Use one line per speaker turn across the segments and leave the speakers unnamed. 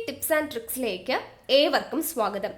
Tips and ട്രിക്സിലേക്ക് ഏവർക്കും സ്വാഗതം.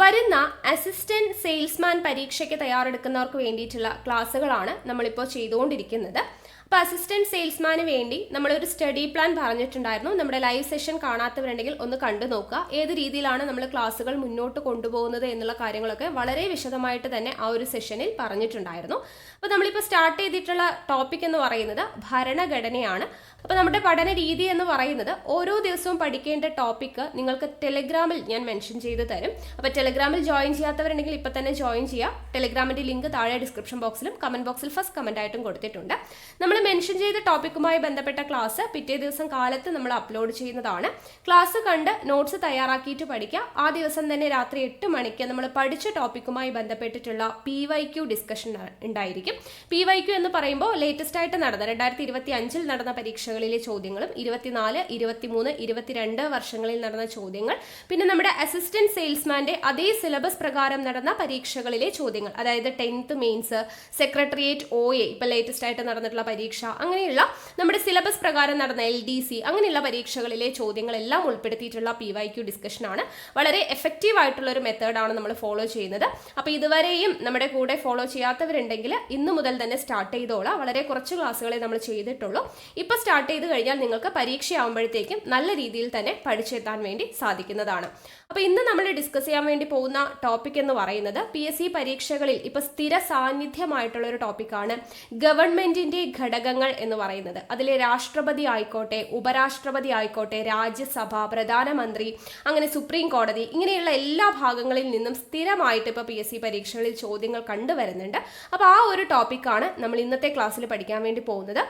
വരുന്ന അസിസ്റ്റന്റ് സെയിൽസ്മാൻ പരീക്ഷയ്ക്ക് തയ്യാറെടുക്കുന്നവർക്ക് വേണ്ടിയിട്ടുള്ള ക്ലാസ്സുകളാണ് നമ്മളിപ്പോൾ ചെയ്തുകൊണ്ടിരിക്കുന്നത്. അപ്പോൾ അസിസ്റ്റന്റ് സെയിൽസ്മാന് വേണ്ടി നമ്മളൊരു സ്റ്റഡി പ്ലാൻ പറഞ്ഞിട്ടുണ്ടായിരുന്നു. നമ്മുടെ ലൈവ് സെഷൻ കാണാത്തവരുണ്ടെങ്കിൽ ഒന്ന് കണ്ടു നോക്കുക. ഏത് രീതിയിലാണ് നമ്മൾ ക്ലാസ്സുകൾ മുന്നോട്ട് കൊണ്ടുപോകുന്നത് എന്നുള്ള കാര്യങ്ങളൊക്കെ വളരെ വിശദമായിട്ട് തന്നെ ആ ഒരു സെഷനിൽ പറഞ്ഞിട്ടുണ്ടായിരുന്നു. അപ്പോൾ നമ്മളിപ്പോൾ സ്റ്റാർട്ട് ചെയ്തിട്ടുള്ള ടോപ്പിക് എന്ന് പറയുന്നത് ഭരണഘടനയാണ്. അപ്പോൾ നമ്മുടെ പഠന രീതി എന്ന് പറയുന്നത് ഓരോ ദിവസവും പഠിക്കേണ്ട ടോപ്പിക്ക് നിങ്ങൾക്ക് ടെലിഗ്രാമിൽ ഞാൻ മെൻഷൻ ചെയ്ത് തരും. അപ്പോൾ ടെലിഗ്രാമിൽ ജോയിൻ ചെയ്യാത്തവരുണ്ടെങ്കിൽ ഇപ്പോൾ തന്നെ ജോയിൻ ചെയ്യുക. ടെലിഗ്രാമിൻ്റെ ലിങ്ക് താഴെ ഡിസ്ക്രിപ്ഷൻ ബോക്സിലും കമൻറ്റ് ബോക്സിൽ ഫസ്റ്റ് കമൻ്റ് ആയിട്ടും കൊടുത്തിട്ടുണ്ട്. നമ്മൾ മെൻഷൻ ചെയ്ത ടോപ്പിക്കുമായി ബന്ധപ്പെട്ട ക്ലാസ് പിറ്റേ ദിവസം കാലത്ത് നമ്മൾ അപ്ലോഡ് ചെയ്യുന്നതാണ്. ക്ലാസ് കണ്ട് നോട്ട്സ് തയ്യാറാക്കിയിട്ട് പഠിക്കുക. ആ ദിവസം തന്നെ രാത്രി 8 മണിക്ക് നമ്മൾ പഠിച്ച ടോപ്പിക്കുമായി ബന്ധപ്പെട്ടിട്ടുള്ള PYQ ഡിസ്കഷൻ ഉണ്ടായിരിക്കും. PYQ എന്ന് പറയുമ്പോൾ ലേറ്റസ്റ്റ് ആയിട്ട് നടന്ന 2025 നടന്ന പരീക്ഷകളിലെ ചോദ്യങ്ങളും 24, 23, 22 വർഷങ്ങളിൽ നടന്ന ചോദ്യങ്ങൾ, പിന്നെ നമ്മുടെ അസിസ്റ്റന്റ് സെയിൽസ്മാന്റെ അതേ സിലബസ് പ്രകാരം നടന്ന പരീക്ഷകളിലെ ചോദ്യങ്ങൾ, അതായത് 10th മെയിൻസ്, സെക്രട്ടേറിയറ്റ് OA ഇപ്പൊ ലേറ്റസ്റ്റ് ആയിട്ട് നടന്നിട്ടുള്ള പരീക്ഷ, അങ്ങനെയുള്ള നമ്മുടെ സിലബസ് പ്രകാരം നടന്ന LDC അങ്ങനെയുള്ള പരീക്ഷകളിലെ ചോദ്യങ്ങളെല്ലാം ഉൾപ്പെടുത്തിയിട്ടുള്ള PYQ ഡിസ്കഷൻ ആണ്. വളരെ എഫക്റ്റീവ് ആയിട്ടുള്ള ഒരു മെത്തേഡാണ് നമ്മൾ ഫോളോ ചെയ്യുന്നത്. അപ്പോൾ ഇതുവരെയും നമ്മുടെ കൂടെ ഫോളോ ചെയ്യാത്തവരുണ്ടെങ്കിൽ ഇന്ന് മുതൽ തന്നെ സ്റ്റാർട്ട് ചെയ്തോളാം. വളരെ കുറച്ച് ക്ലാസ്സുകളെ നമ്മൾ ചെയ്തിട്ടുള്ളൂ. ഇപ്പോൾ സ്റ്റാർട്ട് ചെയ്ത് കഴിഞ്ഞാൽ നിങ്ങൾക്ക് പരീക്ഷയാകുമ്പോഴത്തേക്കും നല്ല രീതിയിൽ തന്നെ പഠിച്ചെത്താൻ വേണ്ടി സാധിക്കുന്നതാണ്. അപ്പോൾ ഇന്ന് നമ്മൾ ഡിസ്കസ് ചെയ്യാൻ വേണ്ടി പോകുന്ന ടോപ്പിക് എന്ന് പറയുന്നത് PSC പരീക്ഷകളിൽ ഇപ്പോൾ സ്ഥിര സാന്നിധ്യമായിട്ടുള്ള ഒരു ടോപ്പിക്കാണ് ഗവൺമെന്റിന്റെ ഘടകങ്ങൾ എന്ന് പറയുന്നത്. അതിലെ രാഷ്ട്രപതി ആയിക്കോട്ടെ, ഉപരാഷ്ട്രപതി ആയിക്കോട്ടെ, രാജ്യസഭ, പ്രധാനമന്ത്രി, അങ്ങനെ സുപ്രീം കോടതി, ഇങ്ങനെയുള്ള എല്ലാ ഭാഗങ്ങളിൽ നിന്നും സ്ഥിരമായിട്ട് ഇപ്പോൾ PSC പരീക്ഷകളിൽ ചോദ്യങ്ങൾ കണ്ടുവരുന്നുണ്ട്. അപ്പോൾ ആ ഒരു ടോപ്പിക്കാണ് നമ്മൾ ഇന്നത്തെ ക്ലാസ്സിൽ പഠിക്കാൻ വേണ്ടി പോകുന്നത്.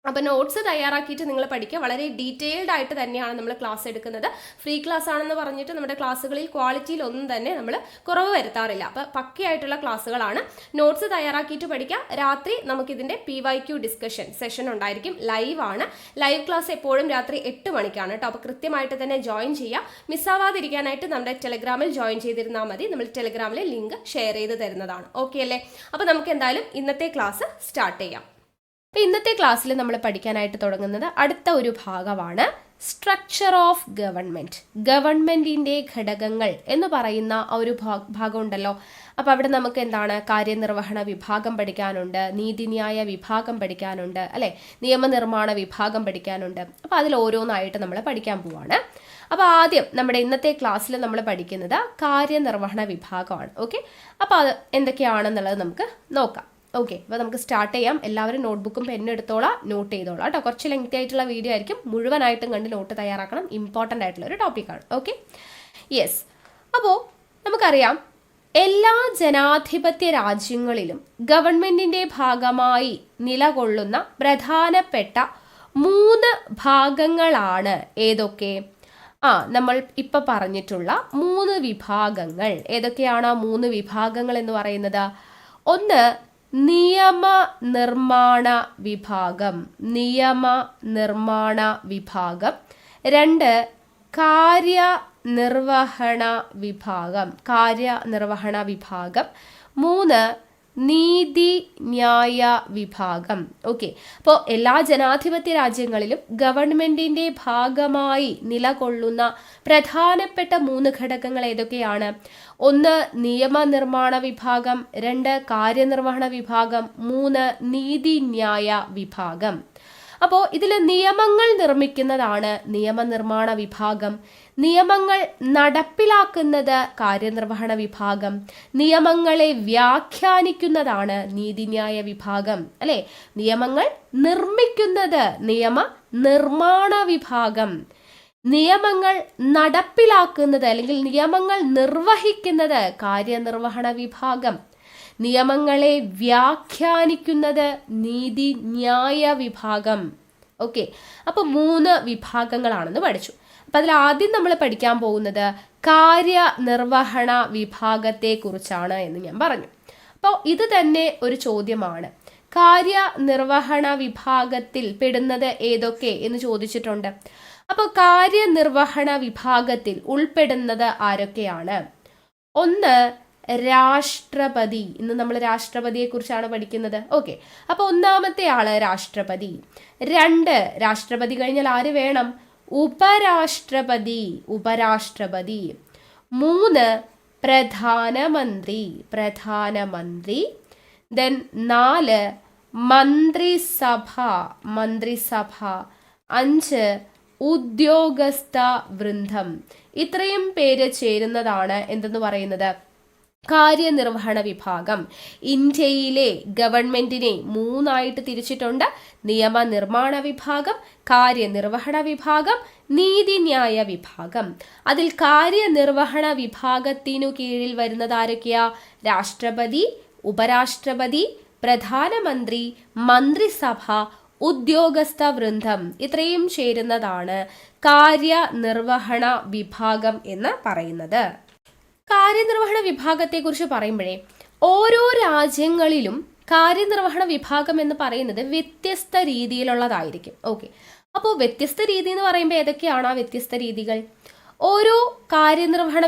അപ്പോൾ നോട്ട്സ് തയ്യാറാക്കിയിട്ട് നിങ്ങൾ പഠിക്കുക. വളരെ ഡീറ്റെയിൽഡ് ആയിട്ട് തന്നെയാണ് നമ്മൾ ക്ലാസ് എടുക്കുന്നത്. ഫ്രീ ക്ലാസ് ആണെന്ന് പറഞ്ഞിട്ട് നമ്മുടെ ക്ലാസ്സുകളിൽ ക്വാളിറ്റിയിൽ ഒന്നും തന്നെ നമ്മൾ കുറവ് വരുത്താറില്ല. അപ്പോൾ പക്കയായിട്ടുള്ള ക്ലാസ്സുകളാണ്. നോട്ട്സ് തയ്യാറാക്കിയിട്ട് പഠിക്കുക. രാത്രി നമുക്കിതിൻ്റെ PYQ ഡിസ്കഷൻ സെഷൻ ഉണ്ടായിരിക്കും. ലൈവാണ്. ലൈവ് ക്ലാസ് എപ്പോഴും രാത്രി 8 മണിക്കാണ് കേട്ടോ. അപ്പോൾ കൃത്യമായിട്ട് തന്നെ ജോയിൻ ചെയ്യുക. മിസ്സാവാതിരിക്കാനായിട്ട് നമ്മുടെ ടെലിഗ്രാമിൽ ജോയിൻ ചെയ്തിരുന്നാൽ മതി. നമ്മൾ ടെലിഗ്രാമിൽ ലിങ്ക് ഷെയർ ചെയ്ത് തരുന്നതാണ്. ഓക്കെ അല്ലേ? അപ്പോൾ നമുക്ക് എന്തായാലും ഇന്നത്തെ ക്ലാസ് സ്റ്റാർട്ട് ചെയ്യാം. അപ്പോൾ ഇന്നത്തെ ക്ലാസ്സിൽ നമ്മൾ പഠിക്കാനായിട്ട് തുടങ്ങുന്നത് അടുത്ത ഒരു ഭാഗമാണ് സ്ട്രക്ചർ ഓഫ് ഗവൺമെൻറ്. ഗവൺമെൻറ്റിൻ്റെ ഘടകങ്ങൾ എന്ന് പറയുന്ന ആ ഒരു ഭാഗം ഉണ്ടല്ലോ. അപ്പോൾ അവിടെ നമുക്ക് എന്താണ്, കാര്യനിർവഹണ വിഭാഗം പഠിക്കാനുണ്ട്, നീതിന്യായ വിഭാഗം പഠിക്കാനുണ്ട്, അല്ലേ, നിയമനിർമ്മാണ വിഭാഗം പഠിക്കാനുണ്ട്. അപ്പോൾ അതിൽ ഓരോന്നായിട്ട് നമ്മൾ പഠിക്കാൻ പോവാണ്. അപ്പോൾ ആദ്യം നമ്മുടെ ഇന്നത്തെ ക്ലാസ്സിൽ നമ്മൾ പഠിക്കുന്നത് കാര്യനിർവഹണ വിഭാഗമാണ്. ഓക്കെ, അപ്പോൾ അത് എന്തൊക്കെയാണെന്നുള്ളത് നമുക്ക് നോക്കാം. ഓക്കെ, അപ്പോൾ നമുക്ക് സ്റ്റാർട്ട് ചെയ്യാം. എല്ലാവരും നോട്ട്ബുക്കും പെന്നും എടുത്തോളാം, നോട്ട് ചെയ്തോളാം കേട്ടോ. കുറച്ച് ലെങ്തി ആയിട്ടുള്ള വീഡിയോ ആയിരിക്കും. മുഴുവനായിട്ടും കണ്ട് നോട്ട് തയ്യാറാക്കണം. ഇമ്പോർട്ടൻ്റ് ആയിട്ടുള്ള ഒരു ടോപ്പിക്കാണ്. Okay, yes. അപ്പോൾ നമുക്കറിയാം, എല്ലാ ജനാധിപത്യ രാജ്യങ്ങളിലും ഗവൺമെൻറ്റിൻ്റെ ഭാഗമായി നിലകൊള്ളുന്ന പ്രധാനപ്പെട്ട 3 ഭാഗങ്ങളാണ് ഏതൊക്കെ? നമ്മൾ ഇപ്പം പറഞ്ഞിട്ടുള്ള 3 വിഭാഗങ്ങൾ ഏതൊക്കെയാണ്? 3 വിഭാഗങ്ങൾ എന്ന് പറയുന്നത്, ഒന്ന് നിയമനിർമ്മാണ വിഭാഗം, നിയമനിർമ്മാണ വിഭാഗം. 2 കാര്യനിർവഹണ വിഭാഗം, കാര്യനിർവഹണ വിഭാഗം. 3 നീതിന്യായ വിഭാഗം. ഓക്കെ, അപ്പോൾ എല്ലാ ജനാധിപത്യ രാജ്യങ്ങളിലും ഗവൺമെൻറ്റിൻ്റെ ഭാഗമായി നിലകൊള്ളുന്ന പ്രധാനപ്പെട്ട 3 ഘടകങ്ങൾ ഏതൊക്കെയാണ്? ഒന്ന് നിയമനിർമ്മാണ വിഭാഗം, 2 കാര്യനിർവഹണ വിഭാഗം, 3 നീതിന്യായ വിഭാഗം. അപ്പോൾ ഇതിൽ നിയമങ്ങൾ നിർമ്മിക്കുന്നതാണ് നിയമനിർമ്മാണ വിഭാഗം, നിയമങ്ങൾ നടപ്പിലാക്കുന്നത് കാര്യനിർവഹണ വിഭാഗം, നിയമങ്ങളെ വ്യാഖ്യാനിക്കുന്നതാണ് നീതിന്യായ വിഭാഗം, അല്ലേ? നിയമങ്ങൾ നിർമ്മിക്കുന്നത് നിയമനിർമ്മാണ വിഭാഗം, നിയമങ്ങൾ നടപ്പിലാക്കുന്നത് അല്ലെങ്കിൽ നിയമങ്ങൾ നിർവഹിക്കുന്നത് കാര്യനിർവഹണ വിഭാഗം, നിയമങ്ങളെ വ്യാഖ്യാനിക്കുന്നത് നീതിന്യായ വിഭാഗം. ഓക്കെ, അപ്പോൾ 3 വിഭാഗങ്ങളാണെന്ന് പഠിച്ചു. അപ്പം അതിൽ ആദ്യം നമ്മൾ പഠിക്കാൻ പോകുന്നത് കാര്യനിർവഹണ വിഭാഗത്തെ കുറിച്ചാണ് എന്ന് ഞാൻ പറഞ്ഞു. അപ്പോൾ ഇത് തന്നെ ഒരു ചോദ്യമാണ്. കാര്യനിർവഹണ വിഭാഗത്തിൽ പെടുന്നത് ഏതൊക്കെ എന്ന് ചോദിച്ചിട്ടുണ്ട്. അപ്പോൾ കാര്യനിർവഹണ വിഭാഗത്തിൽ ഉൾപ്പെടുന്നത് ആരൊക്കെയാണ്? ഒന്ന് രാഷ്ട്രപതി. ഇന്ന് നമ്മൾ രാഷ്ട്രപതിയെ കുറിച്ചാണ് പഠിക്കുന്നത്. ഓക്കെ, അപ്പോൾ ഒന്നാമത്തെ ആള് രാഷ്ട്രപതി. 2 രാഷ്ട്രപതി കഴിഞ്ഞാൽ ആര് വേണം? ഉപരാഷ്ട്രപതി, ഉപരാഷ്ട്രപതി. 3 പ്രധാനമന്ത്രി, പ്രധാനമന്ത്രി. ദെൻ 4 മന്ത്രിസഭ, മന്ത്രിസഭ. 5 ഉദ്യോഗസ്ഥ വൃന്ദം. ഇത്രയും പേര് ചേരുന്നതാണ് എന്തെന്ന് പറയുന്നത് കാര്യനിർവഹണ വിഭാഗം. ഇന്ത്യയിലെ ഗവൺമെന്റിനെ 3ആയിട്ട് തിരിച്ചിട്ടുണ്ട്. നിയമനിർമ്മാണ വിഭാഗം, കാര്യനിർവഹണ വിഭാഗം, നീതിന്യായ വിഭാഗം. അതിൽ കാര്യനിർവഹണ വിഭാഗത്തിനു കീഴിൽ വരുന്നത് ആരൊക്കെയാ? രാഷ്ട്രപതി, ഉപരാഷ്ട്രപതി, പ്രധാനമന്ത്രി, മന്ത്രിസഭ, ഉദ്യോഗസ്ഥ വൃന്ദം. ഇത്രയും ചേരുന്നതാണ് കാര്യനിർവഹണ വിഭാഗം എന്ന് പറയുന്നത്. കാര്യനിർവഹണ വിഭാഗത്തെക്കുറിച്ച് പറയുമ്പോഴേ ഓരോ രാജ്യങ്ങളിലും കാര്യനിർവഹണ വിഭാഗം എന്ന് പറയുന്നത് വ്യത്യസ്ത രീതിയിലുള്ളതായിരിക്കും. ഓക്കെ, അപ്പോൾ വ്യത്യസ്ത രീതി എന്ന് പറയുമ്പോൾ ഏതൊക്കെയാണ് ആ വ്യത്യസ്ത രീതികൾ? ഓരോ കാര്യനിർവഹണ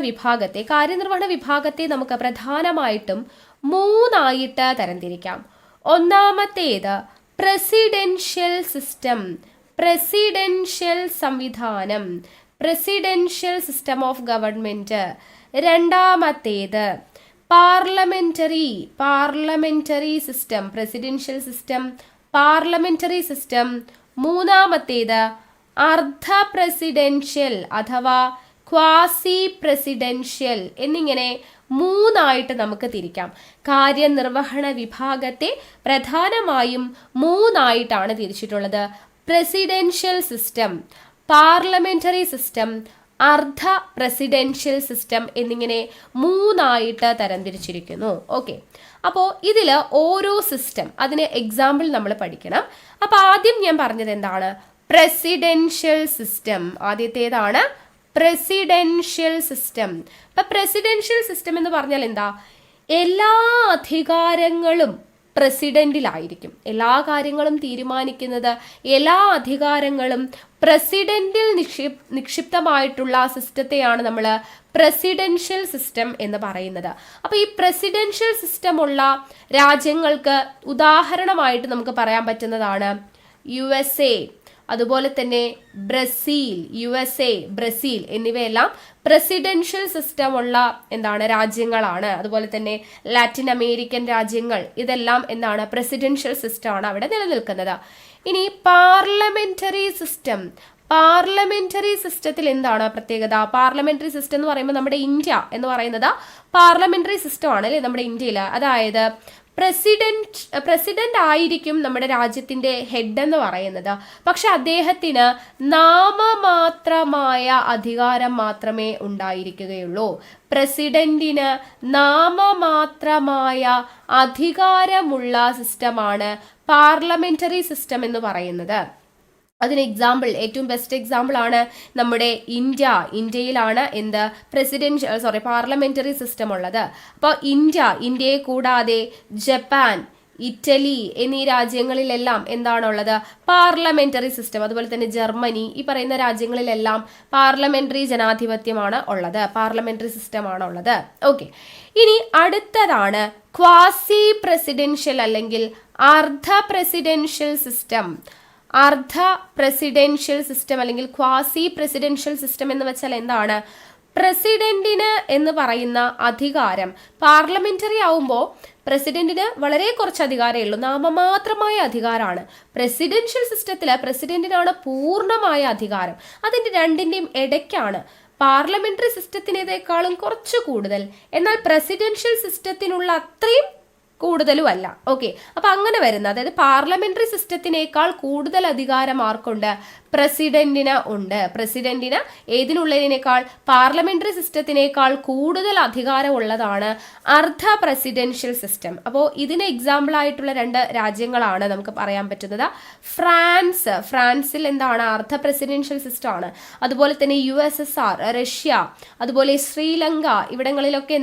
വിഭാഗത്തെ നമുക്ക് പ്രധാനമായിട്ടും 3ആയിട്ട് തരംതിരിക്കാം. ഒന്നാമത്തേത് പ്രസിഡൻഷ്യൽ സിസ്റ്റം, പ്രസിഡൻഷ്യൽ സംവിധാനം, പ്രസിഡൻഷ്യൽ സിസ്റ്റം ഓഫ് ഗവൺമെന്റ്. രണ്ടാമത്തേത് parliamentary, parliamentary system, presidential system, parliamentary system. മൂന്നാമത്തേത് അർദ്ധ പ്രസിഡൻഷ്യൽ അഥവാ ക്വാസി പ്രസിഡൻഷ്യൽ എന്നിങ്ങനെ 3ആയിട്ട് നമുക്ക് തിരിക്കാം. കാര്യനിർവഹണ വിഭാഗത്തെ പ്രധാനമായും 3ആയിട്ടാണ് തിരിച്ചിട്ടുള്ളത്. പ്രസിഡൻഷ്യൽ സിസ്റ്റം, പാർലമെന്ററി സിസ്റ്റം, അർദ്ധ പ്രസിഡൻഷ്യൽ സിസ്റ്റം എന്നിങ്ങനെ 3ആയിട്ട് തരംതിരിച്ചിരിക്കുന്നു. ഓക്കെ, അപ്പോൾ ഇതിൽ ഓരോ സിസ്റ്റം അതിന് എക്സാമ്പിൾ നമ്മൾ പഠിക്കണം. അപ്പോൾ ആദ്യം ഞാൻ പറഞ്ഞത് എന്താണ്? Presidential system. ആദ്യത്തേതാണ് പ്രസിഡൻഷ്യൽ സിസ്റ്റം. അപ്പൊ പ്രസിഡൻഷ്യൽ സിസ്റ്റം എന്ന് പറഞ്ഞാൽ എന്താ? എല്ലാ അധികാരങ്ങളും പ്രസിഡന്റിലായിരിക്കും. എല്ലാ കാര്യങ്ങളും തീരുമാനിക്കുന്നത്, എല്ലാ അധികാരങ്ങളും പ്രസിഡന്റിൽ നിക്ഷിപ്തമായിട്ടുള്ള സിസ്റ്റത്തെയാണ് നമ്മൾ പ്രസിഡൻഷ്യൽ സിസ്റ്റം എന്ന് പറയുന്നത്. അപ്പോൾ ഈ പ്രസിഡൻഷ്യൽ സിസ്റ്റം ഉള്ള രാജ്യങ്ങൾക്ക് ഉദാഹരണമായിട്ട് നമുക്ക് പറയാൻ പറ്റുന്നതാണ് USA, അതുപോലെ തന്നെ ബ്രസീൽ. USA, ബ്രസീൽ എന്നിവയെല്ലാം പ്രസിഡൻഷ്യൽ സിസ്റ്റം ഉള്ള രാജ്യങ്ങളാണ്. അതുപോലെ തന്നെ ലാറ്റിൻ അമേരിക്കൻ രാജ്യങ്ങൾ, ഇതെല്ലാം പ്രസിഡൻഷ്യൽ സിസ്റ്റം ആണ് അവിടെ നിലനിൽക്കുന്നത്. ഇനി പാർലമെന്ററി സിസ്റ്റം. പാർലമെന്ററി സിസ്റ്റത്തിൽ എന്താണ് പ്രത്യേകത? പാർലമെന്ററി സിസ്റ്റം എന്ന് പറയുമ്പോൾ നമ്മുടെ ഇന്ത്യ എന്ന് പറയുന്നത് പാർലമെന്ററി സിസ്റ്റം ആണ് അല്ലേ നമ്മുടെ ഇന്ത്യയിൽ. അതായത് പ്രസിഡന്റ് ആയിരിക്കും നമ്മുടെ രാജ്യത്തിന്റെ ഹെഡ് എന്ന് പറയുന്നത്. പക്ഷെ അദ്ദേഹത്തിന് നാമമാത്രമായ അധികാരം മാത്രമേ ഉണ്ടായിരിക്കുകയുള്ളൂ. പ്രസിഡന്റിന് നാമമാത്രമായ അധികാരമുള്ള സിസ്റ്റമാണ് പാർലമെന്ററി സിസ്റ്റം എന്ന് പറയുന്നത്. അതിന് എക്സാമ്പിൾ, ഏറ്റവും ബെസ്റ്റ് എക്സാമ്പിൾ ആണ് നമ്മുടെ ഇന്ത്യയിലാണ് പാർലമെന്ററി സിസ്റ്റം ഉള്ളത്. അപ്പോൾ ഇന്ത്യയെ കൂടാതെ ജപ്പാൻ, ഇറ്റലി എന്നീ രാജ്യങ്ങളിലെല്ലാം എന്താണുള്ളത്? Parliamentary system. അതുപോലെ തന്നെ ജർമ്മനി, ഈ പറയുന്ന രാജ്യങ്ങളിലെല്ലാം പാർലമെന്ററി ജനാധിപത്യമാണ് ഉള്ളത്, പാർലമെന്ററി സിസ്റ്റമാണ് ഉള്ളത്. ഓക്കെ, ഇനി അടുത്തതാണ് ക്വാസി പ്രസിഡൻഷ്യൽ അല്ലെങ്കിൽ അർദ്ധ പ്രസിഡൻഷ്യൽ സിസ്റ്റം. അർദ്ധ പ്രസിഡൻഷ്യൽ സിസ്റ്റം അല്ലെങ്കിൽ ക്വാസി പ്രസിഡൻഷ്യൽ സിസ്റ്റം എന്ന് വെച്ചാൽ എന്താണ്? പ്രസിഡന്റിന് എന്ന് പറയുന്ന അധികാരം പാർലമെന്ററി ആവുമ്പോൾ പ്രസിഡന്റിന് വളരെ കുറച്ച് അധികാരമേ ഉള്ളൂ, നാമമാത്രമായ അധികാരമാണ്. പ്രസിഡൻഷ്യൽ സിസ്റ്റത്തിൽ പ്രസിഡന്റിനാണ് പൂർണ്ണമായ അധികാരം. അതിന്റെ രണ്ടിന്റെയും ഇടയ്ക്കാണ്. പാർലമെന്ററി സിസ്റ്റത്തിനേക്കാളും കുറച്ച് കൂടുതൽ, എന്നാൽ പ്രസിഡൻഷ്യൽ സിസ്റ്റത്തിനുള്ള അത്രയും കൂടുതലും അല്ല. ഓക്കെ, അപ്പൊ അങ്ങനെ വരുന്ന, അതായത് പാർലമെന്ററി സിസ്റ്റത്തിനേക്കാൾ കൂടുതൽ അധികാരം ആർക്കുണ്ട്? പ്രസിഡന്റിന് ഉണ്ട്. പ്രസിഡന്റിന് ഏതിനുള്ളതിനേക്കാൾ, പാർലമെന്ററി സിസ്റ്റത്തിനേക്കാൾ കൂടുതൽ അധികാരം ഉള്ളതാണ് അർദ്ധ പ്രസിഡൻഷ്യൽ സിസ്റ്റം. അപ്പോൾ ഇതിന് എക്സാമ്പിൾ ആയിട്ടുള്ള 2 രാജ്യങ്ങളാണ് നമുക്ക് പറയാൻ പറ്റുന്നത്. ഫ്രാൻസിൽ അർദ്ധ പ്രസിഡൻഷ്യൽ സിസ്റ്റം ആണ്. അതുപോലെ തന്നെ USSR, റഷ്യ, അതുപോലെ ശ്രീലങ്ക, ഇവിടങ്ങളിലൊക്കെ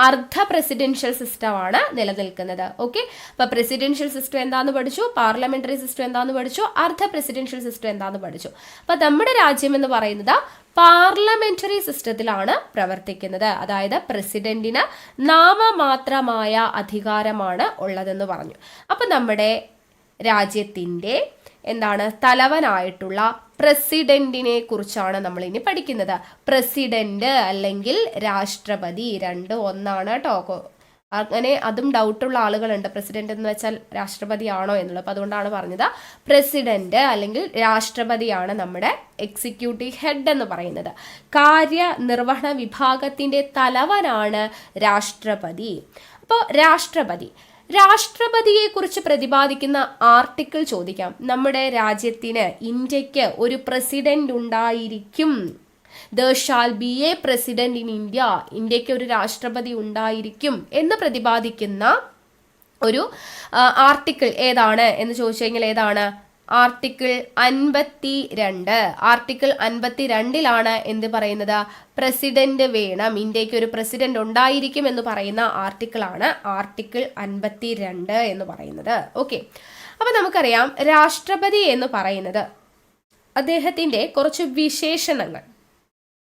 അർദ്ധ പ്രസിഡൻഷ്യൽ സിസ്റ്റം ആണ് നിലനിൽക്കുന്നത്. ഓക്കെ, അപ്പൊ പ്രസിഡൻഷ്യൽ സിസ്റ്റം എന്താന്ന് പഠിച്ചു, പാർലമെന്ററി സിസ്റ്റം എന്താന്ന് പഠിച്ചു, അർദ്ധ പ്രസിഡൻഷ്യൽ സിസ്റ്റം എന്താന്ന് പഠിച്ചു. അപ്പൊ നമ്മുടെ രാജ്യം എന്ന് പറയുന്നത് പാർലമെന്ററി സിസ്റ്റത്തിലാണ് പ്രവർത്തിക്കുന്നത്. അതായത് പ്രസിഡന്റിന് നാമമാത്രമായ അധികാരമാണ് ഉള്ളതെന്ന് പറഞ്ഞു. അപ്പൊ നമ്മുടെ രാജ്യത്തിന്റെ തലവനായിട്ടുള്ള പ്രസിഡന്റിനെ കുറിച്ചാണ് നമ്മൾ ഇനി പഠിക്കുന്നത്. പ്രസിഡന്റ് അല്ലെങ്കിൽ രാഷ്ട്രപതി രണ്ടും ഒന്നാണ് കേട്ടോ. അങ്ങനെ അതും ഡൗട്ടുള്ള ആളുകളുണ്ട്, പ്രസിഡന്റ് എന്ന് വെച്ചാൽ രാഷ്ട്രപതി ആണോ എന്നുള്ളത്. അപ്പം അതുകൊണ്ടാണ് പറഞ്ഞത് പ്രസിഡന്റ് അല്ലെങ്കിൽ രാഷ്ട്രപതിയാണ് നമ്മുടെ എക്സിക്യൂട്ടീവ് ഹെഡ് എന്ന് പറയുന്നത്. കാര്യനിർവഹണ വിഭാഗത്തിന്റെ തലവനാണ് രാഷ്ട്രപതി. അപ്പോൾ രാഷ്ട്രപതിയെ കുറിച്ച് പ്രതിപാദിക്കുന്ന ആർട്ടിക്കിൾ ചോദിക്കാം. നമ്മുടെ രാജ്യത്തിന്, ഇന്ത്യക്ക് ഒരു പ്രസിഡന്റ് ഉണ്ടായിരിക്കും. There shall be a president in India. ഇന്ത്യക്ക് ഒരു രാഷ്ട്രപതി ഉണ്ടായിരിക്കും എന്ന് പ്രതിപാദിക്കുന്ന ഒരു ആർട്ടിക്കിൾ ഏതാണ് എന്ന് ചോദിച്ചു കഴിഞ്ഞാൽ ഏതാണ്? ആർട്ടിക്കിൾ 52. ആർട്ടിക്കിൾ 52 എന്ത് പറയുന്നത്? പ്രസിഡന്റ് വേണം, ഇന്ത്യക്ക് ഒരു പ്രസിഡന്റ് ഉണ്ടായിരിക്കും എന്ന് പറയുന്ന ആർട്ടിക്കിളാണ് ആർട്ടിക്കിൾ 52 എന്ന് പറയുന്നത്. ഓക്കെ, അപ്പൊ നമുക്കറിയാം രാഷ്ട്രപതി എന്ന് പറയുന്നത് അദ്ദേഹത്തിന്റെ കുറച്ച് വിശേഷണങ്ങൾ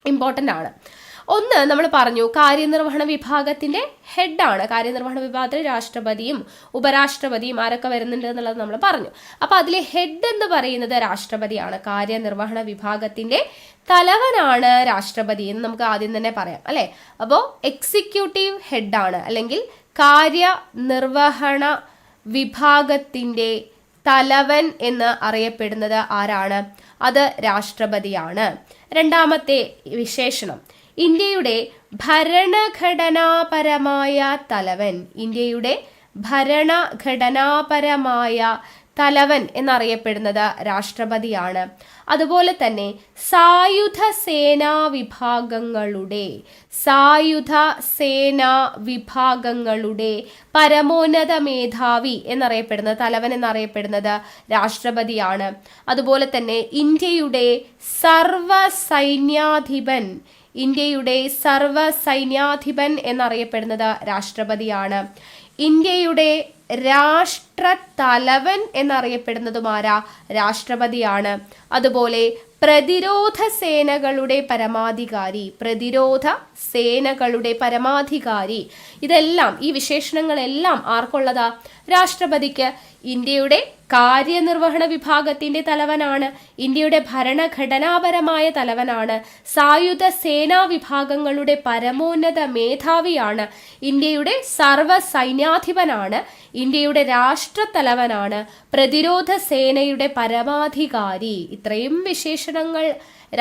ഇമ്പോർട്ടൻ്റ് ആണ്. ഒന്ന്, നമ്മൾ പറഞ്ഞു കാര്യനിർവഹണ വിഭാഗത്തിന്റെ ഹെഡാണ്. കാര്യനിർവഹണ വിഭാഗത്തിൽ രാഷ്ട്രപതിയും ഉപരാഷ്ട്രപതിയും ആരൊക്കെ വരുന്നുണ്ട് എന്നുള്ളത് നമ്മൾ പറഞ്ഞു. അപ്പൊ അതിലെ ഹെഡ് എന്ന് പറയുന്നത് രാഷ്ട്രപതിയാണ്. കാര്യനിർവഹണ വിഭാഗത്തിന്റെ തലവനാണ് രാഷ്ട്രപതി എന്ന് നമുക്ക് ആദ്യം തന്നെ പറയാം അല്ലെ. അപ്പോൾ എക്സിക്യൂട്ടീവ് ഹെഡാണ് അല്ലെങ്കിൽ കാര്യനിർവഹണ വിഭാഗത്തിന്റെ തലവൻ എന്ന് അറിയപ്പെടുന്നത് ആരാണ്? അത് രാഷ്ട്രപതിയാണ്. രണ്ടാമത്തെ വിശേഷണം, ഇന്ത്യയുടെ ഭരണഘടനാപരമായ തലവൻ. ഇന്ത്യയുടെ ഭരണഘടനാപരമായ തലവൻ എന്നറിയപ്പെടുന്നത് രാഷ്ട്രപതിയാണ്. അതുപോലെ തന്നെ സായുധ സേനാ വിഭാഗങ്ങളുടെ പരമോന്നത മേധാവി എന്നറിയപ്പെടുന്നത്, തലവൻ എന്നറിയപ്പെടുന്നത് രാഷ്ട്രപതിയാണ്. അതുപോലെ തന്നെ ഇന്ത്യയുടെ സർവ്വസൈന്യാധിപൻ എന്നറിയപ്പെടുന്നത് രാഷ്ട്രപതിയാണ്. ഇന്ത്യയുടെ രാഷ്ട്രത്തലവൻ എന്നറിയപ്പെടുന്നതുമാരാ? രാഷ്ട്രപതിയാണ്. അതുപോലെ പ്രതിരോധ സേനകളുടെ പരമാധികാരി, ഇതെല്ലാം ഈ വിശേഷണങ്ങളെല്ലാം ആർക്കുള്ളതാ? രാഷ്ട്രപതിക്ക്. ഇന്ത്യയുടെ കാര്യനിർവഹണ വിഭാഗത്തിന്റെ തലവനാണ്, ഇന്ത്യയുടെ ഭരണഘടനാപരമായ തലവനാണ്, സായുധ സേനാ വിഭാഗങ്ങളുടെ പരമോന്നത മേധാവിയാണ്, ഇന്ത്യയുടെ സർവ്വസൈന്യാധിപനാണ്, ഇന്ത്യയുടെ രാഷ്ട്രത്തലവനാണ്, പ്രതിരോധ സേനയുടെ പരമാധികാരി. ഇത്രയും വിശേഷണങ്ങൾ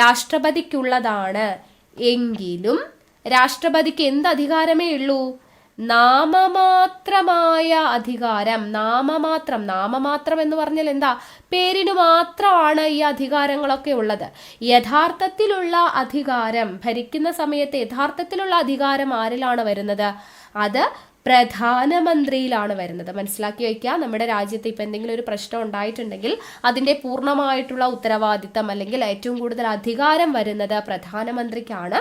രാഷ്ട്രപതിക്കുള്ളതാണ്. എങ്കിലും രാഷ്ട്രപതിക്ക് എന്ത് അധികാരമേ ഉള്ളൂ? നാമമാത്രമായ അധികാരം. നാമമാത്രം എന്ന് പറഞ്ഞാൽ എന്താ? പേരിനു മാത്രമാണ് ഈ അധികാരങ്ങളൊക്കെ ഉള്ളത്. യഥാർത്ഥത്തിലുള്ള അധികാരം, ഭരിക്കുന്ന സമയത്ത് യഥാർത്ഥത്തിലുള്ള അധികാരം ആരിലാണ് വരുന്നത്? അത് പ്രധാനമന്ത്രിയിലാണ് വരുന്നത്. മനസ്സിലാക്കി വയ്ക്കുക. നമ്മുടെ രാജ്യത്ത് ഇപ്പം എന്തെങ്കിലും ഒരു പ്രശ്നം ഉണ്ടായിട്ടുണ്ടെങ്കിൽ അതിൻ്റെ പൂർണ്ണമായിട്ടുള്ള ഉത്തരവാദിത്തം അല്ലെങ്കിൽ ഏറ്റവും കൂടുതൽ അധികാരം വരുന്നത് പ്രധാനമന്ത്രിക്കാണ്.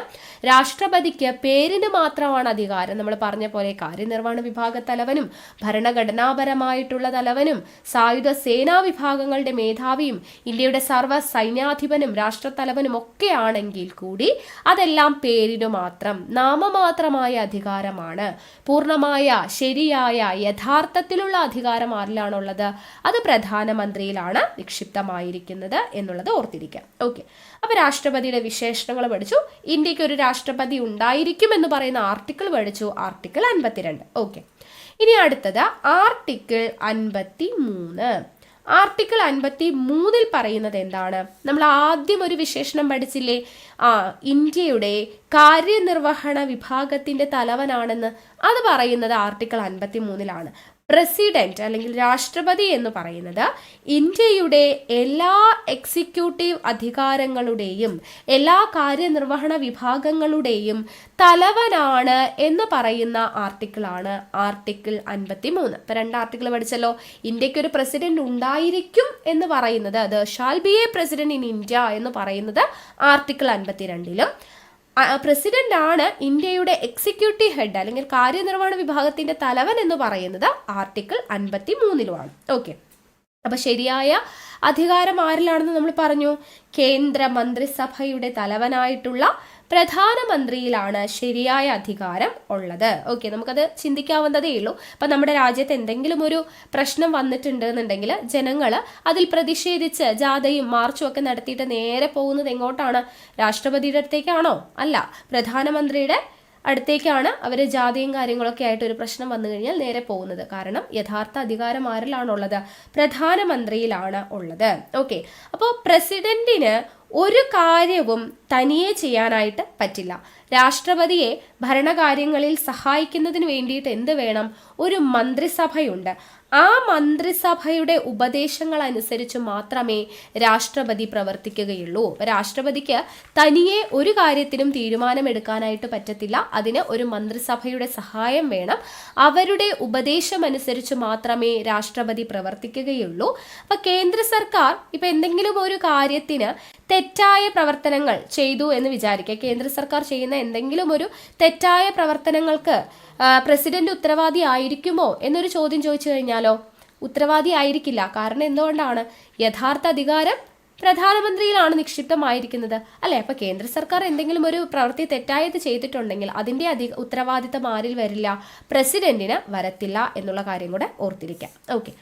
രാഷ്ട്രപതിക്ക് പേരിന് മാത്രമാണ് അധികാരം. നമ്മൾ പറഞ്ഞ പോലെ കാര്യനിർവഹണ വിഭാഗ തലവനും ഭരണഘടനാപരമായിട്ടുള്ള തലവനും സായുധ സേനാ വിഭാഗങ്ങളുടെ മേധാവിയും ഇന്ത്യയുടെ സർവ്വ സൈന്യാധിപനും രാഷ്ട്രത്തലവനും ഒക്കെ ആണെങ്കിൽ കൂടി അതെല്ലാം പേരിനു മാത്രം, നാമമാത്രമായ അധികാരമാണ്. പൂർണ്ണമായ ശരിയായ യഥാർത്ഥത്തിലുള്ള അധികാരം ആരിലാണുള്ളത്? അത് പ്രധാനമന്ത്രിയിലാണ് നിക്ഷിപ്തമായിരിക്കുന്നത് എന്നുള്ളത് ഓർത്തിരിക്കാം. ഓക്കെ, അപ്പൊ രാഷ്ട്രപതിയുടെ വിശേഷണങ്ങൾ പഠിച്ചു. ഇന്ത്യക്ക് ഒരു രാഷ്ട്രപതി ഉണ്ടായിരിക്കും എന്ന് പറയുന്ന ആർട്ടിക്കിൾ പഠിച്ചു, ആർട്ടിക്കിൾ 52. ഓക്കെ, ഇനി അടുത്തത് ആർട്ടിക്കിൾ 53. ആർട്ടിക്കിൾ 53 പറയുന്നത് എന്താണ്? നമ്മൾ ആദ്യം ഒരു വിശേഷണം പഠിച്ചില്ലേ? ഇന്ത്യയുടെ കാര്യനിർവഹണ വിഭാഗത്തിന്റെ തലവനാണെന്ന്. അത് പറയുന്നത് ആർട്ടിക്കിൾ 53. പ്രസിഡന്റ് അല്ലെങ്കിൽ രാഷ്ട്രപതി എന്ന് പറയുന്നത് ഇന്ത്യയുടെ എല്ലാ എക്സിക്യൂട്ടീവ് അധികാരങ്ങളുടെയും എല്ലാ കാര്യനിർവഹണ വിഭാഗങ്ങളുടെയും തലവനാണ് എന്ന് പറയുന്ന ആർട്ടിക്കിളാണ് ആർട്ടിക്കിൾ 53. ഇപ്പൊ 2 ആർട്ടിക്കിൾ പഠിച്ചല്ലോ. ഇന്ത്യക്ക് ഒരു പ്രസിഡന്റ് ഉണ്ടായിരിക്കും എന്ന് പറയുന്നത്, there shall be a president in India എന്ന് പറയുന്നത് ആർട്ടിക്കിൾ 52. പ്രസിഡന്റ് ആണ് ഇന്ത്യയുടെ എക്സിക്യൂട്ടീവ് ഹെഡ് അല്ലെങ്കിൽ കാര്യനിർവഹണ വിഭാഗത്തിന്റെ തലവൻ എന്ന് പറയുന്നത് ആർട്ടിക്കിൾ 53. ഓക്കെ, അപ്പൊ ശരിയായ അധികാരം ആരിലാണെന്ന് നമ്മൾ പറഞ്ഞു? കേന്ദ്ര മന്ത്രിസഭയുടെ തലവനായിട്ടുള്ള പ്രധാനമന്ത്രിയിലാണ് ശരിയായ അധികാരം ഉള്ളത്. ഓക്കെ, നമുക്കത് ചിന്തിക്കാവുന്നതേ ഉള്ളൂ. അപ്പൊ നമ്മുടെ രാജ്യത്ത് എന്തെങ്കിലും ഒരു പ്രശ്നം വന്നിട്ടുണ്ട് എന്നുണ്ടെങ്കിൽ ജനങ്ങൾ അതിൽ പ്രതിഷേധിച്ച് ജാഥയും മാർച്ചും ഒക്കെ നടത്തിയിട്ട് നേരെ പോകുന്നത് എങ്ങോട്ടാണ്? രാഷ്ട്രപതിയുടെ അടുത്തേക്കാണോ? അല്ല, പ്രധാനമന്ത്രിയുടെ അടുത്തേക്കാണ് അവർ ജാതിയും കാര്യങ്ങളൊക്കെ ആയിട്ട് ഒരു പ്രശ്നം വന്നു കഴിഞ്ഞാൽ നേരെ പോകുന്നത്. കാരണം യഥാർത്ഥ അധികാരം ആരിലാണുള്ളത്? പ്രധാനമന്ത്രിയിലാണ് ഉള്ളത്. ഓക്കെ, അപ്പോൾ പ്രസിഡന്റിന് ഒരു കാര്യവും തനിയെ ചെയ്യാനായിട്ട് പറ്റില്ല. രാഷ്ട്രപതിയെ ഭരണകാര്യങ്ങളിൽ സഹായിക്കുന്നതിന് വേണ്ടിയിട്ട് എന്ത് വേണം? ഒരു മന്ത്രിസഭയുണ്ട്. ആ മന്ത്രിസഭയുടെ ഉപദേശങ്ങൾ അനുസരിച്ച് മാത്രമേ രാഷ്ട്രപതി പ്രവർത്തിക്കുകയുള്ളൂ. രാഷ്ട്രപതിക്ക് തനിയെ ഒരു കാര്യത്തിനും തീരുമാനമെടുക്കാനായിട്ട് പറ്റത്തില്ല. അതിന് ഒരു മന്ത്രിസഭയുടെ സഹായം വേണം. അവരുടെ ഉപദേശം അനുസരിച്ച് മാത്രമേ രാഷ്ട്രപതി പ്രവർത്തിക്കുകയുള്ളൂ. അപ്പൊ കേന്ദ്ര സർക്കാർ ഇപ്പൊ എന്തെങ്കിലും ഒരു കാര്യത്തിന് തെറ്റായ പ്രവർത്തനങ്ങൾ ചെയ്തു എന്ന് വിചാരിക്കുക. കേന്ദ്ര സർക്കാർ ചെയ്യുന്ന എന്തെങ്കിലും ഒരു തെറ്റായ പ്രവർത്തനങ്ങൾക്ക് പ്രസിഡന്റ് ഉത്തരവാദി ആയിരിക്കുമോ എന്നൊരു ചോദ്യം ചോദിച്ചു കഴിഞ്ഞാലോ? ഉത്തരവാദി ആയിരിക്കില്ല. കാരണം എന്തുകൊണ്ടാണ്? യഥാർത്ഥ അധികാരം പ്രധാനമന്ത്രിയിലാണ് നിക്ഷിപ്തമായിരിക്കുന്നത്, അല്ലെ? അപ്പൊ കേന്ദ്ര സർക്കാർ എന്തെങ്കിലും ഒരു പ്രവൃത്തി തെറ്റായത് ചെയ്തിട്ടുണ്ടെങ്കിൽ അതിന്റെ ഉത്തരവാദിത്തം ആരിൽ വരില്ല? പ്രസിഡന്റിന് വരത്തില്ല എന്നുള്ള കാര്യം കൂടെ ഓർത്തിരിക്കാം. ഓക്കെ,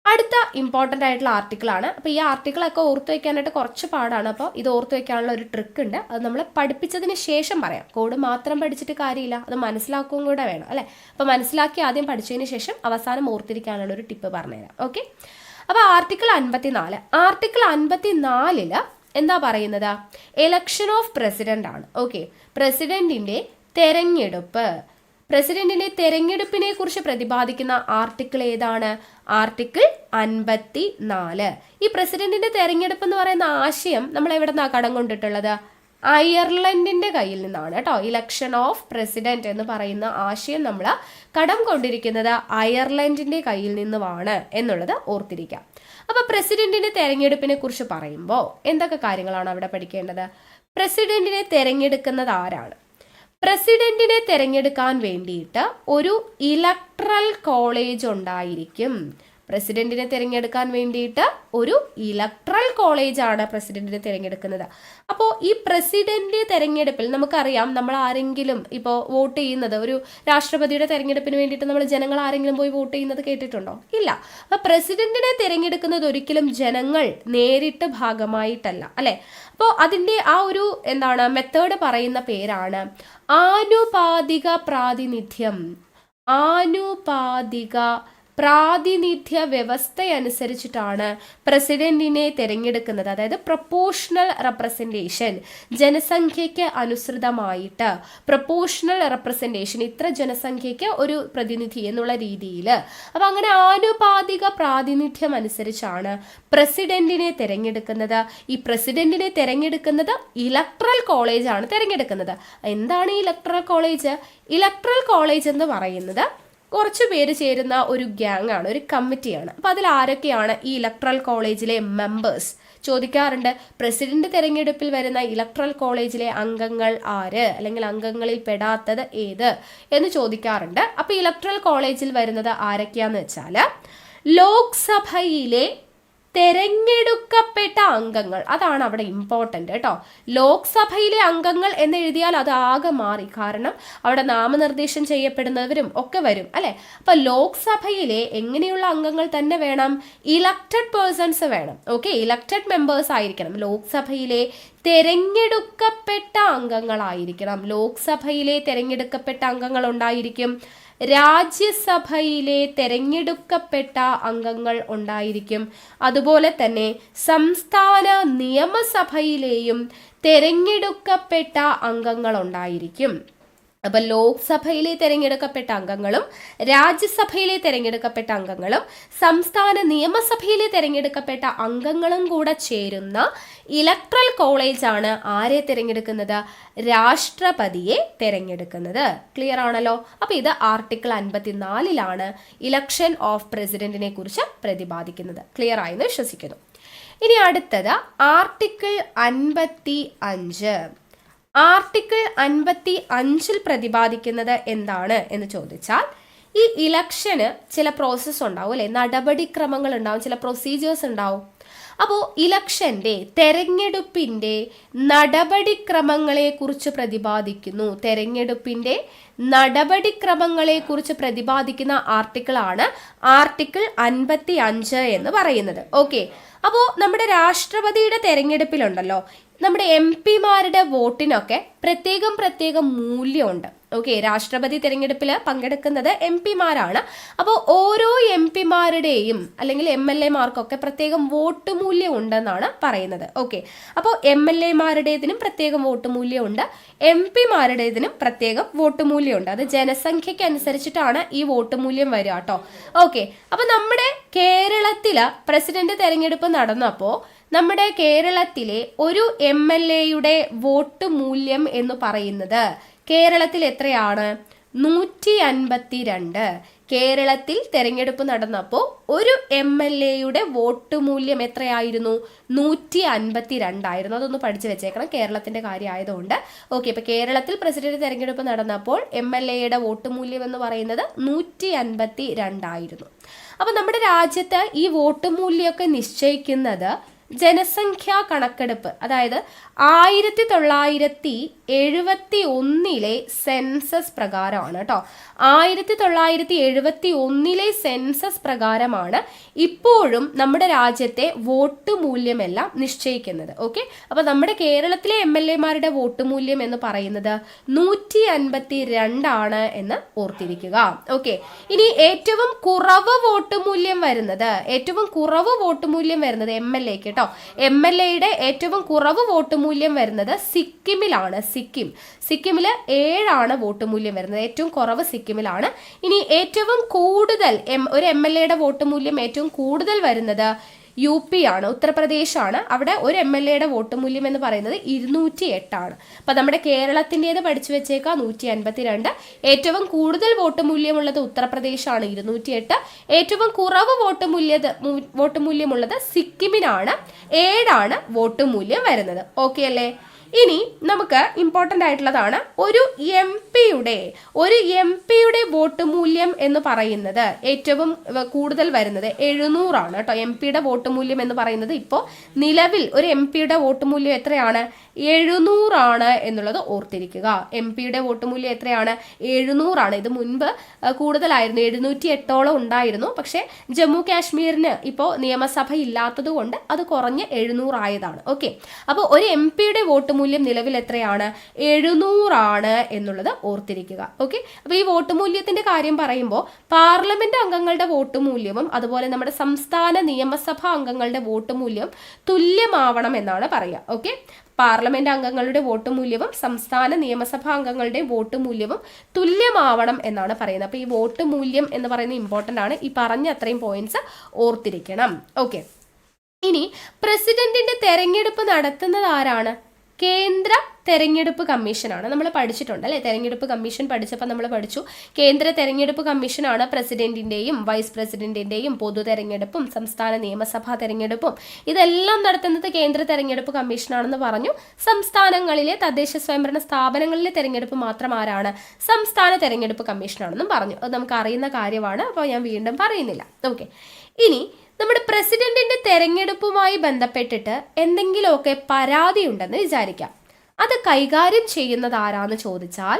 അടുത്ത ഇമ്പോർട്ടൻ്റ് ആയിട്ടുള്ള ആർട്ടിക്കിളാണ്. അപ്പോൾ ഈ ആർട്ടിക്കിളൊക്കെ ഓർത്തു വയ്ക്കാനായിട്ട് കുറച്ച് പാടാണ്. അപ്പോൾ ഇത് ഓർത്തു വയ്ക്കാനുള്ള ഒരു ട്രിക്ക് ഉണ്ട്. അത് നമ്മൾ പഠിപ്പിച്ചതിന് ശേഷം പറയാം. കോഡ് മാത്രം പഠിച്ചിട്ട് കാര്യമില്ല, അത് മനസ്സിലാക്കുകയും കൂടെ വേണം, അല്ലേ? അപ്പോൾ മനസ്സിലാക്കി ആദ്യം പഠിച്ചതിന് ശേഷം അവസാനം ഓർത്തിരിക്കാനുള്ള ഒരു ടിപ്പ് പറഞ്ഞുതരാം. ഓക്കെ, അപ്പോൾ ആർട്ടിക്കിൾ 54. ആർട്ടിക്കിൾ 54 എന്താ പറയുന്നത്? എലക്ഷൻ ഓഫ് പ്രസിഡന്റ് ആണ്. ഓക്കെ, പ്രസിഡന്റിന്റെ തെരഞ്ഞെടുപ്പ്. പ്രസിഡന്റിന്റെ തെരഞ്ഞെടുപ്പിനെ കുറിച്ച് പ്രതിപാദിക്കുന്ന ആർട്ടിക്കിൾ ഏതാണ്? ആർട്ടിക്കിൾ 54. ഈ പ്രസിഡന്റിന്റെ തെരഞ്ഞെടുപ്പ് എന്ന് പറയുന്ന ആശയം നമ്മൾ എവിടെ നിന്നാണ് കടം കൊണ്ടിട്ടുള്ളത്? അയർലൻഡിന്റെ കയ്യിൽ നിന്നാണ് കേട്ടോ. ഇലക്ഷൻ ഓഫ് പ്രസിഡന്റ് എന്ന് പറയുന്ന ആശയം നമ്മൾ കടം കൊണ്ടിരിക്കുന്നത് അയർലൻഡിന്റെ കയ്യിൽ നിന്നുമാണ് എന്നുള്ളത് ഓർത്തിരിക്കാം. അപ്പൊ പ്രസിഡന്റിന്റെ തെരഞ്ഞെടുപ്പിനെ കുറിച്ച് പറയുമ്പോൾ എന്തൊക്കെ കാര്യങ്ങളാണ് അവിടെ പഠിക്കേണ്ടത്? പ്രസിഡന്റിനെ തെരഞ്ഞെടുക്കുന്നത് ആരാണ്? പ്രസിഡന്റിനെ തെരഞ്ഞെടുക്കാൻ വേണ്ടിയിട്ട് ഒരു ഇലക്ട്രൽ കോളേജ് ഉണ്ടായിരിക്കും. പ്രസിഡന്റിനെ തിരഞ്ഞെടുക്കാൻ വേണ്ടിയിട്ട് ഒരു ഇലക്ട്രൽ കോളേജാണ് പ്രസിഡന്റിനെ തിരഞ്ഞെടുക്കുന്നത്. അപ്പോൾ ഈ പ്രസിഡന്റ് തെരഞ്ഞെടുപ്പിൽ നമുക്കറിയാം, നമ്മൾ ആരെങ്കിലും ഇപ്പോൾ വോട്ട് ചെയ്യുന്നത്, ഒരു രാഷ്ട്രപതിയുടെ തെരഞ്ഞെടുപ്പിന് വേണ്ടിയിട്ട് നമ്മൾ ജനങ്ങൾ ആരെങ്കിലും പോയി വോട്ട് ചെയ്യുന്നത് കേട്ടിട്ടുണ്ടോ? ഇല്ല. അപ്പോൾ പ്രസിഡന്റിനെ തിരഞ്ഞെടുക്കുന്നത് ഒരിക്കലും ജനങ്ങൾ നേരിട്ട് ഭാഗമായിട്ടല്ല, അല്ലെ? അപ്പോൾ അതിൻ്റെ ആ ഒരു മെത്തേഡ് പറയുന്ന പേരാണ് ആനുപാതിക പ്രാതിനിധ്യം. ആനുപാതിക പ്രാതിനിധ്യ വ്യവസ്ഥയനുസരിച്ചിട്ടാണ് പ്രസിഡന്റിനെ തിരഞ്ഞെടുക്കുന്നത്. അതായത് പ്രൊപ്പോഷണൽ റെപ്രസെൻറ്റേഷൻ, ജനസംഖ്യയ്ക്ക് അനുസൃതമായിട്ട് പ്രൊപ്പോഷണൽ റെപ്രസെൻറ്റേഷൻ, ഇത്ര ജനസംഖ്യയ്ക്ക് ഒരു പ്രതിനിധി എന്നുള്ള രീതിയിൽ. അപ്പം അങ്ങനെ ആനുപാതിക പ്രാതിനിധ്യം അനുസരിച്ചാണ് പ്രസിഡന്റിനെ തിരഞ്ഞെടുക്കുന്നത്. ഈ പ്രസിഡന്റിനെ തിരഞ്ഞെടുക്കുന്നത് ഇലക്ട്രൽ കോളേജാണ് തിരഞ്ഞെടുക്കുന്നത്. എന്താണ് ഈ ഇലക്ട്രൽ കോളേജ്? ഇലക്ട്രൽ കോളേജ് എന്ന് പറയുന്നത് കുറച്ച് പേര് ചേരുന്ന ഒരു ഗ്യാങ് ആണ്, ഒരു കമ്മിറ്റിയാണ്. അപ്പോൾ അതിൽ ആരൊക്കെയാണ് ഈ ഇലക്ട്രൽ കോളേജിലെ മെമ്പേഴ്സ്? ചോദിക്കാറുണ്ട്. പ്രസിഡന്റ് തെരഞ്ഞെടുപ്പിൽ വരുന്ന ഇലക്ട്രൽ കോളേജിലെ അംഗങ്ങൾ ആര്, അല്ലെങ്കിൽ അംഗങ്ങളിൽ പെടാത്തത് ഏത് എന്ന് ചോദിക്കാറുണ്ട്. അപ്പോൾ ഇലക്ട്രൽ കോളേജിൽ വരുന്നത് ആരൊക്കെയാന്ന് വെച്ചാൽ ലോക്സഭയിലെ തെരഞ്ഞെടുക്കപ്പെട്ട അംഗങ്ങൾ. അതാണ് അവിടെ ഇമ്പോർട്ടൻ്റ് കേട്ടോ. ലോക്സഭയിലെ അംഗങ്ങൾ എന്ന് എഴുതിയാൽ അത് ആകെ മാറി. കാരണം അവിടെ നാമനിർദ്ദേശം ചെയ്യപ്പെടുന്നവരും ഒക്കെ വരും, അല്ലെ? അപ്പൊ ലോക്സഭയിലെ എങ്ങനെയുള്ള അംഗങ്ങൾ തന്നെ വേണം? ഇലക്റ്റഡ് പേഴ്സൺസ് വേണം. ഓക്കെ, ഇലക്റ്റഡ് മെമ്പേഴ്സ് ആയിരിക്കണം. ലോക്സഭയിലെ തെരഞ്ഞെടുക്കപ്പെട്ട അംഗങ്ങളായിരിക്കണം. ലോക്സഭയിലെ തെരഞ്ഞെടുക്കപ്പെട്ട അംഗങ്ങൾ ഉണ്ടായിരിക്കും. രാജ്യസഭയിലെ തെരഞ്ഞെടുക്കപ്പെട്ട അംഗങ്ങൾ ഉണ്ടായിരിക്കും. അതുപോലെ തന്നെ സംസ്ഥാന നിയമസഭയിലെയും തെരഞ്ഞെടുക്കപ്പെട്ട അംഗങ്ങൾ ഉണ്ടായിരിക്കും. അപ്പം ലോക്സഭയിലെ തിരഞ്ഞെടുക്കപ്പെട്ട അംഗങ്ങളും രാജ്യസഭയിലെ തിരഞ്ഞെടുക്കപ്പെട്ട അംഗങ്ങളും സംസ്ഥാന നിയമസഭയിലെ തിരഞ്ഞെടുക്കപ്പെട്ട അംഗങ്ങളും കൂടെ ചേരുന്ന ഇലക്ട്രൽ കോളേജാണ് ആരെ തിരഞ്ഞെടുക്കുന്നത്? രാഷ്ട്രപതിയെ തിരഞ്ഞെടുക്കുന്നത്. ക്ലിയർ ആണല്ലോ? അപ്പോൾ ഇത് ആർട്ടിക്കിൾ 54 ഇലക്ഷൻ ഓഫ് പ്രസിഡന്റിനെ കുറിച്ച് പ്രതിപാദിക്കുന്നത്. ക്ലിയർ ആയെന്ന് വിശ്വസിക്കുന്നു. ഇനി അടുത്തത് ആർട്ടിക്കിൾ 55. ആർട്ടിക്കിൾ 55 പ്രതിപാദിക്കുന്നത് എന്താണ് എന്ന് ചോദിച്ചാൽ, ഈ ഇലക്ഷന് ചില പ്രോസസ്സ് ഉണ്ടാവും അല്ലെ, നടപടിക്രമങ്ങൾ ഉണ്ടാവും, ചില പ്രൊസീജിയേഴ്സ് ഉണ്ടാവും. അപ്പോൾ ഇലക്ഷൻ്റെ തെരഞ്ഞെടുപ്പിൻ്റെ നടപടിക്രമങ്ങളെക്കുറിച്ച് പ്രതിപാദിക്കുന്നു. തെരഞ്ഞെടുപ്പിൻ്റെ നടപടിക്രമങ്ങളെക്കുറിച്ച് പ്രതിപാദിക്കുന്ന ആർട്ടിക്കിളാണ് ആർട്ടിക്കിൾ 55 എന്ന് പറയുന്നത്. ഓക്കെ, അപ്പോൾ നമ്മുടെ രാഷ്ട്രപതിയുടെ തെരഞ്ഞെടുപ്പിലുണ്ടല്ലോ, നമ്മുടെ MP-മാരുടെ വോട്ടിനൊക്കെ പ്രത്യേകം മൂല്യമുണ്ട്. ഓക്കെ, രാഷ്ട്രപതി തെരഞ്ഞെടുപ്പിൽ പങ്കെടുക്കുന്നത് MP-മാരാണ്. അപ്പോൾ ഓരോ MP-മാരുടെയും അല്ലെങ്കിൽ MLA-മാർക്കൊക്കെ പ്രത്യേകം വോട്ട് മൂല്യം ഉണ്ടെന്നാണ് പറയുന്നത്. ഓക്കെ, അപ്പോൾ MLA-മാരുടേതിനും പ്രത്യേകം വോട്ട് മൂല്യമുണ്ട്, MP-മാരുടേതിനും പ്രത്യേകം വോട്ട് മൂല്യമുണ്ട്. അത് ജനസംഖ്യയ്ക്ക് അനുസരിച്ചിട്ടാണ് ഈ വോട്ട് മൂല്യം വരിക കേട്ടോ. ഓക്കെ, അപ്പോൾ നമ്മുടെ കേരളത്തിൽ പ്രസിഡന്റ് തെരഞ്ഞെടുപ്പ് നടന്നപ്പോൾ നമ്മുടെ കേരളത്തിലെ ഒരു MLA-യുടെ വോട്ട് മൂല്യം എന്ന് പറയുന്നത് കേരളത്തിൽ എത്രയാണ്? 152. കേരളത്തിൽ തെരഞ്ഞെടുപ്പ് നടന്നപ്പോൾ ഒരു MLA-യുടെ വോട്ട് മൂല്യം എത്രയായിരുന്നു? 152 ആയിരുന്നു. അതൊന്ന് പഠിച്ചു വെച്ചേക്കണം, കേരളത്തിന്റെ കാര്യം ആയതുകൊണ്ട്. ഓക്കെ, ഇപ്പൊ കേരളത്തിൽ പ്രസിഡന്റ് തെരഞ്ഞെടുപ്പ് നടന്നപ്പോൾ MLA-യുടെ വോട്ട് മൂല്യം എന്ന് പറയുന്നത് 152 ആയിരുന്നു. അപ്പൊ നമ്മുടെ രാജ്യത്ത് ഈ വോട്ട് മൂല്യമൊക്കെ നിശ്ചയിക്കുന്നത് ജനസംഖ്യാ കണക്കെടുപ്പ്, അതായത് 1971 സെൻസസ് പ്രകാരമാണ് കേട്ടോ. 1971 സെൻസസ് പ്രകാരമാണ് ഇപ്പോഴും നമ്മുടെ രാജ്യത്തെ വോട്ട് മൂല്യമെല്ലാം നിശ്ചയിക്കുന്നത്. ഓക്കെ, അപ്പൊ നമ്മുടെ കേരളത്തിലെ MLA-മാരുടെ വോട്ട് മൂല്യം എന്ന് പറയുന്നത് 152 ആണ് എന്ന് ഓർത്തിരിക്കുക. ഓക്കെ, ഇനി ഏറ്റവും കുറവ് വോട്ട് മൂല്യം വരുന്നത് MLA-ക്ക് കേട്ടോ. MLA-യുടെ ഏറ്റവും കുറവ് വോട്ട് മൂല്യം വരുന്നത് സിക്കിമിലാണ്. സിക്കിമില് 7 വോട്ട് മൂല്യം വരുന്നത്, ഏറ്റവും കുറവ് സിക്കിമിലാണ്. ഇനി ഏറ്റവും കൂടുതൽ ഒരു MLA-യുടെ വോട്ട് മൂല്യം ഏറ്റവും കൂടുതൽ വരുന്നത് UP ആണ്, ഉത്തർപ്രദേശാണ്. അവിടെ ഒരു MLA-യുടെ വോട്ട് മൂല്യം എന്ന് പറയുന്നത് 208 ആണ്. അപ്പൊ നമ്മുടെ കേരളത്തിൻ്റെത് പഠിച്ചു വെച്ചേക്കാം 152. ഏറ്റവും കൂടുതൽ വോട്ട് മൂല്യമുള്ളത് ഉത്തർപ്രദേശാണ് 208. ഏറ്റവും കുറവ് വോട്ട് മൂല്യമുള്ളത് സിക്കിമിനാണ്, 7 വോട്ട് മൂല്യം വരുന്നത്. ഓക്കെ അല്ലേ? ഇനി നമുക്ക് ഇമ്പോർട്ടൻ്റ് ആയിട്ടുള്ളതാണ് ഒരു എം പിയുടെ വോട്ട് മൂല്യം എന്ന് പറയുന്നത് ഏറ്റവും കൂടുതൽ വരുന്നത് 700 ആണ് കേട്ടോ. MP-യുടെ വോട്ട് മൂല്യം എന്ന് പറയുന്നത് ഇപ്പോൾ നിലവിൽ ഒരു MP-യുടെ വോട്ട് മൂല്യം എത്രയാണ്? 700 ആണ് എന്നുള്ളത് ഓർത്തിരിക്കുക. MP-യുടെ വോട്ട് മൂല്യം എത്രയാണ്? 700 ആണ്. ഇത് മുൻപ് കൂടുതലായിരുന്നു, 708 ഉണ്ടായിരുന്നു. പക്ഷേ ജമ്മു കാശ്മീരിന് ഇപ്പോൾ നിയമസഭ ഇല്ലാത്തത് കൊണ്ട് അത് കുറഞ്ഞ് 700 ആയതാണ്. ഓക്കെ, അപ്പോൾ ഒരു MP-യുടെ വോട്ട് മൂല്യം നിലവിൽ എത്രയാണ്? 700 ആണ് എന്നുള്ളത് ഓർത്തിരിക്കുക. ഓക്കെ, അപ്പോൾ ഈ വോട്ട് മൂല്യത്തിന്റെ കാര്യം പറയുമ്പോൾ പാർലമെന്റ് അംഗങ്ങളുടെ വോട്ട് മൂല്യവും അതുപോലെ നമ്മുടെ സംസ്ഥാന നിയമസഭാ അംഗങ്ങളുടെ വോട്ട് മൂല്യം തുല്യമാവണം എന്നാണ് പറയുക. ഓക്കെ, പാർലമെന്റ് അംഗങ്ങളുടെ വോട്ട് മൂല്യവും സംസ്ഥാന നിയമസഭാ അംഗങ്ങളുടെ വോട്ട് മൂല്യവും തുല്യമാവണം എന്നാണ് പറയുന്നത്. അപ്പോൾ ഈ വോട്ട് മൂല്യം എന്ന് പറയുന്നത് ഇമ്പോർട്ടൻ്റ് ആണ്. ഈ പറഞ്ഞ അത്രയും പോയിന്റ്സ് ഓർത്തിരിക്കണം. ഓക്കെ, ഇനി പ്രസിഡന്റിന്റെ തെരഞ്ഞെടുപ്പ് നടത്തുന്നത് ആരാണ്? കേന്ദ്ര തെരഞ്ഞെടുപ്പ് കമ്മീഷനാണ്. നമ്മൾ പഠിച്ചിട്ടുണ്ട് അല്ലേ? തെരഞ്ഞെടുപ്പ് കമ്മീഷൻ പഠിച്ചപ്പോൾ നമ്മൾ പഠിച്ചു കേന്ദ്ര തെരഞ്ഞെടുപ്പ് കമ്മീഷനാണ് പ്രസിഡന്റിന്റെയും വൈസ് പ്രസിഡന്റിന്റെയും പൊതു തെരഞ്ഞെടുപ്പും സംസ്ഥാന നിയമസഭാ തെരഞ്ഞെടുപ്പും ഇതെല്ലാം നടത്തുന്നത് കേന്ദ്ര തെരഞ്ഞെടുപ്പ് കമ്മീഷനാണെന്ന് പറഞ്ഞു. സംസ്ഥാനങ്ങളിലെ തദ്ദേശ സ്വയംഭരണ സ്ഥാപനങ്ങളിലെ തെരഞ്ഞെടുപ്പ് മാത്രം ആരാണ്? സംസ്ഥാന തെരഞ്ഞെടുപ്പ് കമ്മീഷനാണെന്നും പറഞ്ഞു. അത് നമുക്ക് അറിയുന്ന കാര്യമാണ്, അപ്പോൾ ഞാൻ വീണ്ടും പറയുന്നില്ല. ഓക്കെ, ഇനി നമ്മുടെ പ്രസിഡന്റിന്റെ തെരഞ്ഞെടുപ്പുമായി ബന്ധപ്പെട്ടിട്ട് എന്തെങ്കിലുമൊക്കെ പരാതി ഉണ്ടെന്ന് വിചാരിക്കാം. അത് കൈകാര്യം ചെയ്യുന്നത് ആരാന്ന് ചോദിച്ചാൽ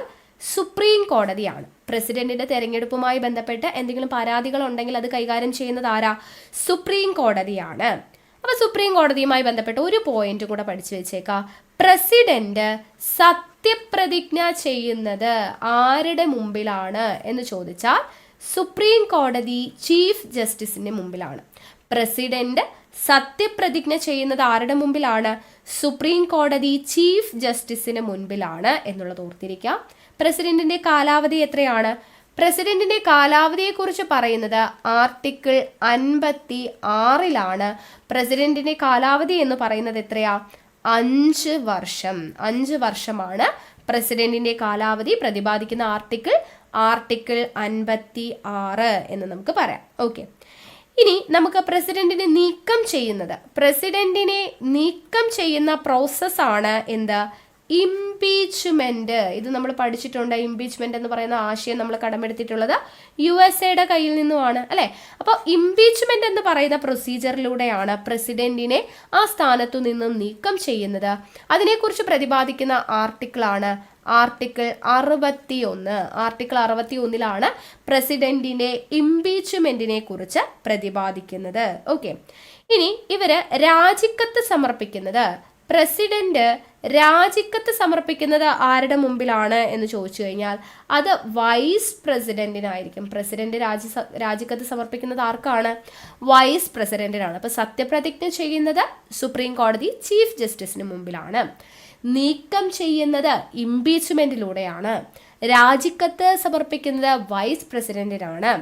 സുപ്രീം കോടതിയാണ്. പ്രസിഡന്റിന്റെ തെരഞ്ഞെടുപ്പുമായി ബന്ധപ്പെട്ട് എന്തെങ്കിലും പരാതികൾ ഉണ്ടെങ്കിൽ അത് കൈകാര്യം ചെയ്യുന്നത് ആരാ? സുപ്രീം കോടതിയാണ്. അപ്പൊ സുപ്രീം കോടതിയുമായി ബന്ധപ്പെട്ട് ഒരു പോയിന്റ് കൂടെ പഠിച്ചു വെച്ചേക്കാം. പ്രസിഡന്റ് സത്യപ്രതിജ്ഞ ചെയ്യുന്നത് ആരുടെ മുമ്പിലാണ് എന്ന് ചോദിച്ചാൽ സുപ്രീം കോടതി ചീഫ് ജസ്റ്റിസിന്റെ മുമ്പിലാണ്. പ്രസിഡന്റ് സത്യപ്രതിജ്ഞ ചെയ്യുന്നത് ആരുടെ മുമ്പിലാണ്? സുപ്രീം കോടതി ചീഫ് ജസ്റ്റിസിന് മുൻപിലാണ് എന്നുള്ളത് ഓർത്തിരിക്കാം. പ്രസിഡന്റിന്റെ കാലാവധി എത്രയാണ്? പ്രസിഡന്റിന്റെ കാലാവധിയെക്കുറിച്ച് പറയുന്നത് ആർട്ടിക്കിൾ 56 പ്രസിഡന്റിന്റെ കാലാവധി എന്ന് പറയുന്നത് എത്രയാ? 5 വർഷം. 5 വർഷമാണ് പ്രസിഡന്റിന്റെ കാലാവധി. പ്രതിപാദിക്കുന്ന ആർട്ടിക്കിൾ 56 എന്ന് നമുക്ക് പറയാം. ഓക്കെ, ഇനി നമുക്ക് പ്രസിഡന്റിനെ നീക്കം ചെയ്യുന്ന പ്രോസസ്സാണ് എന്ത്? ഇംപീച്ച്മെന്റ്, ഇത് നമ്മൾ പഠിച്ചിട്ടുണ്ട്. ഇംപീച്ച്മെന്റ് എന്ന് പറയുന്ന ആശയം നമ്മൾ കടമെടുത്തിട്ടുള്ളത് USA കയ്യിൽ നിന്നുമാണ് അല്ലെ. അപ്പോൾ ഇംപീച്ച്മെന്റ് എന്ന് പറയുന്ന പ്രൊസീജിയറിലൂടെയാണ് പ്രസിഡന്റിനെ ആ സ്ഥാനത്തു നിന്നും നീക്കം ചെയ്യുന്നത്. അതിനെക്കുറിച്ച് പ്രതിപാദിക്കുന്ന ആർട്ടിക്കിളാണ് ആർട്ടിക്കിൾ 61. ആർട്ടിക്കിൾ 61 പ്രസിഡന്റിന്റെ ഇംപീച്ച്മെന്റിനെ കുറിച്ച് പ്രതിപാദിക്കുന്നത്. ഓക്കെ, ഇനി ഇവര് രാജിക്കത്ത് സമർപ്പിക്കുന്നത്, പ്രസിഡന്റ് രാജിക്കത്ത് സമർപ്പിക്കുന്നത് ആരുടെ മുമ്പിലാണ് എന്ന് ചോദിച്ചു കഴിഞ്ഞാൽ അത് വൈസ് പ്രസിഡന്റിനായിരിക്കും. പ്രസിഡന്റ് രാജിക്കത്ത് സമർപ്പിക്കുന്നത് ആർക്കാണ്? വൈസ് പ്രസിഡന്റിനാണ്. അപ്പൊ സത്യപ്രതിജ്ഞ ചെയ്യുന്നത് സുപ്രീം കോടതി ചീഫ് ജസ്റ്റിസിന് മുമ്പിലാണ്. നീക്കം ചെയ്യുന്നത് ഇംപീച്ച്മെന്റിലൂടെയാണ്. രാജിക്കത്ത് സമർപ്പിക്കുന്നത് വൈസ് പ്രസിഡന്റിനാണ്.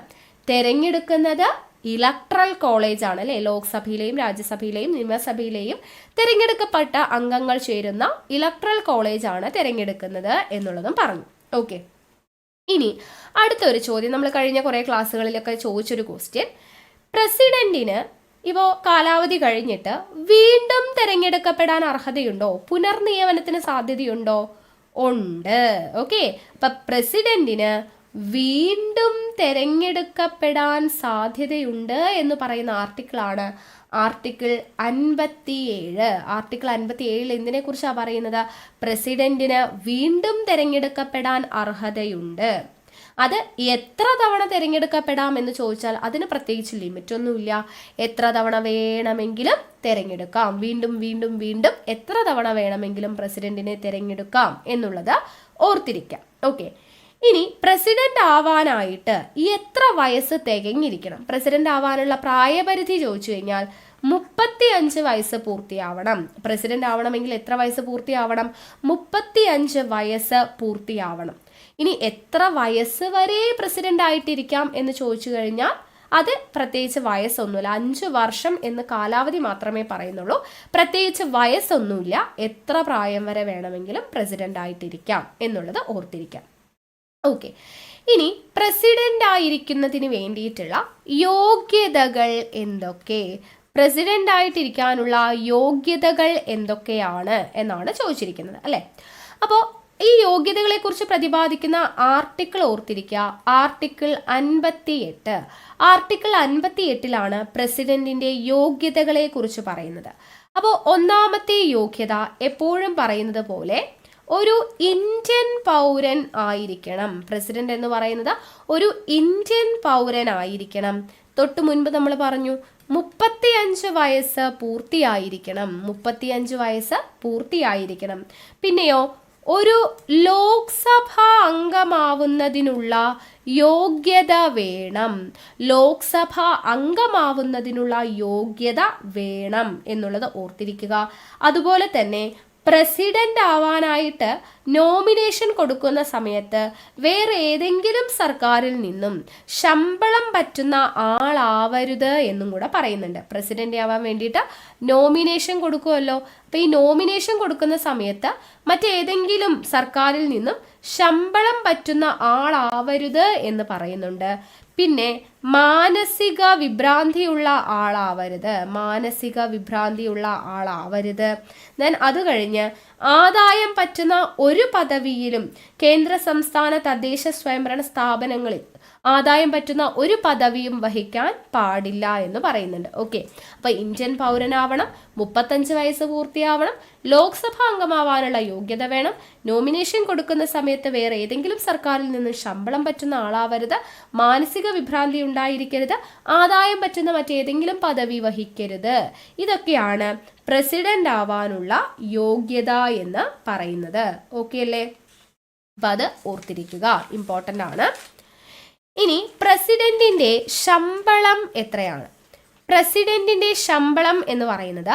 തെരഞ്ഞെടുക്കുന്നത് ഇലക്ട്രൽ കോളേജ് ആണ് അല്ലെ. ലോക്സഭയിലെയും രാജ്യസഭയിലെയും നിയമസഭയിലെയും തിരഞ്ഞെടുക്കപ്പെട്ട അംഗങ്ങൾ ചേരുന്ന ഇലക്ട്രൽ കോളേജ് ആണ് തിരഞ്ഞെടുക്കുന്നത് എന്നുള്ളതും പറഞ്ഞു. ഓക്കെ, ഇനി അടുത്തൊരു ചോദ്യം, നമ്മൾ കഴിഞ്ഞ കുറെ ക്ലാസ്സുകളിലൊക്കെ ചോദിച്ചൊരു ക്വസ്റ്റ്യൻ. പ്രസിഡന്റിന് ഇപ്പോൾ കാലാവധി കഴിഞ്ഞിട്ട് വീണ്ടും തിരഞ്ഞെടുക്കപ്പെടാൻ അർഹതയുണ്ടോ? പുനർനിയമനത്തിന് സാധ്യതയുണ്ടോ? ഉണ്ട്. ഓക്കെ, അപ്പൊ പ്രസിഡന്റിന് വീണ്ടും തിരഞ്ഞെടുക്കപ്പെടാൻ സാധ്യതയുണ്ട് എന്ന് പറയുന്ന ആർട്ടിക്കിളാണ് ആർട്ടിക്കിൾ 57. ആർട്ടിക്കിൾ 57 എന്തിനെ കുറിച്ചാണ് പറയുന്നത്? പ്രസിഡന്റിന് വീണ്ടും തിരഞ്ഞെടുക്കപ്പെടാൻ അർഹതയുണ്ട്. അത് എത്ര തവണ തിരഞ്ഞെടുക്കപ്പെടാം എന്ന് ചോദിച്ചാൽ അതിന് പ്രത്യേകിച്ച് ലിമിറ്റ് ഒന്നുമില്ല. എത്ര തവണ വേണമെങ്കിലും തിരഞ്ഞെടുക്കാം. വീണ്ടും വീണ്ടും വീണ്ടും എത്ര തവണ വേണമെങ്കിലും പ്രസിഡന്റിനെ തിരഞ്ഞെടുക്കാം എന്നുള്ളത് ഓർത്തിരിക്കാം. ഓക്കെ, ഇനി പ്രസിഡന്റ് ആവാനായിട്ട് എത്ര വയസ്സ് തികഞ്ഞിരിക്കണം? പ്രസിഡന്റ് ആവാനുള്ള പ്രായപരിധി ചോദിച്ചു കഴിഞ്ഞാൽ 35 വയസ്സ് പൂർത്തിയാവണം. പ്രസിഡന്റ് ആവണമെങ്കിൽ എത്ര വയസ്സ് പൂർത്തിയാവണം? 35 വയസ്സ് പൂർത്തിയാവണം. ഇനി എത്ര വയസ്സ് വരെ പ്രസിഡന്റ് ആയിട്ടിരിക്കാം എന്ന് ചോദിച്ചു കഴിഞ്ഞാൽ അത് പ്രത്യേകിച്ച് വയസ്സൊന്നുമില്ല. 5 വർഷം എന്ന് കാലാവധി മാത്രമേ പറയുന്നുള്ളൂ. പ്രത്യേകിച്ച് വയസ്സൊന്നുമില്ല. എത്ര പ്രായം വരെ വേണമെങ്കിലും പ്രസിഡന്റ് ആയിട്ടിരിക്കാം എന്നുള്ളത് ഓർത്തിരിക്കാം. ഓക്കെ, ഇനി പ്രസിഡന്റ് ആയിരിക്കുന്നതിന് വേണ്ടിയിട്ടുള്ള യോഗ്യതകൾ എന്തൊക്കെ? പ്രസിഡന്റ് ആയിട്ടിരിക്കാനുള്ള യോഗ്യതകൾ എന്തൊക്കെയാണ് എന്നാണ് ചോദിച്ചിരിക്കുന്നത് അല്ലെ. അപ്പോൾ ഈ യോഗ്യതകളെ കുറിച്ച് പ്രതിപാദിക്കുന്ന ആർട്ടിക്കിൾ ഓർത്തിരിക്കുക. ആർട്ടിക്കിൾ 58. ആർട്ടിക്കിൾ 58 പ്രസിഡന്റിന്റെ യോഗ്യതകളെ കുറിച്ച് പറയുന്നത്. അപ്പോൾ ഒന്നാമത്തെ യോഗ്യത എപ്പോഴും പറയുന്നത് പോലെ ഒരു ഇന്ത്യൻ പൗരൻ ആയിരിക്കണം. പ്രസിഡന്റ് എന്ന് പറയുന്നത് ഒരു ഇന്ത്യൻ പൗരൻ ആയിരിക്കണം. തൊട്ടു മുൻപ് നമ്മൾ പറഞ്ഞു 35 വയസ്സ് പൂർത്തിയായിരിക്കണം. 35 വയസ്സ് പൂർത്തിയായിരിക്കണം. പിന്നെയോ ഒരു ലോക്സഭാ അംഗമാവുന്നതിനുള്ള യോഗ്യത വേണം. ലോക്സഭാ അംഗമാവുന്നതിനുള്ള യോഗ്യത വേണം എന്നുള്ളത് ഓർത്തിരിക്കുക. അതുപോലെ തന്നെ പ്രസിഡന്റ് ആവാനായിട്ട് നോമിനേഷൻ കൊടുക്കുന്ന സമയത്ത് വേറെ ഏതെങ്കിലും സർക്കാരിൽ നിന്നും ശമ്പളം പറ്റുന്ന ആളാവരുത് എന്നും കൂടെ പറയുന്നുണ്ട്. പ്രസിഡന്റ് ആവാൻ വേണ്ടിയിട്ട് നോമിനേഷൻ കൊടുക്കുമല്ലോ. അപ്പൊ ഈ നോമിനേഷൻ കൊടുക്കുന്ന സമയത്ത് മറ്റേതെങ്കിലും സർക്കാരിൽ നിന്നും ശമ്പളം പറ്റുന്ന ആളാവരുത് എന്ന് പറയുന്നുണ്ട്. പിന്നെ മാനസിക വിഭ്രാന്തിയുള്ള ആളാവരുത്. മാനസിക വിഭ്രാന്തിയുള്ള ആളാവരുത്. ദെൻ അത് കഴിഞ്ഞ് ആദായം പറ്റുന്ന ഒരു പദവിയിലും കേന്ദ്ര സംസ്ഥാന തദ്ദേശ സ്വയംഭരണ സ്ഥാപനങ്ങളിൽ ആദായം പറ്റുന്ന ഒരു പദവിയും വഹിക്കാൻ പാടില്ല എന്ന് പറയുന്നുണ്ട്. ഓക്കെ, അപ്പൊ ഇന്ത്യൻ പൗരനാവണം, 35 വയസ്സ് പൂർത്തിയാവണം, ലോക്സഭാ അംഗമാവാനുള്ള യോഗ്യത വേണം, നോമിനേഷൻ കൊടുക്കുന്ന സമയത്ത് വേറെ ഏതെങ്കിലും സർക്കാരിൽ നിന്ന് ശമ്പളം പറ്റുന്ന ആളാവരുത്, മാനസിക വിഭ്രാന്തി ഉണ്ടായിരിക്കരുത്, ആദായം പറ്റുന്ന മറ്റേതെങ്കിലും പദവി വഹിക്കരുത്. ഇതൊക്കെയാണ് പ്രസിഡന്റ് ആവാനുള്ള യോഗ്യത എന്ന് പറയുന്നത്. ഓക്കെ അല്ലേ? അപ്പൊ അത് ഓർത്തിരിക്കുക, ഇമ്പോർട്ടൻ്റ് ആണ്. ഇനി പ്രസിഡന്റിന്റെ ശമ്പളം എത്രയാണ്? പ്രസിഡന്റിന്റെ ശമ്പളം എന്ന് പറയുന്നത്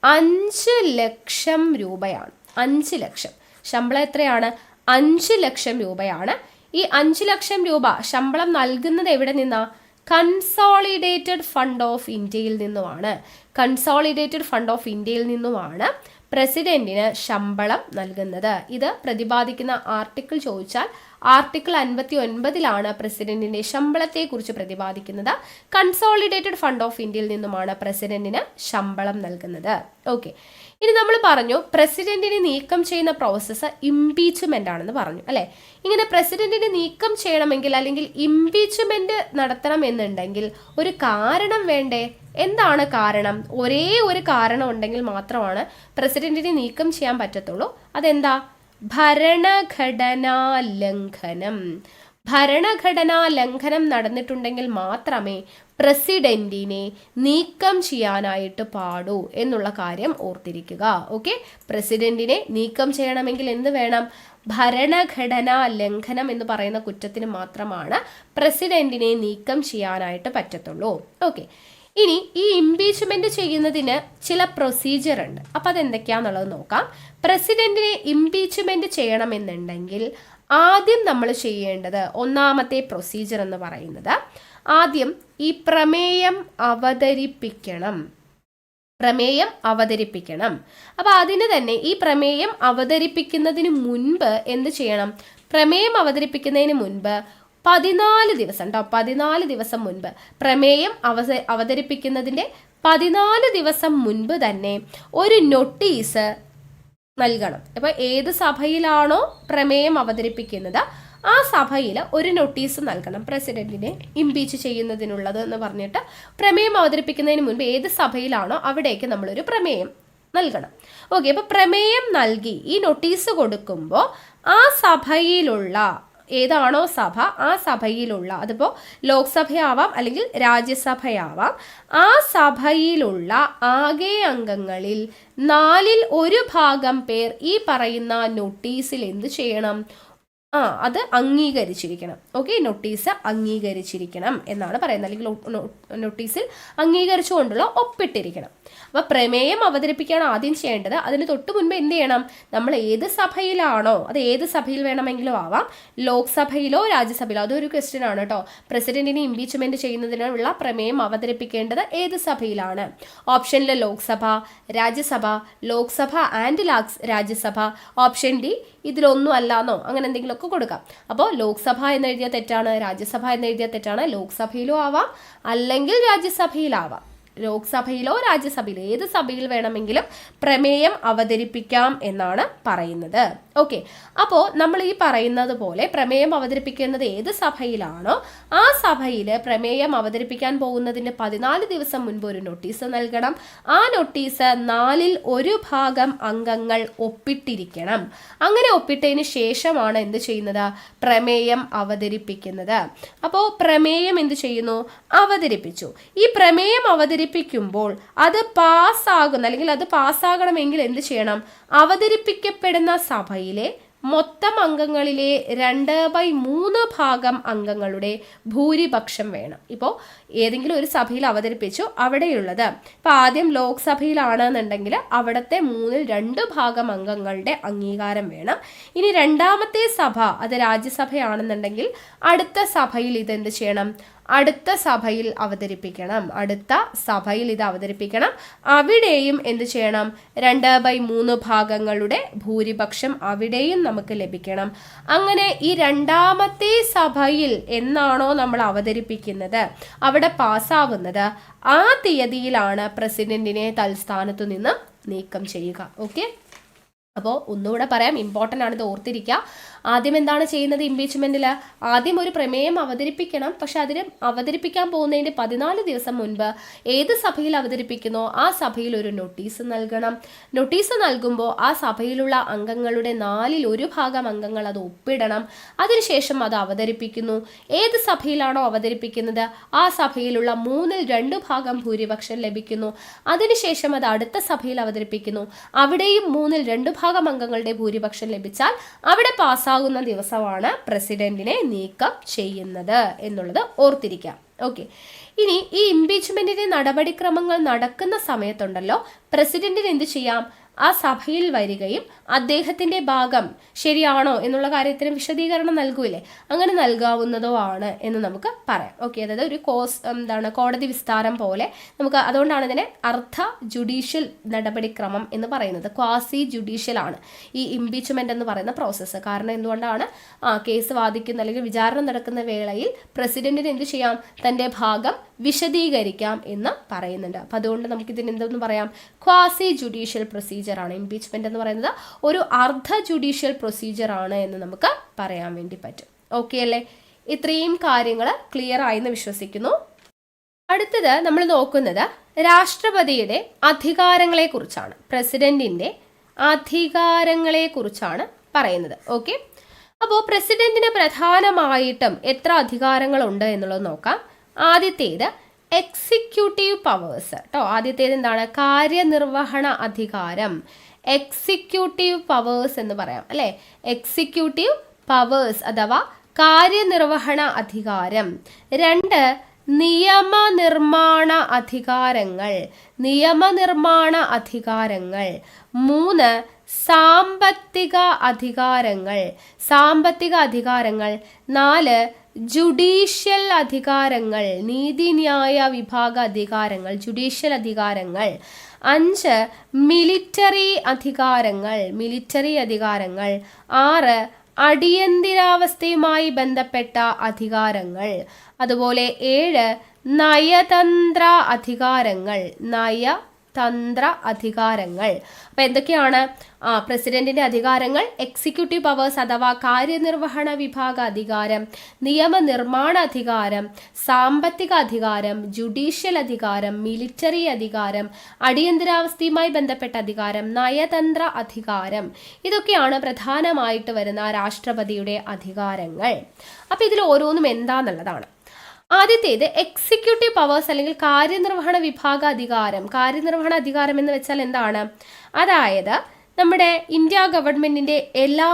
5 ലക്ഷം രൂപയാണ്. 5 ലക്ഷം ശമ്പളം എത്രയാണ്? 5 ലക്ഷം രൂപയാണ്. ഈ 5 ലക്ഷം രൂപ ശമ്പളം നൽകുന്നത് എവിടെ നിന്നാ? കൺസോളിഡേറ്റഡ് ഫണ്ട് ഓഫ് ഇന്ത്യയിൽ നിന്നുമാണ്. കൺസോളിഡേറ്റഡ് ഫണ്ട് ഓഫ് ഇന്ത്യയിൽ നിന്നുമാണ് പ്രസിഡന്റിന് ശമ്പളം നൽകുന്നത്. ഇത് പ്രതിപാദിക്കുന്ന ആർട്ടിക്കിൾ ചോദിച്ചാൽ ആർട്ടിക്കിൾ 59 പ്രസിഡന്റിന്റെ ശമ്പളത്തെ കുറിച്ച് പ്രതിപാദിക്കുന്നത്. കൺസോളിഡേറ്റഡ് ഫണ്ട് ഓഫ് ഇന്ത്യയിൽ നിന്നുമാണ് പ്രസിഡന്റിന് ശമ്പളം നൽകുന്നത്. ഓക്കെ, ഇനി നമ്മൾ പറഞ്ഞു പ്രസിഡന്റിനെ നീക്കം ചെയ്യുന്ന പ്രോസസ്സ് ഇംപീച്ച്മെന്റ് ആണെന്ന് പറഞ്ഞു അല്ലെ. ഇങ്ങനെ പ്രസിഡന്റിനെ നീക്കം ചെയ്യണമെങ്കിൽ അല്ലെങ്കിൽ ഇംപീച്ച്മെന്റ് നടത്തണം എന്നുണ്ടെങ്കിൽ ഒരു കാരണം വേണ്ടേ? എന്താണ് കാരണം? ഒരേ ഒരു കാരണം ഉണ്ടെങ്കിൽ മാത്രമാണ് പ്രസിഡന്റിനെ നീക്കം ചെയ്യാൻ പറ്റത്തുള്ളൂ. അതെന്താ? ഭരണഘടനാ ലംഘനം. ഭരണഘടനാ ലംഘനം നടന്നിട്ടുണ്ടെങ്കിൽ മാത്രമേ പ്രസിഡന്റിനെ നീക്കം ചെയ്യാനായിട്ട് പാടൂ എന്നുള്ള കാര്യം ഓർത്തിരിക്കുക. ഓക്കെ, പ്രസിഡന്റിനെ നീക്കം ചെയ്യണമെങ്കിൽ എന്ത് വേണം? ഭരണഘടനാ ലംഘനം എന്ന് പറയുന്ന കുറ്റത്തിന് മാത്രമാണ് പ്രസിഡന്റിനെ നീക്കം ചെയ്യാനായിട്ട് പറ്റത്തുള്ളൂ. ഓക്കെ, ഇനി ഈ ഇംപീച്ച്മെന്റ് ചെയ്യുന്നതിന് ചില പ്രൊസീജിയർ ഉണ്ട്. അപ്പം അതെന്തൊക്കെയാണെന്നുള്ളത് നോക്കാം. പ്രസിഡന്റിനെ ഇംപീച്ച്മെന്റ് ചെയ്യണമെന്നുണ്ടെങ്കിൽ ആദ്യം നമ്മൾ ചെയ്യേണ്ടത് ഒന്നാമത്തെ പ്രൊസീജിയർ എന്ന് പറയുന്നത് ആദ്യം ഈ പ്രമേയം അവതരിപ്പിക്കണം. അപ്പൊ അതിന് തന്നെ ഈ പ്രമേയം അവതരിപ്പിക്കുന്നതിന് മുൻപ് എന്ത് ചെയ്യണം? പ്രമേയം അവതരിപ്പിക്കുന്നതിന് മുൻപ് 14 ദിവസം 14 ദിവസം മുൻപ്, പ്രമേയം അവതരിപ്പിക്കുന്നതിൻ്റെ 14 ദിവസം മുൻപ് തന്നെ ഒരു നോട്ടീസ് നൽകണം. അപ്പോൾ ഏത് സഭയിലാണോ പ്രമേയം അവതരിപ്പിക്കുന്നത് ആ സഭയിൽ ഒരു നോട്ടീസ് നൽകണം, പ്രസിഡന്റിനെ ഇംപീച്ച് ചെയ്യുന്നതിനുള്ളത് എന്ന് പറഞ്ഞിട്ട്. പ്രമേയം അവതരിപ്പിക്കുന്നതിന് മുൻപ് ഏത് സഭയിലാണോ അവിടേക്ക് നമ്മളൊരു പ്രമേയം നൽകണം. ഓക്കെ, അപ്പോൾ പ്രമേയം നൽകി ഈ നോട്ടീസ് കൊടുക്കുമ്പോൾ ആ സഭയിലുള്ള ഏതാണോ സഭ, ആ സഭയിലുള്ള, അതിപ്പോൾ ലോക്സഭയാവാം അല്ലെങ്കിൽ രാജ്യസഭയാവാം, ആ സഭയിലുള്ള ആകെ അംഗങ്ങളിൽ 1/4 പേർ ഈ പറയുന്ന നോട്ടീസിൽ എന്ത് ചെയ്യണം? അത് അംഗീകരിച്ചിരിക്കണം. ഓക്കെ, നോട്ടീസ് അംഗീകരിച്ചിരിക്കണം എന്നാണ് പറയുന്നത്, അല്ലെങ്കിൽ നോട്ടീസിൽ അംഗീകരിച്ചുകൊണ്ടുള്ള ഒപ്പിട്ടിരിക്കണം. അപ്പോൾ പ്രമേയം അവതരിപ്പിക്കുകയാണ് ആദ്യം ചെയ്യേണ്ടത്. അതിന് തൊട്ട് മുൻപ് എന്ത് ചെയ്യണം? നമ്മൾ ഏത് സഭയിലാണോ, അത് ഏത് സഭയിൽ വേണമെങ്കിലും ആവാം, ലോക്സഭയിലോ രാജ്യസഭയിലോ, അതൊരു ക്വസ്റ്റ്യൻ ആണ് കേട്ടോ. പ്രസിഡന്റിനെ ഇംപീച്ച്മെന്റ് ചെയ്യുന്നതിനുള്ള പ്രമേയം അവതരിപ്പിക്കേണ്ടത് ഏത് സഭയിലാണ്? ഓപ്ഷനിൽ Lok Sabha, Rajya Sabha, Lok Sabha and Rajya Sabha, option D ഇതിലൊന്നും അല്ലാന്നോ അങ്ങനെ എന്തെങ്കിലുമൊക്കെ കൊടുക്കാം. അപ്പോൾ ലോക്സഭ എന്ന് എഴുതിയ തെറ്റാണ്, രാജ്യസഭ എന്ന് എഴുതിയ തെറ്റാണ്. ലോക്സഭയിലും ആവാം അല്ലെങ്കിൽ രാജ്യസഭയിലാവാം. ലോക്സഭയിലോ രാജ്യസഭയിലോ ഏത് സഭയിൽ വേണമെങ്കിലും പ്രമേയം അവതരിപ്പിക്കാം എന്നാണ് പറയുന്നത്. ഓക്കെ, അപ്പോൾ നമ്മൾ ഈ പറയുന്നത് പോലെ പ്രമേയം അവതരിപ്പിക്കുന്നത് ഏത് സഭയിലാണോ ആ സഭയിൽ പ്രമേയം അവതരിപ്പിക്കാൻ പോകുന്നതിന് 14 ദിവസം മുൻപ് ഒരു നോട്ടീസ് നൽകണം. ആ നോട്ടീസ് 1/4 അംഗങ്ങൾ ഒപ്പിട്ടിരിക്കണം. അങ്ങനെ ഒപ്പിട്ടതിന് ശേഷമാണ് എന്ത് ചെയ്യുന്നത്? പ്രമേയം അവതരിപ്പിക്കുന്നത്. അപ്പോൾ പ്രമേയം എന്ത് ചെയ്യുന്നു? അവതരിപ്പിച്ചു. ഈ പ്രമേയം അവതരിപ്പിക്കുമ്പോൾ അത് പാസ്സാകുന്ന അല്ലെങ്കിൽ അത് പാസ്സാകണമെങ്കിൽ എന്ത് ചെയ്യണം? അവതരിപ്പിക്കപ്പെടുന്ന സഭയിലെ മൊത്തം അംഗങ്ങളിലെ 2/3 അംഗങ്ങളുടെ ഭൂരിപക്ഷം വേണം. ഇപ്പോൾ ഏതെങ്കിലും ഒരു സഭയിൽ അവതരിപ്പിച്ചു, അവിടെയുള്ളത് ഇപ്പോൾ ആദ്യം ലോക്സഭയിലാണെന്നുണ്ടെങ്കിൽ അവിടുത്തെ 2/3 അംഗങ്ങളുടെ അംഗീകാരം വേണം. ഇനി രണ്ടാമത്തെ സഭ അത് രാജ്യസഭയാണെന്നുണ്ടെങ്കിൽ അടുത്ത സഭയിൽ ഇതെന്ത് ചെയ്യണം? അടുത്ത സഭയിൽ അവതരിപ്പിക്കണം. അവിടെയും എന്ത് ചെയ്യണം? 2/3 ഭൂരിപക്ഷം അവിടെയും നമുക്ക് ലഭിക്കണം. അങ്ങനെ ഈ രണ്ടാമത്തെ സഭയിൽ എന്നാണോ നമ്മൾ അവതരിപ്പിക്കുന്നത് അവിടെ പാസ്സാവുന്നത് ആ തീയതിയിലാണ് പ്രസിഡന്റിനെ തൽസ്ഥാനത്തു നിന്ന് നീക്കം ചെയ്യുക. ഓക്കെ, അപ്പോൾ ഒന്നുകൂടെ പറയാം, ഇമ്പോർട്ടൻ്റ് ആണ്, ഇത് ഓർത്തിരിക്കുക. ആദ്യം എന്താണ് ചെയ്യുന്നത്? ഇംപീച്ച്മെന്റിൽ ആദ്യം ഒരു പ്രമേയം അവതരിപ്പിക്കണം. പക്ഷെ അതിന് അവതരിപ്പിക്കാൻ പോകുന്നതിൻ്റെ 14 ദിവസം മുൻപ് ഏത് സഭയിൽ അവതരിപ്പിക്കുന്നോ ആ സഭയിൽ ഒരു നോട്ടീസ് നൽകണം. നോട്ടീസ് നൽകുമ്പോൾ ആ സഭയിലുള്ള അംഗങ്ങളുടെ 1/4 അംഗങ്ങൾ അത് ഒപ്പിടണം. അതിനുശേഷം അത് അവതരിപ്പിക്കുന്നു. ഏത് സഭയിലാണോ അവതരിപ്പിക്കുന്നത് ആ സഭയിലുള്ള 2/3 ഭൂരിപക്ഷം ലഭിക്കുന്നു. അതിനുശേഷം അത് അടുത്ത സഭയിൽ അവതരിപ്പിക്കുന്നു. അവിടെയും 2/3 അംഗങ്ങളുടെ ഭൂരിപക്ഷം ലഭിച്ചാൽ അവിടെ പാസ്സാകുന്ന ദിവസമാണ് പ്രസിഡന്റിനെ നീക്കം ചെയ്യുന്നത് എന്നുള്ളത് ഓർത്തിരിക്കാം. ഓക്കെ, ഇനി ഈ ഇംപീച്ച്മെന്റിന്റെ നടപടിക്രമങ്ങൾ നടക്കുന്ന സമയത്തുണ്ടല്ലോ പ്രസിഡന്റിന് എന്ത് ചെയ്യാം? ആ സഭയിൽ വരികയും അദ്ദേഹത്തിന്റെ ഭാഗം ശരിയാണോ എന്നുള്ള കാര്യത്തിന് വിശദീകരണം നൽകൂലേ, അങ്ങനെ നൽകാവുന്നതോ ആണ് എന്ന് നമുക്ക് പറയാം. ഓക്കെ, അതായത് ഒരു കോടതി വിസ്താരം പോലെ നമുക്ക്, അതുകൊണ്ടാണ് ഇതിനെ അർദ്ധ ജുഡീഷ്യൽ നടപടിക്രമം എന്ന് പറയുന്നത്. ക്വാസി ജുഡീഷ്യൽ ആണ് ഈ ഇംപീച്ച്മെന്റ് എന്ന് പറയുന്ന പ്രോസസ്സ്. കാരണം എന്തുകൊണ്ടാണ്? കേസ് വാദിക്കുന്ന അല്ലെങ്കിൽ വിചാരണ നടക്കുന്ന വേളയിൽ പ്രസിഡന്റിന് എന്ത് ചെയ്യാം? തന്റെ ഭാഗം വിശദീകരിക്കാം എന്ന് പറയുന്നുണ്ട്. അപ്പം അതുകൊണ്ട് നമുക്കിതിന് എന്തെന്ന് പറയാം, ക്വാസി ജുഡീഷ്യൽ പ്രൊസീജിയർ ആണ്. ഇംപീച്ച്മെന്റ് എന്ന് പറയുന്നത് ഒരു അർദ്ധ ജുഡീഷ്യൽ പ്രൊസീജിയർ ആണ് എന്ന് നമുക്ക് പറയാൻ വേണ്ടി പറ്റും. ഓക്കെ അല്ലേ? ഇത്രയും കാര്യങ്ങൾ ക്ലിയർ ആയെന്ന് വിശ്വസിക്കുന്നു. അടുത്തത് നമ്മൾ നോക്കുന്നത് രാഷ്ട്രപതിയുടെ അധികാരങ്ങളെ കുറിച്ചാണ്. പ്രസിഡന്റിന്റെ അധികാരങ്ങളെ കുറിച്ചാണ് പറയുന്നത്. ഓക്കെ, അപ്പോൾ പ്രസിഡന്റിന് പ്രധാനമായിട്ടും എത്ര അധികാരങ്ങളുണ്ട് എന്നുള്ളത് നോക്കാം. ആദ്യത്തേത് എക്സിക്യൂട്ടീവ് പവേഴ്സ് കേട്ടോ. ആദ്യത്തേത് എന്താണ്? കാര്യനിർവഹണ അധികാരം. എക്സിക്യൂട്ടീവ് പവേഴ്സ് എന്ന് പറയാം അല്ലെ. എക്സിക്യൂട്ടീവ് പവേഴ്സ് അഥവാ കാര്യനിർവഹണ അധികാരം. 2 നിയമനിർമ്മാണ അധികാരങ്ങൾ. നിയമനിർമ്മാണ അധികാരങ്ങൾ. 3 സാമ്പത്തിക അധികാരങ്ങൾ. സാമ്പത്തിക അധികാരങ്ങൾ. 4 ജുഡീഷ്യൽ അധികാരങ്ങൾ. നീതിന്യായ വിഭാഗ അധികാരങ്ങൾ, ജുഡീഷ്യൽ അധികാരങ്ങൾ. 5 മിലിറ്ററി അധികാരങ്ങൾ. മിലിറ്ററി അധികാരങ്ങൾ. 6 അടിയന്തരാവസ്ഥയുമായി ബന്ധപ്പെട്ട അധികാരങ്ങൾ. അതുപോലെ 7 നയതന്ത്ര അധികാരങ്ങൾ. നയതന്ത്ര അധികാരങ്ങൾ. അപ്പം എന്തൊക്കെയാണ്? പ്രസിഡന്റിന്റെ അധികാരങ്ങൾ, എക്സിക്യൂട്ടീവ് പവേഴ്സ് അഥവാ കാര്യനിർവഹണ വിഭാഗ അധികാരം, നിയമനിർമ്മാണ അധികാരം, സാമ്പത്തിക അധികാരം, ജുഡീഷ്യൽ അധികാരം, മിലിറ്ററി അധികാരം, അടിയന്തരാവസ്ഥയുമായി ബന്ധപ്പെട്ട അധികാരം, നയതന്ത്ര അധികാരം. ഇതൊക്കെയാണ് പ്രധാനമായിട്ട് വരുന്ന രാഷ്ട്രപതിയുടെ അധികാരങ്ങൾ. അപ്പം ഇതിൽ ഓരോന്നും എന്താന്നുള്ളതാണ്. ആദ്യത്തേത് എക്സിക്യൂട്ടീവ് പവേഴ്സ് അല്ലെങ്കിൽ കാര്യനിർവഹണ വിഭാഗ അധികാരം. കാര്യനിർവഹണ അധികാരം എന്ന് വെച്ചാൽ എന്താണ്? അതായത് നമ്മുടെ ഇന്ത്യ ഗവൺമെന്റിന്റെ എല്ലാ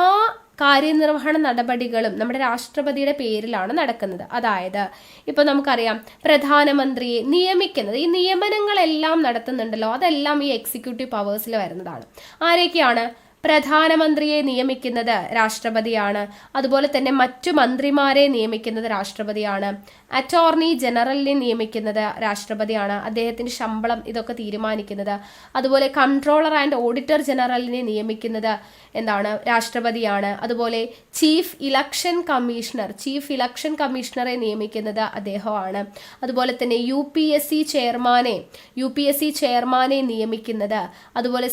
കാര്യനിർവഹണ നടപടികളും നമ്മുടെ രാഷ്ട്രപതിയുടെ പേരിലാണ് നടക്കുന്നത്. അതായത് ഇപ്പോൾ നമുക്കറിയാം പ്രധാനമന്ത്രിയെ നിയമിക്കുന്നത്, ഈ നിയമനങ്ങളെല്ലാം നടത്തുന്നുണ്ടല്ലോ, അതെല്ലാം ഈ എക്സിക്യൂട്ടീവ് പവേഴ്സിൽ വരുന്നതാണ്. ആരൊക്കെയാണ്? പ്രധാനമന്ത്രിയെ നിയമിക്കുന്നത് രാഷ്ട്രപതിയാണ്. അതുപോലെ തന്നെ മറ്റു മന്ത്രിമാരെ നിയമിക്കുന്നത് രാഷ്ട്രപതിയാണ്. അറ്റോർണി ജനറലിനെ നിയമിക്കുന്നത് രാഷ്ട്രപതിയാണ്. അദ്ദേഹത്തിന്റെ ശമ്പളം ഇതൊക്കെ തീരുമാനിക്കുന്നത്. അതുപോലെ കൺട്രോളർ ആൻഡ് ഓഡിറ്റർ ജനറലിനെ നിയമിക്കുന്നത് എന്താണ്? രാഷ്ട്രപതിയാണ്. അതുപോലെ ചീഫ് ഇലക്ഷൻ കമ്മീഷണറെ നിയമിക്കുന്നത് അദ്ദേഹമാണ്. അതുപോലെ തന്നെ UPSC ചെയർമാനെ നിയമിക്കുന്നത്, അതുപോലെ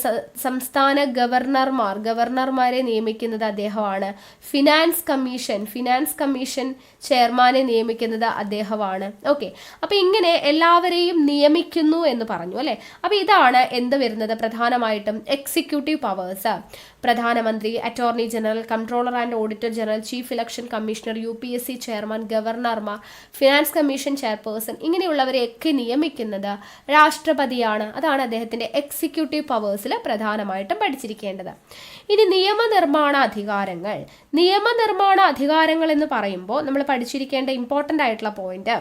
സംസ്ഥാന ഗവർണർമാരെ നിയമിക്കുന്നത് അദ്ദേഹമാണ്. ഫിനാൻസ് കമ്മീഷൻ ചെയർമാനെ നിയമിക്കുന്നത് അദ്ദേഹമാണ്. ഓക്കെ, അപ്പൊ ഇങ്ങനെ എല്ലാവരെയും നിയമിക്കുന്നു എന്ന് പറഞ്ഞു അല്ലെ. അപ്പൊ ഇതാണ് എന്ത് വരുന്നത്? പ്രധാനമായിട്ടും എക്സിക്യൂട്ടീവ് പവേഴ്സ്. പ്രധാനമന്ത്രി, attorney general, controller and auditor general, chief election commissioner, UPSC chairman, ഗവർണർമാർ, ഫിനാൻസ് കമ്മീഷൻ ചെയർപേഴ്സൺ, ഇങ്ങനെയുള്ളവരെയൊക്കെ നിയമിക്കുന്നത് രാഷ്ട്രപതിയാണ്. അതാണ് അദ്ദേഹത്തിന്റെ എക്സിക്യൂട്ടീവ് പവേഴ്സിൽ പ്രധാനമായിട്ടും പഠിച്ചിരിക്കേണ്ടത്. ഇനി നിയമനിർമ്മാണ അധികാരങ്ങൾ. നിയമനിർമ്മാണ അധികാരങ്ങൾ എന്ന് പറയുമ്പോൾ നമ്മൾ പഠിച്ചിരിക്കേണ്ട ഇമ്പോർട്ടൻ്റ് ആയിട്ടുള്ള പോയിന്റ്,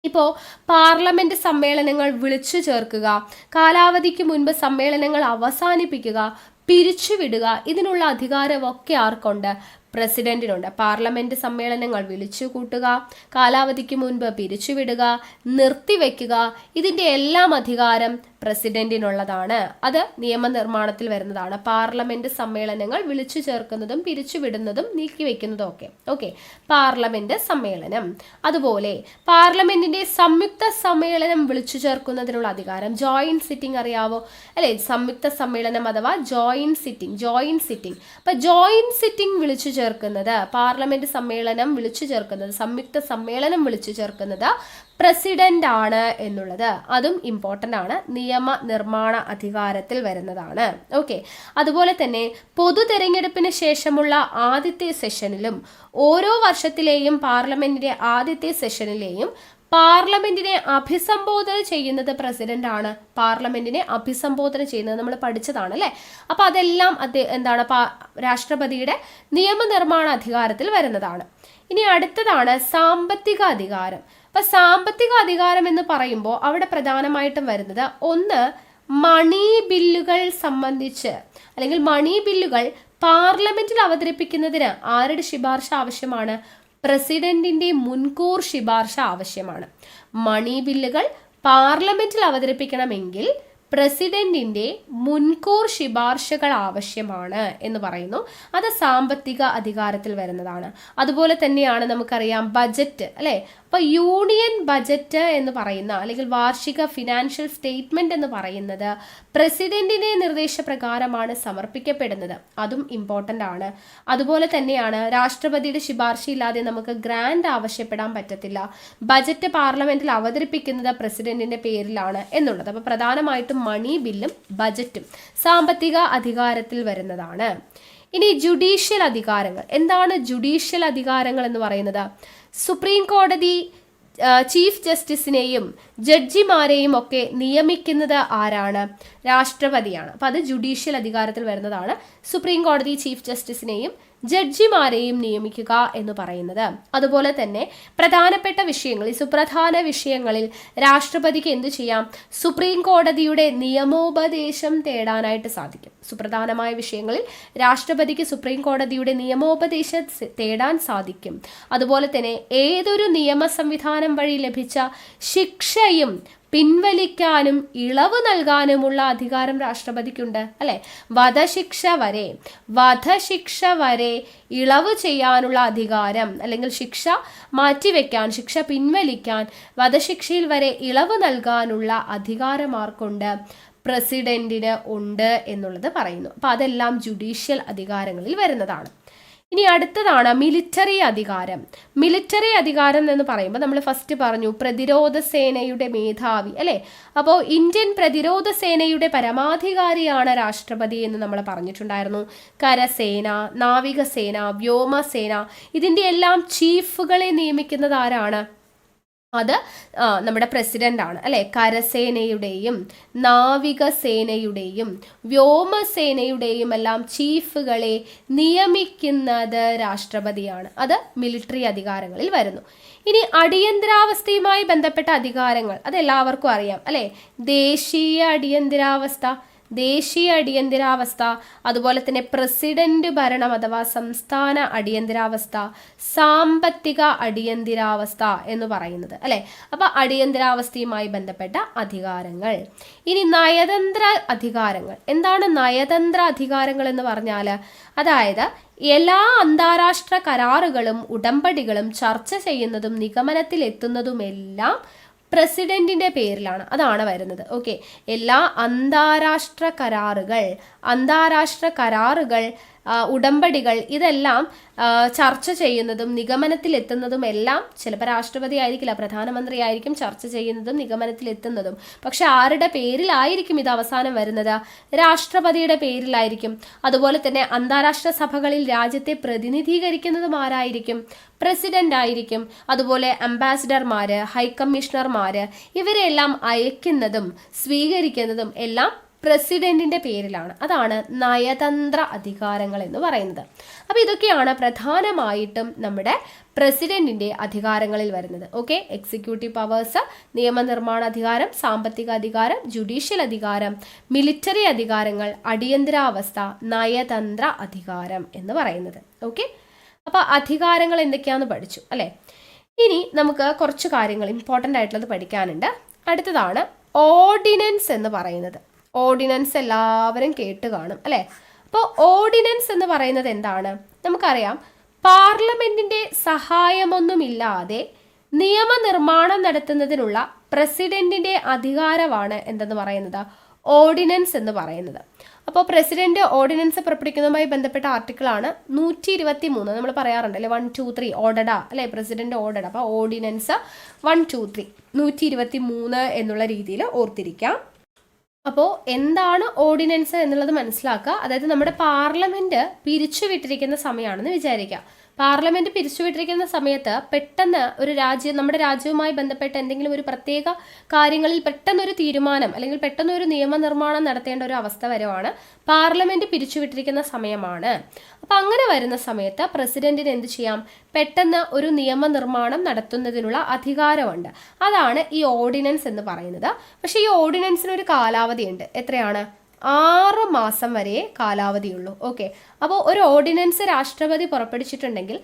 ഇപ്പോൾ പാർലമെന്റ് സമ്മേളനങ്ങൾ വിളിച്ചു ചേർക്കുക, കാലാവധിക്ക് മുൻപ് സമ്മേളനങ്ങൾ അവസാനിപ്പിക്കുക, പിരിച്ചുവിടുക, ഇതിനുള്ള അധികാരമൊക്കെ ആർക്കുണ്ട്? പ്രസിഡന്റിനുണ്ട്. പാർലമെന്റ് സമ്മേളനങ്ങൾ വിളിച്ചു കൂട്ടുക, കാലാവധിക്ക് മുൻപ് പിരിച്ചുവിടുക, നിർത്തിവെക്കുക, ഇതിന്റെ എല്ലാം അധികാരം പ്രസിഡന്റിനുള്ളതാണ്. അത് നിയമനിർമ്മാണത്തിൽ വരുന്നതാണ്. പാർലമെന്റ് സമ്മേളനങ്ങൾ വിളിച്ചു ചേർക്കുന്നതും പിരിച്ചുവിടുന്നതും നീക്കിവെക്കുന്നതും ഒക്കെ. ഓക്കെ, പാർലമെന്റ് സമ്മേളനം. അതുപോലെ പാർലമെന്റിന്റെ സംയുക്ത സമ്മേളനം വിളിച്ചു ചേർക്കുന്നതിനുള്ള അധികാരം, ജോയിന്റ് സിറ്റിംഗ് അറിയാവോ അല്ലെ? സംയുക്ത സമ്മേളനം അഥവാ ജോയിന്റ് സിറ്റിംഗ്. അപ്പൊ ജോയിന്റ് സിറ്റിംഗ് വിളിച്ചു ചേർക്കുന്നത്, പാർലമെന്റ് സമ്മേളനം വിളിച്ചു ചേർക്കുന്നത്, സംയുക്ത സമ്മേളനം വിളിച്ചു ചേർക്കുന്നത് പ്രസിഡന്റ് ആണ് എന്നുള്ളത് അതും ഇമ്പോർട്ടൻ്റ് ആണ്. നിയമനിർമ്മാണ അധികാരത്തിൽ വരുന്നതാണ്. ഓക്കെ, അതുപോലെ തന്നെ പൊതു തെരഞ്ഞെടുപ്പിന് ശേഷമുള്ള ആദ്യത്തെ സെഷനിലും ഓരോ വർഷത്തിലെയും പാർലമെന്റിന്റെ ആദ്യത്തെ സെഷനിലെയും പാർലമെന്റിനെ അഭിസംബോധന ചെയ്യുന്നത് പ്രസിഡന്റ് ആണ്. പാർലമെന്റിനെ അഭിസംബോധന ചെയ്യുന്നത് നമ്മൾ പഠിച്ചതാണ് അല്ലെ. അപ്പൊ അതെല്ലാം എന്താണ്? രാഷ്ട്രപതിയുടെ നിയമനിർമ്മാണ അധികാരത്തിൽ വരുന്നതാണ്. ഇനി അടുത്തതാണ് സാമ്പത്തിക അധികാരം. അപ്പൊ സാമ്പത്തിക അധികാരം എന്ന് പറയുമ്പോൾ അവിടെ പ്രധാനമായിട്ടും വരുന്നത്, ഒന്ന് മണി ബില്ലുകൾ സംബന്ധിച്ച്, അല്ലെങ്കിൽ മണി ബില്ലുകൾ പാർലമെന്റിൽ അവതരിപ്പിക്കുന്നതിന് ആരുടെ ശുപാർശ ആവശ്യമാണ്? പ്രസിഡന്റിന്റെ മുൻകൂർ ശുപാർശ ആവശ്യമാണ്. മണി ബില്ലുകൾ പാർലമെന്റിൽ അവതരിപ്പിക്കണമെങ്കിൽ പ്രസിഡന്റിന്റെ മുൻകൂർ ശുപാർശകൾ ആവശ്യമാണ് എന്ന് പറയുന്നു. അത് സാമ്പത്തിക അധികാരത്തിൽ വരുന്നതാണ്. അതുപോലെ തന്നെയാണ് നമുക്കറിയാം ബജറ്റ്, അല്ലെ? അപ്പൊ യൂണിയൻ ബജറ്റ് എന്ന് പറയുന്ന അല്ലെങ്കിൽ വാർഷിക ഫിനാൻഷ്യൽ സ്റ്റേറ്റ്മെന്റ് എന്ന് പറയുന്നത് പ്രസിഡന്റിന്റെ നിർദ്ദേശപ്രകാരമാണ് സമർപ്പിക്കപ്പെടുന്നത്. അതും ഇമ്പോർട്ടന്റ് ആണ്. അതുപോലെ തന്നെയാണ് രാഷ്ട്രപതിയുടെ ശുപാർശയില്ലാതെ നമുക്ക് ഗ്രാന്റ് ആവശ്യപ്പെടാൻ പറ്റത്തില്ല. ബജറ്റ് പാർലമെന്റിൽ അവതരിപ്പിക്കുന്നത് പ്രസിഡന്റിന്റെ പേരിലാണ് എന്നുള്ളത്. അപ്പൊ പ്രധാനമായിട്ടും മണി ബില്ലും ബജറ്റും സാമ്പത്തിക അധികാരത്തിൽ വരുന്നതാണ്. ഇനി ജുഡീഷ്യൽ അധികാരങ്ങൾ. എന്താണ് ജുഡീഷ്യൽ അധികാരങ്ങൾ എന്ന് പറയുന്നത്? സുപ്രീം കോടതി ചീഫ് ജസ്റ്റിസിനെയും ജഡ്ജിമാരെയും ഒക്കെ നിയമിക്കുന്നത് ആരാണ്? രാഷ്ട്രപതിയാണ്. അപ്പൊ അത് ജുഡീഷ്യൽ അധികാരത്തിൽ വരുന്നതാണ്. സുപ്രീം കോടതി ചീഫ് ജസ്റ്റിസിനെയും ജഡ്ജിമാരെയും നിയമിക്കുക എന്ന് പറയുന്നത്. അതുപോലെ തന്നെ പ്രധാനപ്പെട്ട വിഷയങ്ങളിൽ, സുപ്രധാന വിഷയങ്ങളിൽ രാഷ്ട്രപതിക്ക് എന്തു ചെയ്യാം? സുപ്രീം കോടതിയുടെ നിയമോപദേശം തേടാനായിട്ട് സാധിക്കും. സുപ്രധാനമായ വിഷയങ്ങളിൽ രാഷ്ട്രപതിക്ക് സുപ്രീം കോടതിയുടെ നിയമോപദേശം തേടാൻ സാധിക്കും. അതുപോലെ തന്നെ ഏതൊരു നിയമ സംവിധാനം വഴി ലഭിച്ച ശിക്ഷയും പിൻവലിക്കാനും ഇളവ് നൽകാനുമുള്ള അധികാരം രാഷ്ട്രപതിക്കുണ്ട്, അല്ലെ? വധശിക്ഷ വരെ ഇളവ് ചെയ്യാനുള്ള അധികാരം, അല്ലെങ്കിൽ ശിക്ഷ മാറ്റിവെക്കാൻ, ശിക്ഷ പിൻവലിക്കാൻ, വധശിക്ഷയിൽ വരെ ഇളവ് നൽകാനുള്ള അധികാരമാർക്കുണ്ട്? പ്രസിഡന്റിന് ഉണ്ട് എന്നുള്ളത് പറയുന്നു. അപ്പൊ അതെല്ലാം ജുഡീഷ്യൽ അധികാരങ്ങളിൽ വരുന്നതാണ്. ഇനി അടുത്തതാണ് മിലിറ്ററി അധികാരം. മിലിറ്ററി അധികാരം എന്ന് പറയുമ്പോൾ നമ്മൾ ഫസ്റ്റ് പറഞ്ഞു പ്രതിരോധ സേനയുടെ മേധാവി, അല്ലെ? അപ്പോൾ ഇന്ത്യൻ പ്രതിരോധ സേനയുടെ പരമാധികാരിയാണ് രാഷ്ട്രപതി എന്ന് നമ്മൾ പറഞ്ഞിട്ടുണ്ടായിരുന്നു. കരസേന, നാവികസേന, വ്യോമസേന, ഇതിന്റെ എല്ലാം ചീഫുകളെ നിയമിക്കുന്നത് ആരാണ്? അത് നമ്മുടെ പ്രസിഡന്റ് ആണ്, അല്ലെ? കരസേനയുടെയും നാവികസേനയുടെയും വ്യോമസേനയുടെയും എല്ലാം ചീഫുകളെ നിയമിക്കുന്നത് രാഷ്ട്രപതിയാണ്. അത് മിലിറ്ററി അധികാരങ്ങളിൽ വരുന്നു. ഇനി അടിയന്തരാവസ്ഥയുമായി ബന്ധപ്പെട്ട അധികാരങ്ങൾ, അത് എല്ലാവർക്കും അറിയാം, അല്ലെ? ദേശീയ അടിയന്തരാവസ്ഥ, അതുപോലെ തന്നെ പ്രസിഡന്റ് ഭരണം അഥവാ സംസ്ഥാന അടിയന്തരാവസ്ഥ, സാമ്പത്തിക അടിയന്തരാവസ്ഥ എന്ന് പറയുന്നത്, അല്ലെ? അപ്പൊ അടിയന്തരാവസ്ഥയുമായി ബന്ധപ്പെട്ട അധികാരങ്ങൾ. ഇനി നയതന്ത്ര അധികാരങ്ങൾ. എന്താണ് നയതന്ത്ര അധികാരങ്ങൾ എന്ന് പറഞ്ഞാൽ? അതായത് എല്ലാ അന്താരാഷ്ട്ര കരാറുകളും ഉടമ്പടികളും ചർച്ച ചെയ്യുന്നതും നിഗമനത്തിൽ എത്തുന്നതുമെല്ലാം പ്രസിഡന്റിന്റെ പേരിലാണ്. അതാണ് വരുന്നത്. ഓക്കെ, എല്ലാ അന്താരാഷ്ട്ര കരാറുകൾ ഉടമ്പടികൾ ഇതെല്ലാം ചർച്ച ചെയ്യുന്നതും നിഗമനത്തിൽ എത്തുന്നതും എല്ലാം ചിലപ്പോൾ രാഷ്ട്രപതി ആയിരിക്കില്ല, പ്രധാനമന്ത്രി ആയിരിക്കും ചർച്ച ചെയ്യുന്നതും നിഗമനത്തിൽ എത്തുന്നതും. പക്ഷെ ആരുടെ പേരിലായിരിക്കും ഇത് അവസാനം വരുന്നത്? രാഷ്ട്രപതിയുടെ പേരിലായിരിക്കും. അതുപോലെ തന്നെ അന്താരാഷ്ട്ര സഭകളിൽ രാജ്യത്തെ പ്രതിനിധീകരിക്കുന്നതും ആരായിരിക്കും? പ്രസിഡന്റ് ആയിരിക്കും. അതുപോലെ അംബാസിഡർമാര്, ഹൈക്കമ്മീഷണർമാര് ഇവരെല്ലാം അയക്കുന്നതും സ്വീകരിക്കുന്നതും എല്ലാം പ്രസിഡന്റിന്റെ പേരിലാണ്. അതാണ് നയതന്ത്ര അധികാരങ്ങൾ എന്ന് പറയുന്നത്. അപ്പൊ ഇതൊക്കെയാണ് പ്രധാനമായിട്ടും നമ്മുടെ പ്രസിഡന്റിന്റെ അധികാരങ്ങളിൽ വരുന്നത്. ഓക്കെ, എക്സിക്യൂട്ടീവ് പവേഴ്സ്, നിയമനിർമ്മാണ അധികാരം, സാമ്പത്തിക അധികാരം, ജുഡീഷ്യൽ അധികാരം, മിലിറ്ററി അധികാരങ്ങൾ, അടിയന്തരാവസ്ഥ, നയതന്ത്ര അധികാരം എന്ന് പറയുന്നത്. ഓക്കെ, അപ്പൊ അധികാരങ്ങൾ എന്തൊക്കെയാന്ന് പഠിച്ചു, അല്ലെ? ഇനി നമുക്ക് കുറച്ച് കാര്യങ്ങൾ ഇമ്പോർട്ടൻ്റ് ആയിട്ടുള്ളത് പഠിക്കാനുണ്ട്. അടുത്തതാണ് ഓർഡിനൻസ് എന്ന് പറയുന്നത്. ഓർഡിനൻസ് എല്ലാവരും കേട്ട് കാണും, അല്ലെ? അപ്പോൾ ഓർഡിനൻസ് എന്ന് പറയുന്നത് എന്താണ്? നമുക്കറിയാം, പാർലമെന്റിന്റെ സഹായമൊന്നുമില്ലാതെ നിയമനിർമ്മാണം നടത്തുന്നതിനുള്ള പ്രസിഡന്റിന്റെ അധികാരമാണ് എന്തെന്ന് പറയുന്നത്? ഓർഡിനൻസ് എന്ന് പറയുന്നത്. അപ്പോൾ പ്രസിഡന്റ് ഓർഡിനൻസ് പുറപ്പെടുവിക്കുന്നതുമായി ബന്ധപ്പെട്ട ആർട്ടിക്കിളാണ് 123. നമ്മൾ പറയാറുണ്ട്, അല്ലെ? 1, 2, 3 ഓർഡഡ, അല്ലെ? President ordered. അപ്പോൾ ഓർഡിനൻസ് 1, 2, 3 123 എന്നുള്ള രീതിയിൽ ഓർത്തിരിക്കാം. അപ്പോൾ എന്താണ് ഓർഡിനൻസ് എന്നുള്ളത് മനസ്സിലാക്കുക. അതായത് നമ്മുടെ പാർലമെന്റ് പിരിച്ചുവിട്ടിരിക്കുന്ന സമയമാണെന്ന് വിചാരിക്കുക. പാർലമെന്റ് പിരിച്ചുവിട്ടിരിക്കുന്ന സമയത്ത് പെട്ടെന്ന് ഒരു നമ്മുടെ രാജ്യവുമായി ബന്ധപ്പെട്ട എന്തെങ്കിലും ഒരു പ്രത്യേക കാര്യങ്ങളിൽ പെട്ടെന്നൊരു തീരുമാനം അല്ലെങ്കിൽ പെട്ടെന്നൊരു നിയമനിർമ്മാണം നടത്തേണ്ട ഒരു അവസ്ഥ വരുവാണ്. പാർലമെന്റ് പിരിച്ചുവിട്ടിരിക്കുന്ന സമയമാണ്. അപ്പം അങ്ങനെ വരുന്ന സമയത്ത് പ്രസിഡന്റിന് എന്ത് ചെയ്യാം? പെട്ടെന്ന് ഒരു നിയമനിർമ്മാണം നടത്തുന്നതിനുള്ള അധികാരമുണ്ട്. അതാണ് ഈ ഓർഡിനൻസ് എന്ന് പറയുന്നത്. പക്ഷേ ഈ ഓർഡിനൻസിന് ഒരു കാലാവധിയുണ്ട്. എത്രയാണ്? 6 മാസം വരെ കാലാവധിയുള്ളൂ. ഓക്കെ, അപ്പോൾ ഒരു ഓർഡിനൻസ് രാഷ്ട്രപതി പുറപ്പെടുവിച്ചിട്ടുണ്ടെങ്കിൽ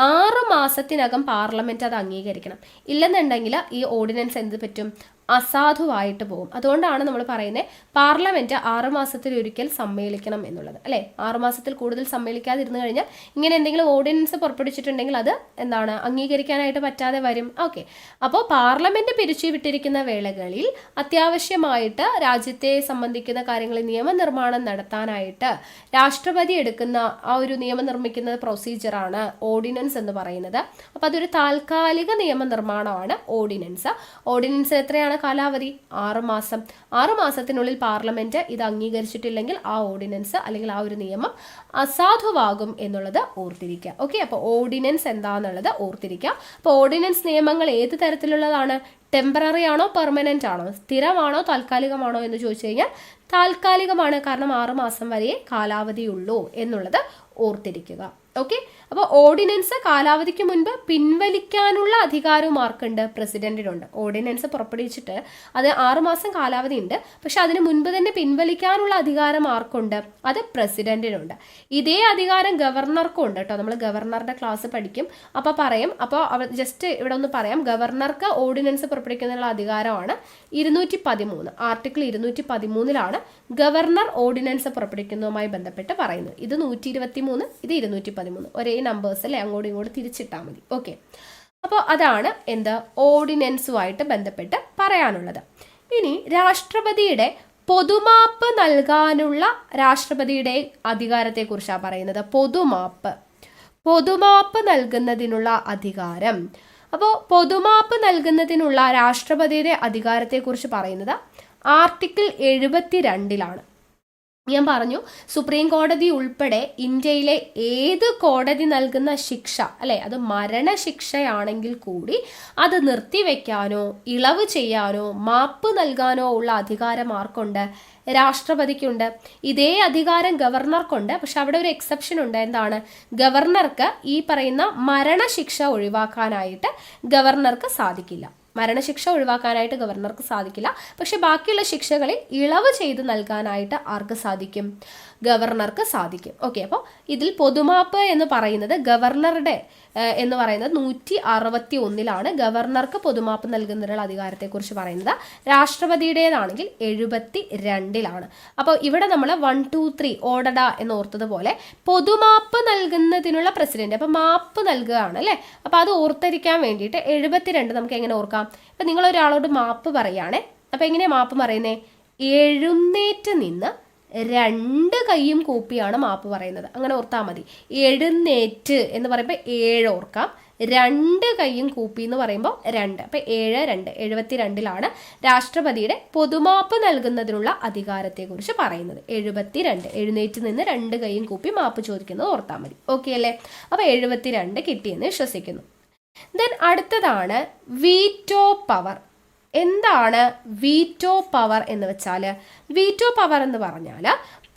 6 മാസത്തിനകം പാർലമെന്റ് അത് അംഗീകരിക്കണം. ഇല്ലെന്നുണ്ടെങ്കിൽ ഈ ഓർഡിനൻസ് എന്ത് പറ്റും? അസാധുവായിട്ട് പോകും. അതുകൊണ്ടാണ് നമ്മൾ പറയുന്നത് പാർലമെന്റ് 6 മാസത്തിലൊരിക്കൽ സമ്മേളിക്കണം എന്നുള്ളത്, അല്ലെ? 6 മാസത്തിൽ കൂടുതൽ സമ്മേളിക്കാതിരുന്നു കഴിഞ്ഞാൽ ഇങ്ങനെ എന്തെങ്കിലും ഓർഡിനൻസ് പുറപ്പെടുവിച്ചിട്ടുണ്ടെങ്കിൽ അത് എന്താണ്, അംഗീകരിക്കാനായിട്ട് പറ്റാതെ വരും. ഓക്കെ, അപ്പോൾ പാർലമെന്റ് പിരിച്ചുവിട്ടിരിക്കുന്ന വേളകളിൽ അത്യാവശ്യമായിട്ട് രാജ്യത്തെ സംബന്ധിക്കുന്ന കാര്യങ്ങളിൽ നിയമനിർമ്മാണം നടത്താനായിട്ട് രാഷ്ട്രപതി എടുക്കുന്ന ആ ഒരു നിയമം നിർമ്മിക്കുന്ന പ്രൊസീജിയറാണ് ഓർഡിനൻസ് എന്ന് പറയുന്നത്. അപ്പോൾ അതൊരു താൽക്കാലിക നിയമനിർമ്മാണമാണ് ഓർഡിനൻസ്. ഓർഡിനൻസ് എത്രയാണ് കാലാവധി? 6 മാസം. 6 മാസത്തിനുള്ളിൽ പാർലമെന്റ് ഇത് അംഗീകരിച്ചിട്ടില്ലെങ്കിൽ ആ ഓർഡിനൻസ് അല്ലെങ്കിൽ ആ ഒരു നിയമം അസാധുവാകും എന്നുള്ളത് ഓർത്തിരിക്കുക. ഓക്കെ, അപ്പോൾ ഓർഡിനൻസ് എന്താണെന്നുള്ളത് ഓർത്തിരിക്കുക. അപ്പോൾ ഓർഡിനൻസ് നിയമങ്ങൾ ഏത് തരത്തിലുള്ളതാണ്? ടെമ്പററി ആണോ പെർമനന്റ് ആണോ, സ്ഥിരമാണോ താൽക്കാലികമാണോ എന്ന് ചോദിച്ചു കഴിഞ്ഞാൽ താൽക്കാലികമാണ്. കാരണം 6 മാസം വരെ കാലാവധിയുള്ളൂ എന്നുള്ളത് ഓർത്തിരിക്കുക. ഓക്കെ, അപ്പോൾ ഓർഡിനൻസ് കാലാവധിക്ക് മുൻപ് പിൻവലിക്കാനുള്ള അധികാരവും ആർക്കുണ്ട്? പ്രസിഡന്റിനുണ്ട്. ഓർഡിനൻസ് പുറപ്പെടുവിച്ചിട്ട് അത് 6 മാസം കാലാവധി ഉണ്ട്, പക്ഷെ അതിന് മുൻപ് തന്നെ പിൻവലിക്കാനുള്ള അധികാരം ആർക്കുണ്ട്? അത് പ്രസിഡന്റിനുണ്ട്. ഇതേ അധികാരം ഗവർണർക്കും ഉണ്ട് കേട്ടോ. നമ്മൾ ഗവർണറുടെ ക്ലാസ് പഠിക്കും, അപ്പോൾ പറയും. അപ്പോൾ ജസ്റ്റ് ഇവിടെ ഒന്ന് പറയാം, ഗവർണർക്ക് ഓർഡിനൻസ് പുറപ്പെടുവിക്കുന്നതിനുള്ള അധികാരമാണ് 213. ആർട്ടിക്കിൾ 213 ഗവർണർ ഓർഡിനൻസ് പുറപ്പെടുവിക്കുന്നതുമായി ബന്ധപ്പെട്ട് പറയുന്നത്. ഇത് 123, ഇത് 213, ഒരേ നമ്പേഴ്സ് അല്ലേ, അങ്ങോട്ടും ഇങ്ങോട്ടും തിരിച്ചിട്ടാൽ മതി. ഓക്കെ, അപ്പോൾ അതാണ് എന്ത് ഓർഡിനൻസുമായിട്ട് ബന്ധപ്പെട്ട് പറയാനുള്ളത്. ഇനി രാഷ്ട്രപതിയുടെ പൊതുമാപ്പ് നൽകാനുള്ള രാഷ്ട്രപതിയുടെ അധികാരത്തെക്കുറിച്ചാണ് പറയുന്നത്. പൊതുമാപ്പ് നൽകുന്നതിനുള്ള അധികാരം. അപ്പോൾ പൊതുമാപ്പ് നൽകുന്നതിനുള്ള രാഷ്ട്രപതിയുടെ അധികാരത്തെക്കുറിച്ച് പറയുന്നത് ആർട്ടിക്കിൾ 72 ഞാൻ പറഞ്ഞു, സുപ്രീം കോടതി ഉൾപ്പെടെ ഇന്ത്യയിലെ ഏത് കോടതി നൽകുന്ന ശിക്ഷ, അല്ലെ, അത് മരണശിക്ഷയാണെങ്കിൽ കൂടി അത് നിർത്തിവെക്കാനോ ഇളവ് ചെയ്യാനോ മാപ്പ് നൽകാനോ ഉള്ള അധികാരം ആർക്കുണ്ട്? രാഷ്ട്രപതിക്കുണ്ട്. ഇതേ അധികാരം ഗവർണർക്കുണ്ട്, പക്ഷെ അവിടെ ഒരു എക്സെപ്ഷൻ ഉണ്ട്. എന്താണ്? ഗവർണർക്ക് ഈ പറയുന്ന മരണശിക്ഷ ഒഴിവാക്കാനായിട്ട് ഗവർണർക്ക് സാധിക്കില്ല. മരണശിക്ഷ ഒഴിവാക്കാനായിട്ട് ഗവർണർക്ക് സാധിക്കില്ല, പക്ഷെ ബാക്കിയുള്ള ശിക്ഷകളിൽ ഇളവ് ചെയ്ത് നൽകാനായിട്ട് ആർക്ക് സാധിക്കും? ഗവർണർക്ക് സാധിക്കും. ഓക്കെ, അപ്പോൾ ഇതിൽ പൊതുമാപ്പ് എന്ന് പറയുന്നത് ഗവർണറുടെ എന്ന് പറയുന്നത് 161 ഗവർണർക്ക് പൊതുമാപ്പ് നൽകുന്നതിനുള്ള അധികാരത്തെക്കുറിച്ച് പറയുന്നത്. രാഷ്ട്രപതിയുടേതാണെങ്കിൽ 72. അപ്പോൾ ഇവിടെ നമ്മൾ 1, 2, 3 ഓടട എന്ന് ഓർത്തതുപോലെ പൊതുമാപ്പ് നൽകുന്നതിനുള്ള പ്രസിഡന്റ്, അപ്പം മാപ്പ് നൽകുകയാണ് അല്ലേ. അപ്പോൾ അത് ഓർത്തിരിക്കാൻ വേണ്ടിയിട്ട് 72 നമുക്ക് എങ്ങനെ ഓർക്കാം? ഇപ്പം നിങ്ങളൊരാളോട് മാപ്പ് പറയുകയാണേ, അപ്പം എങ്ങനെയാണ് മാപ്പ് പറയുന്നത്? എഴുന്നേറ്റ് നിന്ന് 2 കൈയും കൂപ്പിയാണ് മാപ്പ് പറയുന്നത്. അങ്ങനെ ഓർത്താൽ മതി. എഴുന്നേറ്റ് എന്ന് പറയുമ്പോൾ 7 ഓർക്കാം, 2 കൈയും കൂപ്പി എന്ന് പറയുമ്പോൾ 2. അപ്പം 7, 2, 72 രാഷ്ട്രപതിയുടെ പൊതുമാപ്പ് നൽകുന്നതിനുള്ള അധികാരത്തെക്കുറിച്ച് പറയുന്നത്. 72, എഴുന്നേറ്റ് നിന്ന് 2 കൈയും കൂപ്പി മാപ്പ് ചോദിക്കുന്നത് ഓർത്താൽ മതി. ഓക്കെ അല്ലേ? അപ്പോൾ 72 കിട്ടിയെന്ന് വിശ്വസിക്കുന്നു. ദെൻ അടുത്തതാണ് വീറ്റോ പവർ. എന്താണ് വീറ്റോ പവർ എന്ന് വെച്ചാൽ? വീറ്റോ പവർ എന്ന് പറഞ്ഞാൽ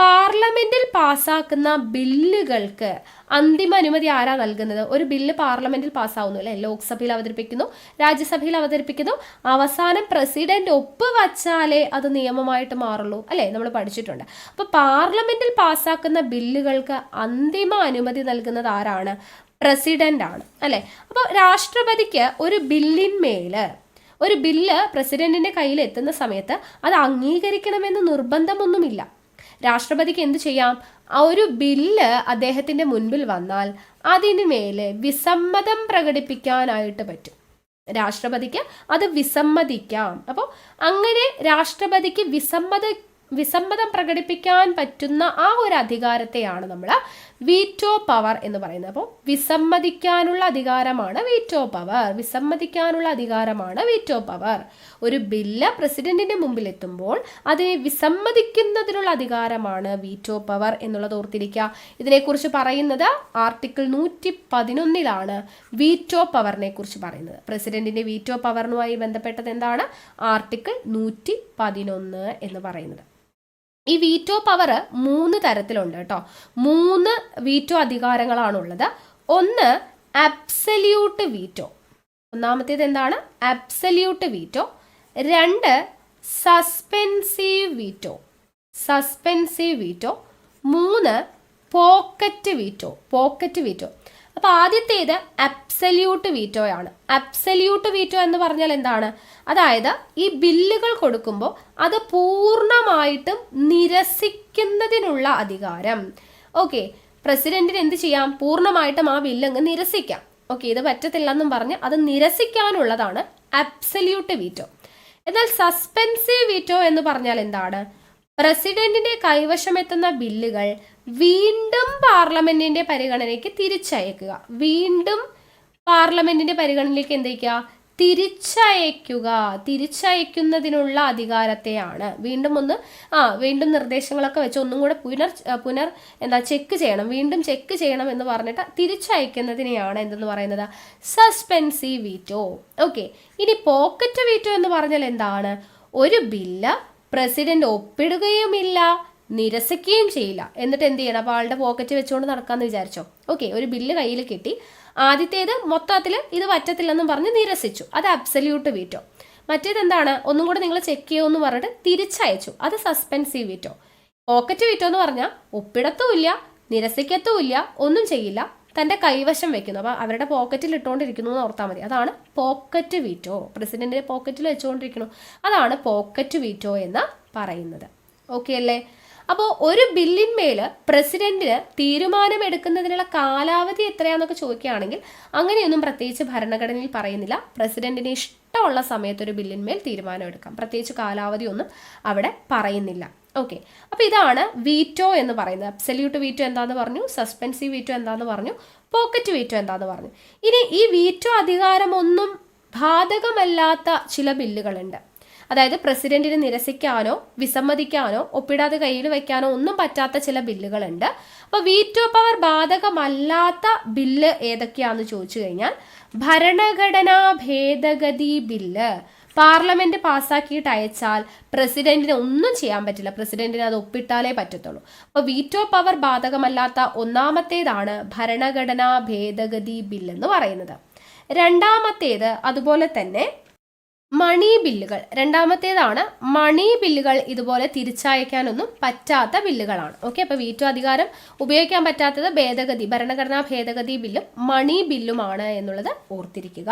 പാർലമെന്റിൽ പാസ്സാക്കുന്ന ബില്ലുകൾക്ക് അന്തിമ അനുമതി ആരാ നൽകുന്നത്? ഒരു ബില്ല് പാർലമെന്റിൽ പാസ്സാവുന്നു അല്ലെ, ലോക്സഭയിൽ അവതരിപ്പിക്കുന്നു, രാജ്യസഭയിൽ അവതരിപ്പിക്കുന്നു, അവസാനം പ്രസിഡന്റ് ഒപ്പുവച്ചാലേ അത് നിയമമായിട്ട് മാറുള്ളൂ അല്ലെ, നമ്മൾ പഠിച്ചിട്ടുണ്ട്. അപ്പോൾ പാർലമെന്റിൽ പാസ്സാക്കുന്ന ബില്ലുകൾക്ക് അന്തിമ അനുമതി നൽകുന്നത് ആരാണ്? പ്രസിഡന്റ് ആണ് അല്ലെ. അപ്പോൾ രാഷ്ട്രപതിക്ക് ഒരു ബില്ല് പ്രസിഡന്റിന്റെ കയ്യിൽ എത്തുന്ന സമയത്ത് അത് അംഗീകരിക്കണമെന്ന് നിർബന്ധമൊന്നുമില്ല. രാഷ്ട്രപതിക്ക് എന്ത് ചെയ്യാം? ആ ഒരു ബില്ല് അദ്ദേഹത്തിന്റെ മുൻപിൽ വന്നാൽ അതിനുമേലെ വിസമ്മതം പ്രകടിപ്പിക്കാനായിട്ട് പറ്റും. രാഷ്ട്രപതിക്ക് അത് വിസമ്മതിക്കാം. അപ്പോൾ അങ്ങനെ രാഷ്ട്രപതിക്ക് വിസമ്മതം പ്രകടിപ്പിക്കാൻ പറ്റുന്ന ആ ഒരു അധികാരത്തെയാണ് നമ്മൾ വീറ്റോ പവർ എന്ന് പറയുന്നത്. അപ്പോൾ വിസമ്മതിക്കാനുള്ള അധികാരമാണ് വീറ്റോ പവർ. ഒരു ബില്ല് പ്രസിഡന്റിന്റെ മുമ്പിൽ എത്തുമ്പോൾ അതിനെ വിസമ്മതിക്കുന്നതിനുള്ള അധികാരമാണ് വീറ്റോ പവർ എന്നുള്ളത് ഓർത്തിരിക്കുക. ഇതിനെക്കുറിച്ച് പറയുന്നത് ആർട്ടിക്കിൾ 111 വീറ്റോ പവറിനെ കുറിച്ച് പറയുന്നത്. പ്രസിഡന്റിന്റെ വീറ്റോ പവറിനുമായി ബന്ധപ്പെട്ടത് എന്താണ്? ആർട്ടിക്കിൾ 111 എന്ന് പറയുന്നത്. ഈ വീറ്റോ പവർ 3 തരത്തിലുണ്ട് കേട്ടോ. 3 വീറ്റോ അധികാരങ്ങളാണുള്ളത്. ഒന്ന് അബ്സല്യൂട്ട് വീറ്റോ. ഒന്നാമത്തേത് എന്താണ്? Absolute veto. 2 suspensive veto. 3 pocket veto. അപ്പോൾ ആദ്യത്തേത് അബ്സല്യൂട്ട് വീറ്റോയാണ്. അബ്സല്യൂട്ട് വീറ്റോ എന്ന് പറഞ്ഞാൽ എന്താണ്? അതായത് ഈ ബില്ലുകൾ കൊടുക്കുമ്പോൾ അത് പൂർണ്ണമായിട്ടും നിരസിക്കുന്നതിനുള്ള അധികാരം. ഓക്കെ, പ്രസിഡന്റിന് എന്ത് ചെയ്യാം? പൂർണ്ണമായിട്ടും ആ ബില്ല് അങ്ങ് നിരസിക്കാം. ഓക്കെ, ഇത് പറ്റത്തില്ലെന്നും പറഞ്ഞ് അത് നിരസിക്കാനുള്ളതാണ് അബ്സല്യൂട്ട് വീറ്റോ. എന്നാൽ സസ്പെൻസീവ് വീറ്റോ എന്ന് പറഞ്ഞാൽ എന്താണ്? പ്രസിഡന്റിന്റെ കൈവശമെത്തുന്ന ബില്ലുകൾ വീണ്ടും പാർലമെന്റിന്റെ പരിഗണനയ്ക്ക് തിരിച്ചയക്കുക. വീണ്ടും പാർലമെന്റിന്റെ പരിഗണനയിലേക്ക് എന്താ തിരിച്ചയക്കുന്നതിനുള്ള അധികാരത്തെയാണ്. വീണ്ടും നിർദ്ദേശങ്ങളൊക്കെ വെച്ച് ഒന്നും കൂടെ ചെക്ക് ചെയ്യണം, വീണ്ടും ചെക്ക് ചെയ്യണം എന്ന് പറഞ്ഞിട്ട് തിരിച്ചയക്കുന്നതിനെയാണ് എന്തെന്ന് പറയുന്നത്? Suspensive veto. ഓക്കെ, ഇനി പോക്കറ്റ് വീറ്റോ എന്ന് പറഞ്ഞാൽ എന്താണ്? ഒരു ബില്ല് പ്രസിഡന്റ് ഒപ്പിടുകയുമില്ല, നിരസിക്കുകയും ചെയ്യില്ല, എന്നിട്ട് എന്ത് ചെയ്യണം? അപ്പോൾ ആളുടെ പോക്കറ്റ് വെച്ചുകൊണ്ട് നടക്കാമെന്ന് വിചാരിച്ചോ. ഓക്കെ, ഒരു ബില്ല് കയ്യിൽ കിട്ടി, ആദ്യത്തേത് മൊത്തത്തിൽ ഇത് പറ്റത്തില്ലെന്നും പറഞ്ഞ് നിരസിച്ചു, അത് അബ്സല്യൂട്ട് വീറ്റോ. മറ്റേതെന്താണ്? ഒന്നും കൂടെ നിങ്ങൾ ചെക്ക് ചെയ്യുമെന്ന് പറഞ്ഞിട്ട് തിരിച്ചയച്ചു, അത് സസ്പെൻസീവ് വീറ്റോ. പോക്കറ്റ് വീറ്റോ എന്ന് പറഞ്ഞാൽ ഒപ്പിടത്തുമില്ല, നിരസിക്കത്തുമില്ല, ഒന്നും ചെയ്യില്ല, തൻ്റെ കൈവശം വെക്കുന്നു. അപ്പോൾ അവരുടെ പോക്കറ്റിൽ ഇട്ടുകൊണ്ടിരിക്കുന്നു എന്ന് ഓർത്താൽ മതി. അതാണ് പോക്കറ്റ് വീറ്റോ. പ്രസിഡന്റിന്റെ പോക്കറ്റിൽ വെച്ചുകൊണ്ടിരിക്കുന്നു, അതാണ് പോക്കറ്റ് വീറ്റോ എന്ന് പറയുന്നത്. ഓക്കെ അല്ലേ? അപ്പോൾ ഒരു ബില്ലിന്മേൽ പ്രസിഡന്റിന് തീരുമാനമെടുക്കുന്നതിനുള്ള കാലാവധി എത്രയാണെന്നൊക്കെ ചോദിക്കുകയാണെങ്കിൽ അങ്ങനെയൊന്നും പ്രത്യേകിച്ച് ഭരണഘടനയിൽ പറയുന്നില്ല. പ്രസിഡന്റിന് ഇഷ്ടമുള്ള സമയത്ത് ഒരു ബില്ലിന്മേൽ തീരുമാനമെടുക്കാം, പ്രത്യേകിച്ച് കാലാവധി ഒന്നും അവിടെ പറയുന്നില്ല. ഓക്കെ, അപ്പോൾ ഇതാണ് വീറ്റോ എന്ന് പറയുന്നത്. അബ്സല്യൂട്ട് വീറ്റോ എന്താന്ന് പറഞ്ഞു, സസ്പെൻസീവ് വീറ്റോ എന്താന്ന് പറഞ്ഞു, പോക്കറ്റ് വീറ്റോ എന്താന്ന് പറഞ്ഞു. ഇനി ഈ വീറ്റോ അധികാരമൊന്നും ബാധകമല്ലാത്ത ചില ബില്ലുകളുണ്ട്. അതായത് പ്രസിഡന്റിന് നിരസിക്കാനോ വിസമ്മതിക്കാനോ ഒപ്പിടാതെ കയ്യിൽ വെക്കാനോ ഒന്നും പറ്റാത്ത ചില ബില്ലുകളുണ്ട്. അപ്പോൾ വീറ്റോ പവർ ബാധകമല്ലാത്ത ബില്ല് ഏതൊക്കെയാണെന്ന് ചോദിച്ചു കഴിഞ്ഞാൽ ഭരണഘടനാ ഭേദഗതി ബില്ല് പാർലമെന്റ് പാസ്സാക്കിയിട്ട് അയച്ചാൽ പ്രസിഡന്റിന് ഒന്നും ചെയ്യാൻ പറ്റില്ല, പ്രസിഡന്റിന് അത് ഒപ്പിട്ടാലേ പറ്റത്തുള്ളൂ. അപ്പോൾ വീറ്റോ പവർ ബാധകമല്ലാത്ത ഒന്നാമത്തേതാണ് ഭരണഘടനാ ഭേദഗതി ബില്ല് എന്ന് പറയുന്നത്. രണ്ടാമത്തേത് അതുപോലെ തന്നെ മണി ബില്ലുകൾ. രണ്ടാമത്തേതാണ് മണി ബില്ലുകൾ. ഇതുപോലെ തിരിച്ചയക്കാനൊന്നും പറ്റാത്ത ബില്ലുകളാണ്. ഓക്കെ, അപ്പോൾ വീറ്റോ അധികാരം ഉപയോഗിക്കാൻ പറ്റാത്തത് ഭരണഘടനാ ഭേദഗതി ബില്ലും മണി ബില്ലുമാണ് എന്നുള്ളത് ഓർത്തിരിക്കുക.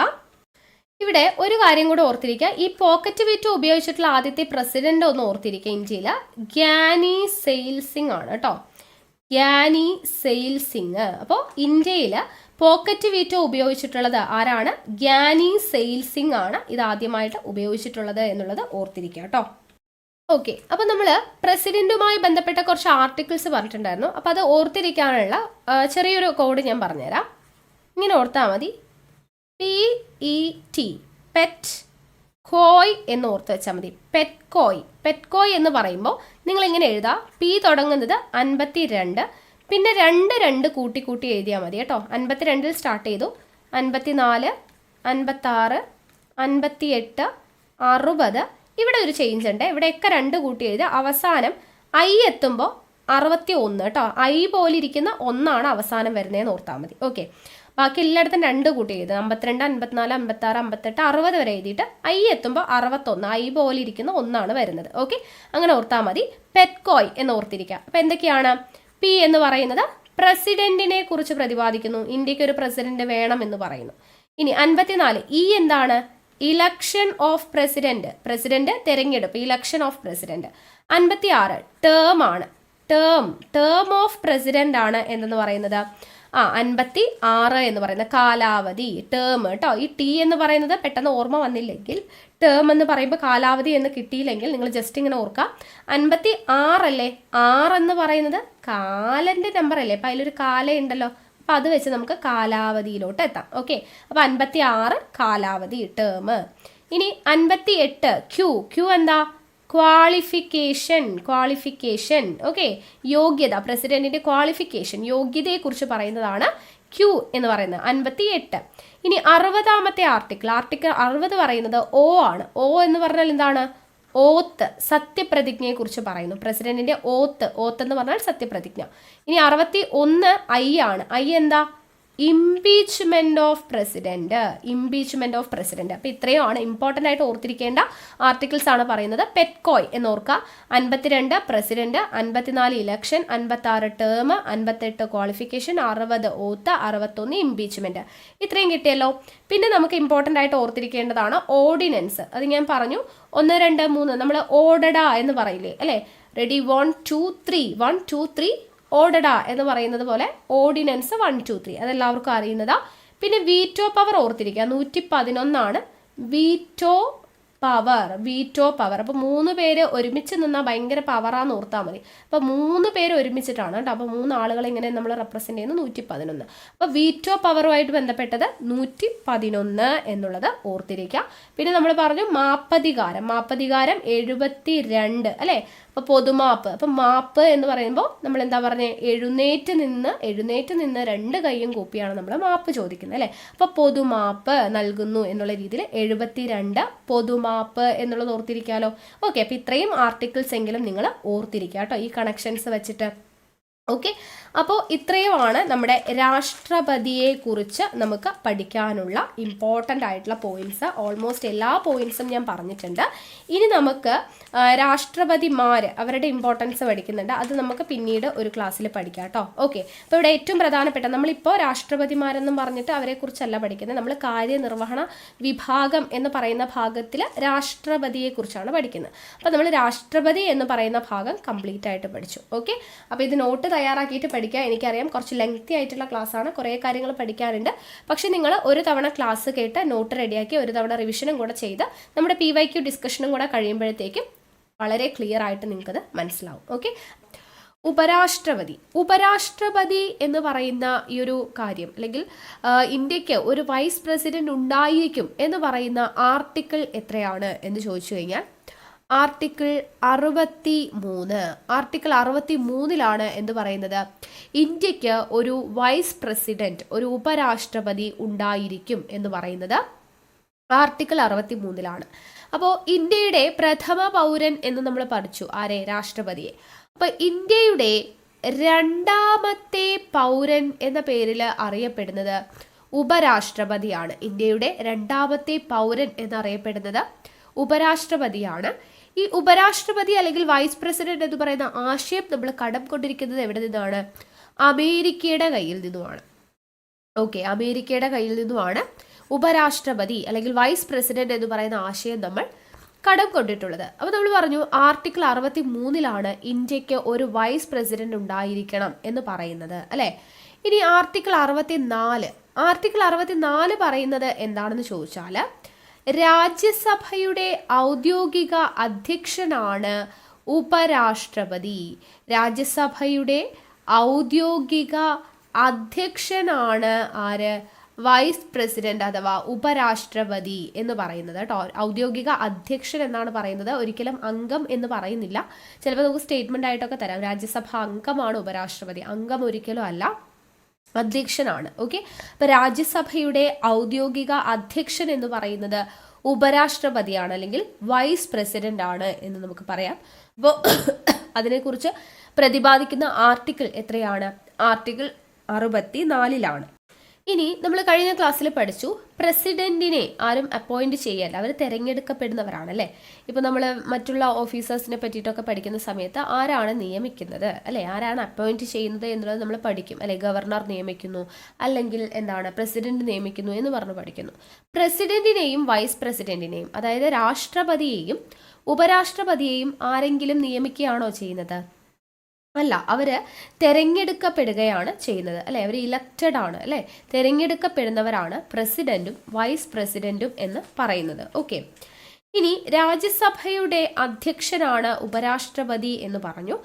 ഇവിടെ ഒരു കാര്യം കൂടെ ഓർത്തിരിക്കുക, ഈ പോക്കറ്റ് വീറ്റോ ഉപയോഗിച്ചിട്ടുള്ള ആദ്യത്തെ പ്രസിഡന്റ് ഒന്ന് ഓർത്തിരിക്കുക. ഇന്ത്യയിൽ ഗ്യാനി സെയിൽ സിംഗ് ആണ് കേട്ടോ, ഗ്യാനി സെയിൽ സിംഗ്. അപ്പോൾ ഇന്ത്യയിൽ പോക്കറ്റ് വീറ്റോ ഉപയോഗിച്ചിട്ടുള്ളത് ആരാണ്? ഗ്യാനി സെയിൽ സിംഗ് ആണ് ഇത് ആദ്യമായിട്ട് ഉപയോഗിച്ചിട്ടുള്ളത് എന്നുള്ളത് ഓർത്തിരിക്കുക കേട്ടോ. ഓക്കെ, അപ്പോൾ നമ്മൾ പ്രസിഡന്റുമായി ബന്ധപ്പെട്ട കുറച്ച് ആർട്ടിക്കിൾസ് പറഞ്ഞിട്ടുണ്ടായിരുന്നു. അപ്പോൾ അത് ഓർത്തിരിക്കാനുള്ള ചെറിയൊരു കോഡ് ഞാൻ പറഞ്ഞുതരാം. ഇങ്ങനെ ഓർത്താൽ മതി. PET പെറ്റ് കോയ് എന്ന് ഓർത്ത് വെച്ചാൽ മതി. പെറ്റ് കോയ് എന്ന് പറയുമ്പോൾ നിങ്ങൾ ഇങ്ങനെ എഴുതാം. P തുടങ്ങുന്നത് 52, പിന്നെ 2 കൂട്ടി എഴുതിയാൽ മതി കേട്ടോ. 52 സ്റ്റാർട്ട് ചെയ്തു, 54, 56, 58, 60. ഇവിടെ ഒരു ചേഞ്ച് ഉണ്ട്, ഇവിടെയൊക്കെ 2 കൂട്ടി എഴുതുക. അവസാനം I എത്തുമ്പോൾ 61 കേട്ടോ. I പോലെ ഇരിക്കുന്ന 1 അവസാനം വരുന്നതെന്ന് ഓർത്താൽ മതി. ഓക്കെ, ബാക്കി എല്ലായിടത്തും 2 കൂട്ടി എഴുതുക. 52, 54, 56, 58, 60 വരെ എഴുതിയിട്ട് I എത്തുമ്പോൾ 61, I പോലെ ഇരിക്കുന്ന 1 വരുന്നത്. ഓക്കെ, അങ്ങനെ ഓർത്താൽ മതി. പെറ്റ്കോയ് എന്ന് ഓർത്തിരിക്കുക. അപ്പോൾ എന്തൊക്കെയാണ്? P എന്ന് പറയുന്നത് പ്രസിഡന്റിനെ കുറിച്ച് പ്രതിപാദിക്കുന്നു, ഇന്ത്യക്ക് ഒരു പ്രസിഡന്റ് വേണം എന്ന് പറയുന്നു. ഇനി 54 E എന്താണ്? ഇലക്ഷൻ ഓഫ് പ്രസിഡന്റ്, പ്രസിഡന്റ് തെരഞ്ഞെടുപ്പ്, ഇലക്ഷൻ ഓഫ് പ്രസിഡന്റ്. 56 ടേം ആണ്, ടേം ഓഫ് പ്രസിഡന്റ് ആണ് എന്തെന്ന് പറയുന്നത്. 56 എന്ന് പറയുന്നത് കാലാവധി, ടേം കേട്ടോ. ഈ T എന്ന് പറയുന്നത് പെട്ടെന്ന് ഓർമ്മ വന്നില്ലെങ്കിൽ, ടേം എന്ന് പറയുമ്പോൾ കാലാവധി എന്ന് കിട്ടിയില്ലെങ്കിൽ നിങ്ങൾ ജസ്റ്റ് ഇങ്ങനെ ഓർക്കുക. 56 അല്ലേ, 6 എന്ന് പറയുന്നത് കാലന്റെ നമ്പർ അല്ലേ, അപ്പം അതിലൊരു കാല ഉണ്ടല്ലോ, അപ്പം അത് വെച്ച് നമുക്ക് കാലാവധിയിലോട്ട് എത്താം. ഓക്കെ, അപ്പോൾ 56 കാലാവധി, ടേം. ഇനി 58 ക്യൂ എന്താ? ക്വാളിഫിക്കേഷൻ. ഓക്കെ, യോഗ്യത, പ്രസിഡന്റിന്റെ ക്വാളിഫിക്കേഷൻ, യോഗ്യതയെക്കുറിച്ച് പറയുന്നതാണ് ക്യൂ എന്ന് പറയുന്നത്. 58. ഇനി 60ാമത്തെ ആർട്ടിക്കിൾ 60 പറയുന്നത് O ആണ്. O എന്ന് പറഞ്ഞാൽ എന്താണ്? ഓത്ത്, സത്യപ്രതിജ്ഞയെക്കുറിച്ച് പറയുന്നു. പ്രസിഡന്റിന്റെ ഓത്ത് എന്ന് പറഞ്ഞാൽ സത്യപ്രതിജ്ഞ. ഇനി 61 I ആണ്. I എന്താ? Impeachment of president. അപ്പോൾ ഇത്രയുമാണ് ഇമ്പോർട്ടൻ്റ് ആയിട്ട് ഓർത്തിരിക്കേണ്ട ആർട്ടിക്കിൾസ് ആണ് പറയുന്നത്. പെറ്റ്കോയ് എന്ന് ഓർക്കുക. 52 പ്രസിഡന്റ്, 54 ഇലക്ഷൻ, 56 ടേം, 58 ക്വാളിഫിക്കേഷൻ, 60 ഓത്ത്, 61 ഇംപീച്ച്മെന്റ്. ഇത്രയും കിട്ടിയല്ലോ. പിന്നെ നമുക്ക് ഇമ്പോർട്ടൻ്റ് ആയിട്ട് ഓർത്തിരിക്കേണ്ടതാണ് ഓർഡിനൻസ്. അത് ഞാൻ പറഞ്ഞു 1 2 3 നമ്മൾ ഓർഡഡ എന്ന് പറയില്ലേ അല്ലേ. റെഡി 1 2 3 1 2 3 ഓർഡഡ എന്ന് പറയുന്നത് പോലെ ഓർഡിനൻസ് 1 2 3 അതെല്ലാവർക്കും അറിയുന്നതാ. പിന്നെ വീറ്റോ പവർ ഓർത്തിരിക്കുക. 111 വീറ്റോ പവർ. അപ്പോൾ 3 പേര് ഒരുമിച്ച് നിന്നാൽ ഭയങ്കര പവറാന്ന് ഓർത്താൽ മതി. അപ്പോൾ 3 പേര് ഒരുമിച്ചിട്ടാണ് കേട്ടോ. അപ്പോൾ 3 ആളുകളെ ഇങ്ങനെ നമ്മൾ റെപ്രസെന്റ് ചെയ്യുന്നത് 111. അപ്പോൾ വീറ്റോ പവറുമായിട്ട് ബന്ധപ്പെട്ടത് 111 എന്നുള്ളത് ഓർത്തിരിക്കുക. പിന്നെ നമ്മൾ പറഞ്ഞു മാപ്പധികാരം 72 അല്ലേ. അപ്പോൾ പൊതുമാപ്പ്. അപ്പം മാപ്പ് എന്ന് പറയുമ്പോൾ നമ്മൾ എന്താ പറഞ്ഞത്, എഴുന്നേറ്റ് നിന്ന് 2 കൈയും കൂപ്പിയാണ് നമ്മൾ മാപ്പ് ചോദിക്കുന്നത് അല്ലേ. അപ്പോൾ പൊതുമാപ്പ് നൽകുന്നു എന്നുള്ള രീതിയിൽ 72 പൊതുമാപ്പ് എന്നുള്ളത് ഓർത്തിരിക്കാമല്ലോ. ഓക്കെ, അപ്പോൾ ഇത്രയും ആർട്ടിക്കിൾസ് എങ്കിലും നിങ്ങൾ ഓർത്തിരിക്കുക കേട്ടോ ഈ കണക്ഷൻസ് വെച്ചിട്ട്. ഓക്കെ, അപ്പോൾ ഇത്രയുമാണ് നമ്മുടെ രാഷ്ട്രപതിയെ കുറിച്ച് നമുക്ക് പഠിക്കാനുള്ള ഇമ്പോർട്ടൻ്റ് ആയിട്ടുള്ള പോയിന്റ്സ്. ഓൾമോസ്റ്റ് എല്ലാ പോയിന്റ്സും ഞാൻ പറഞ്ഞിട്ടുണ്ട്. ഇനി നമുക്ക് രാഷ്ട്രപതിമാർ അവരുടെ ഇമ്പോർട്ടൻസ് പഠിക്കുന്നുണ്ട്. അത് നമുക്ക് പിന്നീട് ഒരു ക്ലാസ്സിൽ പഠിക്കാം കേട്ടോ. ഓക്കെ, അപ്പോൾ ഇവിടെ ഏറ്റവും പ്രധാനപ്പെട്ട നമ്മളിപ്പോൾ രാഷ്ട്രപതിമാരെന്നും പറഞ്ഞിട്ട് അവരെക്കുറിച്ചല്ല പഠിക്കുന്നത്. നമ്മൾ കാര്യനിർവഹണ വിഭാഗം എന്ന് പറയുന്ന ഭാഗത്തിൽ രാഷ്ട്രപതിയെ കുറിച്ചാണ് പഠിക്കുന്നത്. അപ്പോൾ നമ്മൾ രാഷ്ട്രപതി എന്ന് പറയുന്ന ഭാഗം കംപ്ലീറ്റ് ആയിട്ട് പഠിച്ചു. ഓക്കെ, അപ്പോൾ ഇത് നോട്ട് തയ്യാറാക്കിയിട്ട് പഠിക്കുക. എനിക്കറിയാം കുറച്ച് ലെങ്തി ആയിട്ടുള്ള ക്ലാസ് ആണ്, കുറേ കാര്യങ്ങൾ പഠിക്കാനുണ്ട്. പക്ഷെ നിങ്ങൾ ഒരു തവണ ക്ലാസ് കേട്ട് നോട്ട് റെഡിയാക്കി ഒരു തവണ റിവിഷനും കൂടെ ചെയ്ത് നമ്മുടെ PYQ ഡിസ്കഷനും കൂടെ കഴിയുമ്പോഴത്തേക്കും വളരെ ക്ലിയർ ആയിട്ട് നിങ്ങൾക്കത് മനസ്സിലാവും. ഓക്കെ, ഉപരാഷ്ട്രപതി എന്ന് പറയുന്ന ഈ ഒരു കാര്യം, അല്ലെങ്കിൽ ഇന്ത്യക്ക് ഒരു വൈസ് പ്രസിഡന്റ് ഉണ്ടായിരിക്കും എന്ന് പറയുന്ന ആർട്ടിക്കിൾ എത്രയാണ് എന്ന് ചോദിച്ചു കഴിഞ്ഞാൽ ആർട്ടിക്കിൾ 63 എന്ന് പറയുന്നത് ഇന്ത്യക്ക് ഒരു വൈസ് പ്രസിഡന്റ്, ഒരു ഉപരാഷ്ട്രപതി ഉണ്ടായിരിക്കും എന്ന് പറയുന്നത് ആർട്ടിക്കിൾ 63. അപ്പോൾ ഇന്ത്യയുടെ പ്രഥമ പൗരൻ എന്ന് നമ്മൾ പഠിച്ചു ആരെ, രാഷ്ട്രപതിയെ. അപ്പോൾ ഇന്ത്യയുടെ 2ാമത്തെ പൗരൻ എന്ന പേരിൽ അറിയപ്പെടുന്നത് ഉപരാഷ്ട്രപതിയാണ്. ഇന്ത്യയുടെ 2ാമത്തെ പൗരൻ എന്നറിയപ്പെടുന്നത് ഉപരാഷ്ട്രപതിയാണ്. ഈ ഉപരാഷ്ട്രപതി അല്ലെങ്കിൽ വൈസ് പ്രസിഡന്റ് എന്ന് പറയുന്ന ആശയം നമ്മൾ കടം കൊണ്ടിരിക്കുന്നത് എവിടെ നിന്നാണ്, അമേരിക്കയുടെ കയ്യിൽ നിന്നുമാണ്. ഓക്കെ, അമേരിക്കയുടെ കയ്യിൽ നിന്നുമാണ് ഉപരാഷ്ട്രപതി അല്ലെങ്കിൽ വൈസ് പ്രസിഡന്റ് എന്ന് പറയുന്ന ആശയം നമ്മൾ കടം കൊണ്ടിട്ടുള്ളത്. അപ്പോൾ നമ്മൾ പറഞ്ഞു ആർട്ടിക്കിൾ 63 ഇന്ത്യക്ക് ഒരു വൈസ് പ്രസിഡന്റ് ഉണ്ടായിരിക്കണം എന്ന് പറയുന്നത് അല്ലേ. ഇനി ആർട്ടിക്കിൾ 64 പറയുന്നത് എന്താണെന്ന് ചോദിച്ചാൽ രാജ്യസഭയുടെ ഔദ്യോഗിക അധ്യക്ഷനാണ് ഉപരാഷ്ട്രപതി. രാജ്യസഭയുടെ ഔദ്യോഗിക അധ്യക്ഷനാണ് ആര്, വൈസ് പ്രസിഡന്റ് അഥവാ ഉപരാഷ്ട്രപതി എന്ന് പറയുന്നത് കേട്ടോ. ഔദ്യോഗിക അധ്യക്ഷൻ എന്നാണ് പറയുന്നത്, ഒരിക്കലും അംഗം എന്ന് പറയുന്നില്ല. ചിലപ്പോൾ നമുക്ക് സ്റ്റേറ്റ്മെന്റ് ആയിട്ടൊക്കെ തരാം, രാജ്യസഭ അംഗമാണ് ഉപരാഷ്ട്രപതി. അംഗം ഒരിക്കലും അല്ല, അധ്യക്ഷനാണ്. ഓക്കെ, അപ്പൊ രാജ്യസഭയുടെ ഔദ്യോഗിക അധ്യക്ഷൻ എന്ന് പറയുന്നത് ഉപരാഷ്ട്രപതിയാണ് അല്ലെങ്കിൽ വൈസ് പ്രസിഡന്റ് ആണ് എന്ന് നമുക്ക് പറയാം. അപ്പോൾ അതിനെക്കുറിച്ച് പ്രതിപാദിക്കുന്ന ആർട്ടിക്കിൾ എത്രയാണ്, ആർട്ടിക്കിൾ 64. ഇനി നമ്മൾ കഴിഞ്ഞ ക്ലാസ്സിൽ പഠിച്ചു പ്രസിഡന്റിനെ ആരും അപ്പോയിന്റ് ചെയ്യല്ല, അവർ തിരഞ്ഞെടുക്കപ്പെടുന്നവരാണല്ലേ. ഇപ്പൊ നമ്മൾ മറ്റുള്ള ഓഫീസേഴ്സിനെ പറ്റിയിട്ടൊക്കെ പഠിക്കുന്ന സമയത്ത് ആരാണ് നിയമിക്കുന്നത് അല്ലെ, ആരാണ് അപ്പോയിന്റ് ചെയ്യുന്നത് എന്നുള്ളത് നമ്മൾ പഠിക്കും അല്ലെ. ഗവർണർ നിയമിക്കുന്നു അല്ലെങ്കിൽ എന്താണ് പ്രസിഡന്റ് നിയമിക്കുന്നു എന്ന് പറഞ്ഞ് പഠിക്കുന്നു. പ്രസിഡന്റിനെയും വൈസ് പ്രസിഡന്റിനെയും അതായത് രാഷ്ട്രപതിയെയും ഉപരാഷ്ട്രപതിയെയും ആരെങ്കിലും നിയമിക്കുകയാണോ ചെയ്യുന്നത്, അല്ല, അവര് തിരഞ്ഞെടുക്കപ്പെടുകയാണ് ചെയ്യുന്നത് അല്ലെ. അവർ ഇലക്റ്റഡ് ആണ് അല്ലെ, തിരഞ്ഞെടുക്കപ്പെടുന്നവരാണ് പ്രസിഡന്റും വൈസ് പ്രസിഡന്റും എന്ന് പറയുന്നത്. ഓക്കെ, ഇനി രാജ്യസഭയുടെ അധ്യക്ഷനാണ് ഉപരാഷ്ട്രപതി എന്ന് പറഞ്ഞു.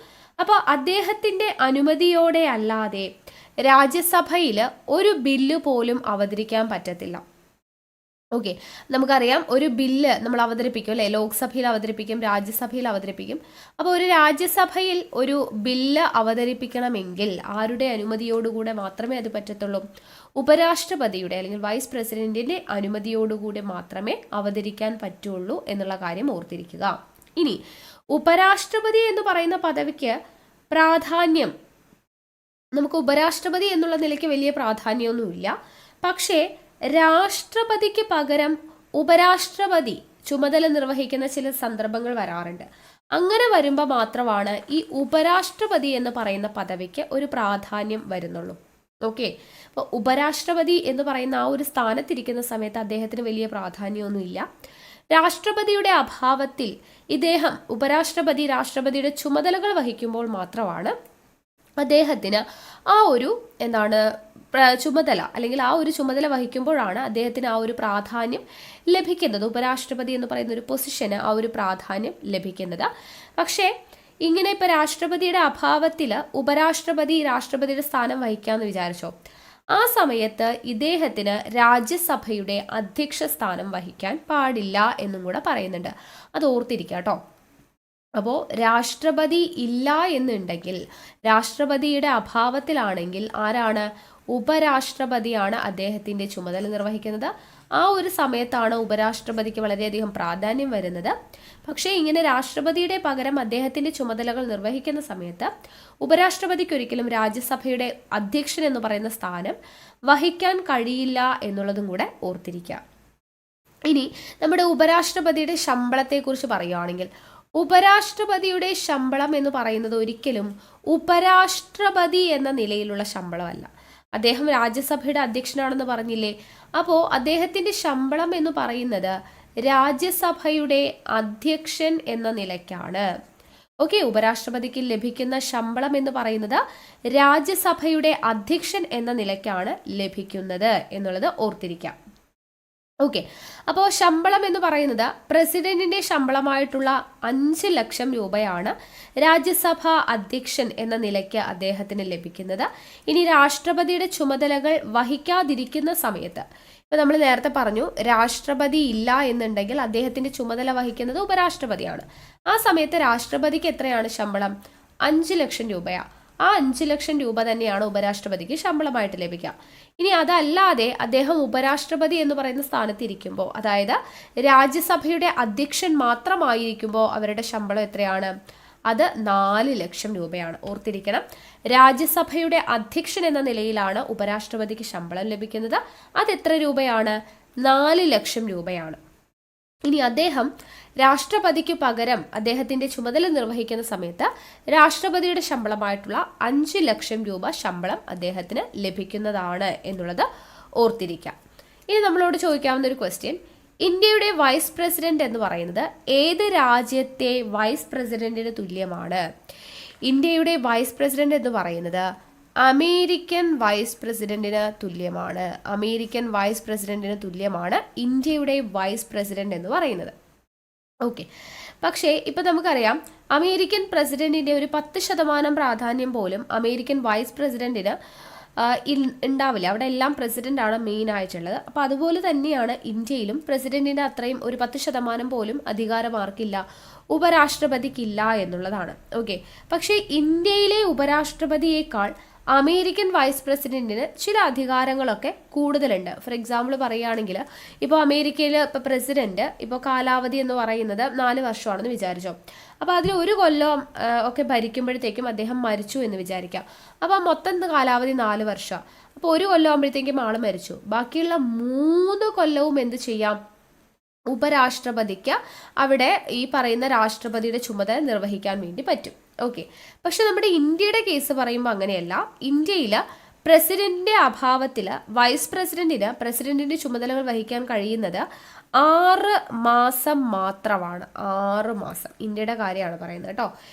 അപ്പോൾ അദ്ദേഹത്തിന്റെ അനുമതിയോടെ അല്ലാതെ രാജ്യസഭയിൽ ഒരു ബില്ല് പോലും അവതരിക്കാൻ പറ്റത്തില്ല. ഓക്കെ, നമുക്കറിയാം ഒരു ബില്ല് നമ്മൾ അവതരിപ്പിക്കും അല്ലെ, ലോക്സഭയിൽ അവതരിപ്പിക്കും, രാജ്യസഭയിൽ അവതരിപ്പിക്കും. അപ്പോൾ ഒരു രാജ്യസഭയിൽ ഒരു ബില്ല് അവതരിപ്പിക്കണമെങ്കിൽ ആരുടെ അനുമതിയോടുകൂടെ മാത്രമേ അത് പറ്റത്തുള്ളൂ, ഉപരാഷ്ട്രപതിയുടെ അല്ലെങ്കിൽ വൈസ് പ്രസിഡന്റിന്റെ അനുമതിയോടുകൂടി മാത്രമേ അവതരിക്കാൻ പറ്റുള്ളൂ എന്നുള്ള കാര്യം ഓർത്തിരിക്കുക. ഇനി ഉപരാഷ്ട്രപതി എന്ന് പറയുന്ന പദവിക്ക് പ്രാധാന്യം നമുക്ക് ഉപരാഷ്ട്രപതി എന്നുള്ള നിലയ്ക്ക് വലിയ പ്രാധാന്യമൊന്നുമില്ല. പക്ഷേ രാഷ്ട്രപതിക്ക് പകരം ഉപരാഷ്ട്രപതി ചുമതല നിർവഹിക്കുന്ന ചില സന്ദർഭങ്ങൾ വരാറുണ്ട്. അങ്ങനെ വരുമ്പോൾ മാത്രമാണ് ഈ ഉപരാഷ്ട്രപതി എന്ന് പറയുന്ന പദവിക്ക് ഒരു പ്രാധാന്യം വരുന്നുള്ളൂ. ഓക്കെ, അപ്പോൾ ഉപരാഷ്ട്രപതി എന്ന് പറയുന്ന ആ ഒരു സ്ഥാനത്തിരിക്കുന്ന സമയത്ത് അദ്ദേഹത്തിന് വലിയ പ്രാധാന്യമൊന്നുമില്ല. രാഷ്ട്രപതിയുടെ അഭാവത്തിൽ ഇദ്ദേഹം ഉപരാഷ്ട്രപതി രാഷ്ട്രപതിയുടെ ചുമതലകൾ വഹിക്കുമ്പോൾ മാത്രമാണ് അദ്ദേഹത്തിന് ആ ഒരു ചുമതല, അല്ലെങ്കിൽ ആ ഒരു ചുമതല വഹിക്കുമ്പോഴാണ് അദ്ദേഹത്തിന് ആ ഒരു പ്രാധാന്യം ലഭിക്കുന്നത്. ഉപരാഷ്ട്രപതി എന്ന് പറയുന്ന ഒരു പൊസിഷന് ആ ഒരു പ്രാധാന്യം ലഭിക്കുന്നത്. പക്ഷേ ഇങ്ങനെ ഇപ്പോൾ രാഷ്ട്രപതിയുടെ അഭാവത്തിൽ ഉപരാഷ്ട്രപതി രാഷ്ട്രപതിയുടെ സ്ഥാനം വഹിക്കാമെന്ന് വിചാരിച്ചോ, ആ സമയത്ത് ഇദ്ദേഹത്തിന് രാജ്യസഭയുടെ അധ്യക്ഷ സ്ഥാനം വഹിക്കാൻ പാടില്ല എന്നും കൂടെ പറയുന്നുണ്ട്. അത് ഓർത്തിരിക്കുക കേട്ടോ. അപ്പോൾ രാഷ്ട്രപതി ഇല്ല എന്നുണ്ടെങ്കിൽ, രാഷ്ട്രപതിയുടെ അഭാവത്തിലാണെങ്കിൽ ആരാണ്? ഉപരാഷ്ട്രപതിയാണ് അദ്ദേഹത്തിൻ്റെ ചുമതല നിർവഹിക്കുന്നത്. ആ ഒരു സമയത്താണ് ഉപരാഷ്ട്രപതിക്ക് വളരെയധികം പ്രാധാന്യം വരുന്നത്. പക്ഷേ ഇങ്ങനെ രാഷ്ട്രപതിയുടെ പകരം അദ്ദേഹത്തിൻ്റെ ചുമതലകൾ നിർവഹിക്കുന്ന സമയത്ത് ഉപരാഷ്ട്രപതിക്ക് ഒരിക്കലും രാജ്യസഭയുടെ അധ്യക്ഷൻ എന്ന് പറയുന്ന സ്ഥാനം വഹിക്കാൻ കഴിയില്ല എന്നുള്ളതും കൂടെ ഓർത്തിരിക്കുക. ഇനി നമ്മുടെ ഉപരാഷ്ട്രപതിയുടെ ശമ്പളത്തെക്കുറിച്ച് പറയുകയാണെങ്കിൽ, ഉപരാഷ്ട്രപതിയുടെ ശമ്പളം എന്ന് പറയുന്നത് ഒരിക്കലും ഉപരാഷ്ട്രപതി എന്ന നിലയിലുള്ള ശമ്പളമല്ല. അദ്ദേഹം രാജ്യസഭയുടെ അധ്യക്ഷനാണെന്ന് പറഞ്ഞില്ലേ, അപ്പോൾ അദ്ദേഹത്തിൻ്റെ ശമ്പളം എന്ന് പറയുന്നത് രാജ്യസഭയുടെ അധ്യക്ഷൻ എന്ന നിലയ്ക്കാണ്. ഓക്കെ, ഉപരാഷ്ട്രപതിക്ക് ലഭിക്കുന്ന ശമ്പളം എന്ന് പറയുന്നത് രാജ്യസഭയുടെ അധ്യക്ഷൻ എന്ന നിലയ്ക്കാണ് ലഭിക്കുന്നത് എന്നുള്ളത് ഓർത്തിരിക്കാം. ഓക്കെ, അപ്പോൾ ശമ്പളം എന്ന് പറയുന്നത് പ്രസിഡന്റിന്റെ ശമ്പളമായിട്ടുള്ള 5 ലക്ഷം രൂപയാണ് രാജ്യസഭാ അധ്യക്ഷൻ എന്ന നിലയ്ക്ക് അദ്ദേഹത്തിന് ലഭിക്കുന്നത്. ഇനി രാഷ്ട്രപതിയുടെ ചുമതലകൾ വഹിക്കാതിരിക്കുന്ന സമയത്ത്, ഇപ്പം നമ്മൾ നേരത്തെ പറഞ്ഞു രാഷ്ട്രപതി ഇല്ല എന്നുണ്ടെങ്കിൽ അദ്ദേഹത്തിന്റെ ചുമതല വഹിക്കുന്നത് ഉപരാഷ്ട്രപതിയാണ്. ആ സമയത്ത് രാഷ്ട്രപതിക്ക് എത്രയാണ് ശമ്പളം? 5 ലക്ഷം രൂപയാണ്. ആ 5 ലക്ഷം രൂപ തന്നെയാണ് ഉപരാഷ്ട്രപതിക്ക് ശമ്പളമായിട്ട് ലഭിക്കുക. ഇനി അതല്ലാതെ അദ്ദേഹം ഉപരാഷ്ട്രപതി എന്ന് പറയുന്ന സ്ഥാനത്തിരിക്കുമ്പോൾ, അതായത് രാജ്യസഭയുടെ അധ്യക്ഷൻ മാത്രമായിരിക്കുമ്പോൾ അവരുടെ ശമ്പളം എത്രയാണ്? അത് 4 ലക്ഷം രൂപയാണ്. ഓർത്തിരിക്കണം, രാജ്യസഭയുടെ അധ്യക്ഷൻ എന്ന നിലയിലാണ് ഉപരാഷ്ട്രപതിക്ക് ശമ്പളം ലഭിക്കുന്നത്. അത് എത്ര രൂപയാണ്? 4 ലക്ഷം രൂപയാണ്. ഇനി അദ്ദേഹം രാഷ്ട്രപതിക്ക് പകരം അദ്ദേഹത്തിന്റെ ചുമതല നിർവഹിക്കുന്ന സമയത്ത് രാഷ്ട്രപതിയുടെ ശമ്പളമായിട്ടുള്ള 5 ലക്ഷം രൂപ ശമ്പളം അദ്ദേഹത്തിന് ലഭിക്കുന്നതാണ് എന്നുള്ളത് ഓർത്തിരിക്കാം. ഇനി നമ്മളോട് ചോദിക്കാവുന്ന ഒരു ക്വസ്റ്റ്യൻ, ഇന്ത്യയുടെ വൈസ് പ്രസിഡന്റ് എന്ന് പറയുന്നത് ഏത് രാജ്യത്തെ വൈസ് പ്രസിഡന്റിന് തുല്യമാണ്? ഇന്ത്യയുടെ വൈസ് പ്രസിഡന്റ് എന്ന് പറയുന്നത് അമേരിക്കൻ വൈസ് പ്രസിഡന്റിന് തുല്യമാണ്. അമേരിക്കൻ വൈസ് പ്രസിഡന്റിന് തുല്യമാണ് ഇന്ത്യയുടെ വൈസ് പ്രസിഡന്റ് എന്ന് പറയുന്നത്. ഓക്കെ, പക്ഷേ ഇപ്പം നമുക്കറിയാം അമേരിക്കൻ പ്രസിഡന്റിന്റെ ഒരു 10% പ്രാധാന്യം പോലും അമേരിക്കൻ വൈസ് പ്രസിഡന്റിന് ഉണ്ടാവില്ല. അവിടെ എല്ലാം പ്രസിഡന്റ് ആണ് മെയിൻ ആയിട്ടുള്ളത്. അപ്പോൾ അതുപോലെ തന്നെയാണ് ഇന്ത്യയിലും പ്രസിഡന്റിന്റെ അത്രയും ഒരു 10% പോലും അധികാരം ആർക്കില്ല? ഉപരാഷ്ട്രപതിക്കില്ല എന്നുള്ളതാണ്. ഓക്കെ, പക്ഷേ ഇന്ത്യയിലെ ഉപരാഷ്ട്രപതിയേക്കാൾ അമേരിക്കൻ വൈസ് പ്രസിഡന്റിന് ചില അധികാരങ്ങളൊക്കെ കൂടുതലുണ്ട്. ഫോർ എക്സാമ്പിൾ പറയുകയാണെങ്കിൽ, ഇപ്പോൾ അമേരിക്കയിൽ ഇപ്പോൾ പ്രസിഡന്റ് ഇപ്പോൾ കാലാവധി എന്ന് പറയുന്നത് 4 വർഷമാണെന്ന് വിചാരിച്ചോ. അപ്പോൾ അതിൽ ഒരു കൊല്ലം ഒക്കെ ഭരിക്കുമ്പോഴത്തേക്കും അദ്ദേഹം മരിച്ചു എന്ന് വിചാരിക്കാം. അപ്പോൾ മൊത്തം കാലാവധി 4 വർഷം. അപ്പോൾ ഒരു കൊല്ലം ആകുമ്പോഴത്തേക്കും ആൾ മരിച്ചു. ബാക്കിയുള്ള 3 കൊല്ലവും എന്ത് ചെയ്യാം? ഉപരാഷ്ട്രപതിക്ക് അവിടെ ഈ പറയുന്ന രാഷ്ട്രപതിയുടെ ചുമതല നിർവഹിക്കാൻ വേണ്ടി പറ്റും. ഓക്കെ, പക്ഷെ നമ്മുടെ ഇന്ത്യയുടെ കേസ് പറയുമ്പോൾ അങ്ങനെയല്ല. ഇന്ത്യയിൽ പ്രസിഡന്റിന്റെ അഭാവത്തിൽ വൈസ് പ്രസിഡന്റിന്റെ ചുമതലകൾ വഹിക്കാൻ കഴിയുന്നത് 6 മാസം മാത്രമാണ്. 6 മാസം ഇന്ത്യയുടെ കാര്യമാണ് പറയുന്നത് കേട്ടോ.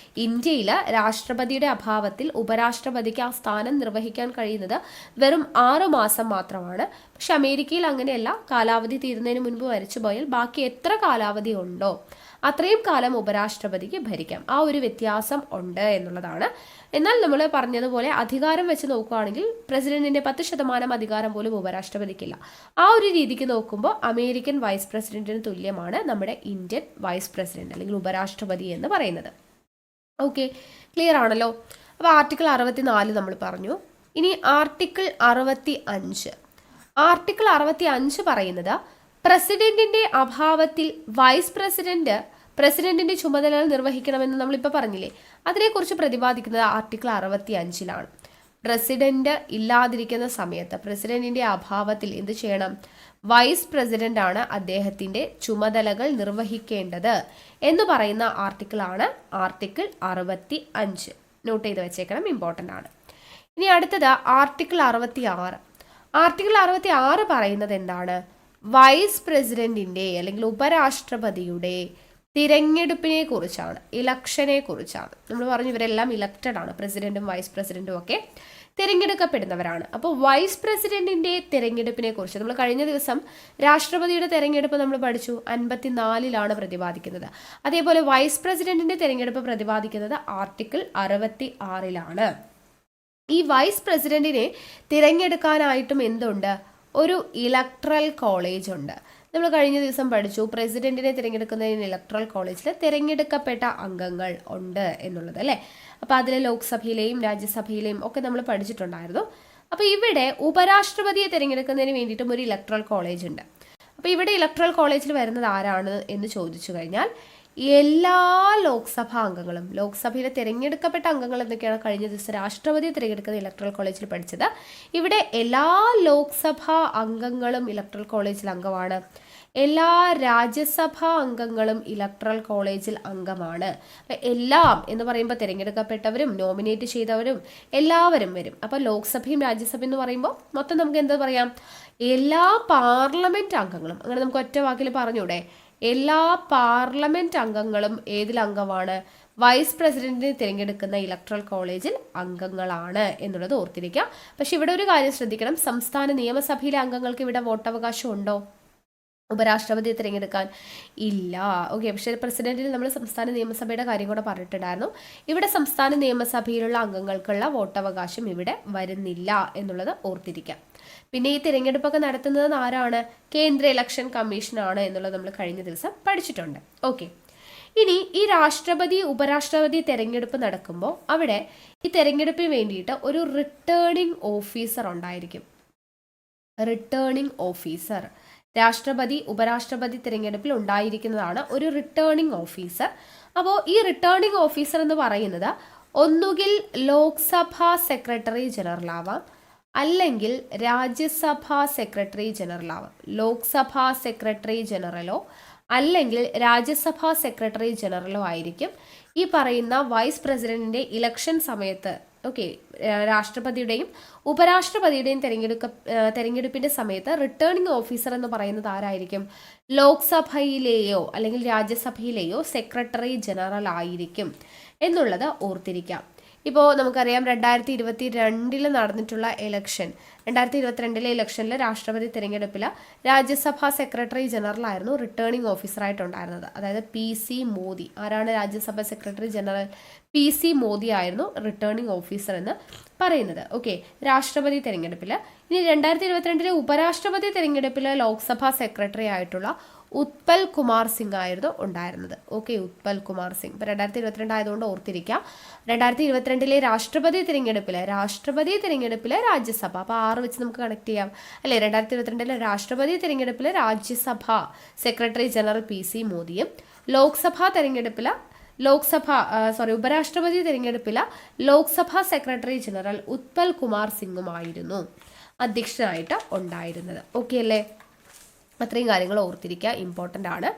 ഇന്ത്യയിൽ രാഷ്ട്രപതിയുടെ അഭാവത്തിൽ ഉപരാഷ്ട്രപതിക്ക് ആ സ്ഥാനം നിർവഹിക്കാൻ കഴിയുന്നത് വെറും 6 മാസം മാത്രമാണ്. പക്ഷെ അമേരിക്കയിൽ അങ്ങനെയല്ല. കാലാവധി തീരുന്നതിന് മുൻപ് മരിച്ചുപോയാൽ ബാക്കി എത്ര കാലാവധി ഉണ്ടോ അത്രയും കാലം ഉപരാഷ്ട്രപതിക്ക് ഭരിക്കാം. ആ ഒരു വ്യത്യാസം ഉണ്ട് എന്നുള്ളതാണ്. എന്നാൽ നമ്മൾ പറഞ്ഞതുപോലെ അധികാരം വെച്ച് നോക്കുകയാണെങ്കിൽ പ്രസിഡന്റിന്റെ 10% അധികാരം പോലും ഉപരാഷ്ട്രപതിക്കില്ല. ആ ഒരു രീതിക്ക് നോക്കുമ്പോൾ അമേരിക്കൻ വൈസ് പ്രസിഡന്റിന് തുല്യമാണ് നമ്മുടെ ഇന്ത്യൻ വൈസ് പ്രസിഡന്റ് അല്ലെങ്കിൽ ഉപരാഷ്ട്രപതി എന്ന് പറയുന്നത്. ഓക്കെ, ക്ലിയർ ആണല്ലോ. അപ്പോൾ ആർട്ടിക്കിൾ 64 നമ്മൾ പറഞ്ഞു. ഇനി ആർട്ടിക്കിൾ 65. ആർട്ടിക്കിൾ 65 പറയുന്നത് പ്രസിഡന്റിന്റെ അഭാവത്തിൽ വൈസ് പ്രസിഡന്റിന്റെ ചുമതലകൾ നിർവഹിക്കണമെന്ന് നമ്മളിപ്പോൾ പറഞ്ഞില്ലേ, അതിനെക്കുറിച്ച് പ്രതിപാദിക്കുന്നത് ആർട്ടിക്കിൾ 65. പ്രസിഡന്റ് ഇല്ലാതിരിക്കുന്ന സമയത്ത് പ്രസിഡന്റിന്റെ അഭാവത്തിൽ എന്ത് ചെയ്യണം? വൈസ് പ്രസിഡന്റ് ആണ് അദ്ദേഹത്തിന്റെ ചുമതലകൾ നിർവഹിക്കേണ്ടത് എന്ന് പറയുന്ന ആർട്ടിക്കിളാണ് ആർട്ടിക്കിൾ 65. നോട്ട് ചെയ്ത് വെച്ചേക്കണം, ഇമ്പോർട്ടൻ്റ് ആണ്. ഇനി അടുത്തത് ആർട്ടിക്കിൾ 66. ആർട്ടിക്കിൾ 66 പറയുന്നത് എന്താണ്? വൈസ് പ്രസിഡന്റിന്റെ അല്ലെങ്കിൽ ഉപരാഷ്ട്രപതിയുടെ തിരഞ്ഞെടുപ്പിനെ കുറിച്ചാണ്, ഇലക്ഷനെ കുറിച്ചാണ്. നമ്മൾ പറഞ്ഞു ഇവരെല്ലാം ഇലക്റ്റഡ് ആണ്, പ്രസിഡന്റും വൈസ് പ്രസിഡന്റും ഒക്കെ തിരഞ്ഞെടുക്കപ്പെടുന്നവരാണ്. അപ്പോൾ വൈസ് പ്രസിഡന്റിന്റെ തിരഞ്ഞെടുപ്പിനെ കുറിച്ച് നമ്മൾ കഴിഞ്ഞ ദിവസം രാഷ്ട്രപതിയുടെ തിരഞ്ഞെടുപ്പ് നമ്മൾ പഠിച്ചു, 54 പ്രതിപാദിക്കുന്നത്. അതേപോലെ വൈസ് പ്രസിഡന്റിന്റെ തിരഞ്ഞെടുപ്പ് പ്രതിപാദിക്കുന്നത് ആർട്ടിക്കിൾ 66. ഈ വൈസ് പ്രസിഡന്റിനെ തിരഞ്ഞെടുക്കാനായിട്ടും എന്തുണ്ട്? ഒരു ഇലക്ട്രൽ കോളേജ് ഉണ്ട്. നമ്മൾ കഴിഞ്ഞ ദിവസം പഠിച്ചു പ്രസിഡന്റിനെ തിരഞ്ഞെടുക്കുന്നതിന് ഇലക്ട്രൽ കോളേജിൽ തിരഞ്ഞെടുക്കപ്പെട്ട അംഗങ്ങൾ ഉണ്ട് എന്നുള്ളത്, അല്ലേ? അപ്പോൾ അതിൽ ലോക്സഭയിലെയും രാജ്യസഭയിലെയും ഒക്കെ നമ്മൾ പഠിച്ചിട്ടുണ്ടായിരുന്നു. അപ്പോൾ ഇവിടെ ഉപരാഷ്ട്രപതിയെ തിരഞ്ഞെടുക്കുന്നതിന് വേണ്ടിയിട്ടും ഒരു ഇലക്ട്രൽ കോളേജ് ഉണ്ട്. അപ്പോൾ ഇവിടെ ഇലക്ട്രൽ കോളേജിൽ വരുന്നത് ആരാണ് എന്ന് ചോദിച്ചു കഴിഞ്ഞാൽ എല്ലാ ലോക്സഭാ അംഗങ്ങളും, ലോക്സഭയിലെ തിരഞ്ഞെടുക്കപ്പെട്ട അംഗങ്ങൾ എന്നൊക്കെയാണ് കഴിഞ്ഞ ദിവസം രാഷ്ട്രപതിയെ തിരഞ്ഞെടുക്കുന്ന ഇലക്ട്രൽ കോളേജിൽ പഠിച്ചത്. ഇവിടെ എല്ലാ ലോക്സഭാ അംഗങ്ങളും ഇലക്ട്രൽ കോളേജിൽ അംഗമാണ്. എല്ലാ രാജ്യസഭാ അംഗങ്ങളും ഇലക്ട്രൽ കോളേജിൽ അംഗമാണ്. എല്ലാം എന്ന് പറയുമ്പോൾ തിരഞ്ഞെടുക്കപ്പെട്ടവരും നോമിനേറ്റ് ചെയ്തവരും എല്ലാവരും വരും. അപ്പോൾ ലോക്സഭയും രാജ്യസഭയും എന്ന് പറയുമ്പോൾ മൊത്തം നമുക്ക് എന്താ പറയാം? എല്ലാ പാർലമെന്റ് അംഗങ്ങളും. അങ്ങനെ നമുക്ക് ഒറ്റ വാക്കിൽ പറഞ്ഞൂടെ? എല്ലാ പാർലമെന്റ് അംഗങ്ങളും ഏതിൽ അംഗമാണ്? വൈസ് പ്രസിഡന്റിനെ തിരഞ്ഞെടുക്കുന്ന ഇലക്ട്രൽ കോളേജിൽ അംഗങ്ങളാണ് എന്നുള്ളത് ഓർത്തിരിക്കുക. പക്ഷെ ഇവിടെ ഒരു കാര്യം ശ്രദ്ധിക്കണം, സംസ്ഥാന നിയമസഭയിലെ അംഗങ്ങൾക്ക് ഇവിടെ വോട്ടവകാശം ഉണ്ടോ? ഉപരാഷ്ട്രപതിയെ തിരഞ്ഞെടുക്കാൻ ഇല്ല. ഓക്കെ, പക്ഷേ പ്രസിഡന്റിൽ നമ്മൾ സംസ്ഥാന നിയമസഭയുടെ കാര്യം കൂടെ പറഞ്ഞിട്ടുണ്ടായിരുന്നു. ഇവിടെ സംസ്ഥാന നിയമസഭയിലുള്ള അംഗങ്ങൾക്കുള്ള വോട്ടവകാശം ഇവിടെ വരുന്നില്ല എന്നുള്ളത് ഓർത്തിരിക്കാം. പിന്നെ ഈ തിരഞ്ഞെടുപ്പൊക്കെ നടത്തുന്നത് ആരാണ്? കേന്ദ്ര ഇലക്ഷൻ കമ്മീഷനാണ് എന്നുള്ളത് നമ്മൾ കഴിഞ്ഞ ദിവസം പഠിച്ചിട്ടുണ്ട്. ഓക്കെ, ഇനി ഈ രാഷ്ട്രപതി ഉപരാഷ്ട്രപതി തിരഞ്ഞെടുപ്പ് നടക്കുമ്പോൾ അവിടെ ഈ തിരഞ്ഞെടുപ്പിന് വേണ്ടിയിട്ട് ഒരു റിട്ടേണിംഗ് ഓഫീസർ ഉണ്ടായിരിക്കും. റിട്ടേണിംഗ് ഓഫീസർ രാഷ്ട്രപതി ഉപരാഷ്ട്രപതി തിരഞ്ഞെടുപ്പിൽ ഉണ്ടായിരിക്കുന്നതാണ് ഒരു റിട്ടേണിംഗ് ഓഫീസർ. അപ്പോൾ ഈ റിട്ടേണിംഗ് ഓഫീസർ എന്ന് പറയുന്നത് ഒന്നുകിൽ ലോക്സഭാ സെക്രട്ടറി ജനറൽ ആവാം, അല്ലെങ്കിൽ രാജ്യസഭാ സെക്രട്ടറി ജനറൽ ആവാം. ലോക്സഭാ സെക്രട്ടറി ജനറലോ അല്ലെങ്കിൽ രാജ്യസഭാ സെക്രട്ടറി ജനറലോ ആയിരിക്കും ഈ പറയുന്ന വൈസ് പ്രസിഡന്റിന്റെ ഇലക്ഷൻ സമയത്ത്. ഓക്കെ, രാഷ്ട്രപതിയുടെയും ഉപരാഷ്ട്രപതിയുടെയും തെരഞ്ഞെടുപ്പിന്റെ സമയത്ത് റിട്ടേണിംഗ് ഓഫീസർ എന്ന് പറയുന്നത് ആരായിരിക്കും? ലോക്സഭയിലെയോ അല്ലെങ്കിൽ രാജ്യസഭയിലെയോ സെക്രട്ടറി ജനറൽ ആയിരിക്കും എന്നുള്ളത് ഓർത്തിരിക്കാം. ഇപ്പോൾ നമുക്കറിയാം 2022 നടന്നിട്ടുള്ള ഇലക്ഷൻ, 2022 ഇലക്ഷനിൽ രാഷ്ട്രപതി തിരഞ്ഞെടുപ്പിൽ രാജ്യസഭാ സെക്രട്ടറി ജനറൽ ആയിരുന്നു റിട്ടേണിംഗ് ഓഫീസറായിട്ടുണ്ടായിരുന്നത്. അതായത് PC മോദി. ആരാണ് Rajya Sabha secretary general? PC Modi ആയിരുന്നു റിട്ടേണിംഗ് ഓഫീസർ എന്ന് പറയുന്നത്. ഓക്കെ, രാഷ്ട്രപതി തിരഞ്ഞെടുപ്പിൽ. ഇനി 2022 ഉപരാഷ്ട്രപതി തിരഞ്ഞെടുപ്പിൽ ലോക്സഭാ സെക്രട്ടറി ആയിട്ടുള്ള ഉത്പൽ കുമാർ സിംഗ് ആയിരുന്നു ഉണ്ടായിരുന്നത്. ഓക്കെ, ഉത്പൽ കുമാർ സിംഗ്. ഇപ്പോൾ 2022 ആയതുകൊണ്ട് ഓർത്തിരിക്കാം. 2022 രാഷ്ട്രപതി തിരഞ്ഞെടുപ്പിൽ രാജ്യസഭ. അപ്പോൾ 6 വെച്ച് നമുക്ക് കണക്ട് ചെയ്യാം അല്ലേ? 2022 രാഷ്ട്രപതി തിരഞ്ഞെടുപ്പിൽ രാജ്യസഭ സെക്രട്ടറി ജനറൽ PC മോദിയും, ഉപരാഷ്ട്രപതി തിരഞ്ഞെടുപ്പിൽ ലോക്സഭാ സെക്രട്ടറി ജനറൽ ഉത്പൽ കുമാർ സിംഗുമായിരുന്നു അധ്യക്ഷനായിട്ട് ഉണ്ടായിരുന്നത്. ഓക്കെ അല്ലേ? അത്രയും കാര്യങ്ങൾ ഓർത്തിരിക്കുക, ഇമ്പോർട്ടൻ്റ് ആണ്.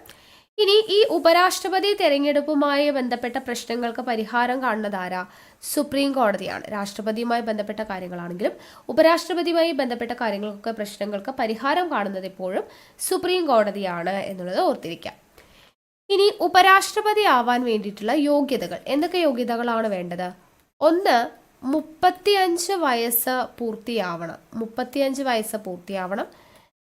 ഇനി ഈ ഉപരാഷ്ട്രപതി തെരഞ്ഞെടുപ്പുമായി ബന്ധപ്പെട്ട പ്രശ്നങ്ങൾക്ക് പരിഹാരം കാണുന്നത് ആരാ? സുപ്രീം കോടതിയാണ്. രാഷ്ട്രപതിയുമായി ബന്ധപ്പെട്ട കാര്യങ്ങളാണെങ്കിലും ഉപരാഷ്ട്രപതിയുമായി ബന്ധപ്പെട്ട പ്രശ്നങ്ങൾക്ക് പരിഹാരം കാണുന്നത് എപ്പോഴും സുപ്രീം കോടതിയാണ് എന്നുള്ളത് ഓർത്തിരിക്കാം. ഇനി ഉപരാഷ്ട്രപതി ആവാൻ വേണ്ടിയിട്ടുള്ള യോഗ്യതകൾ, എന്തൊക്കെ യോഗ്യതകളാണ് വേണ്ടത്? 1, 35 വയസ്സ് പൂർത്തിയാവണം.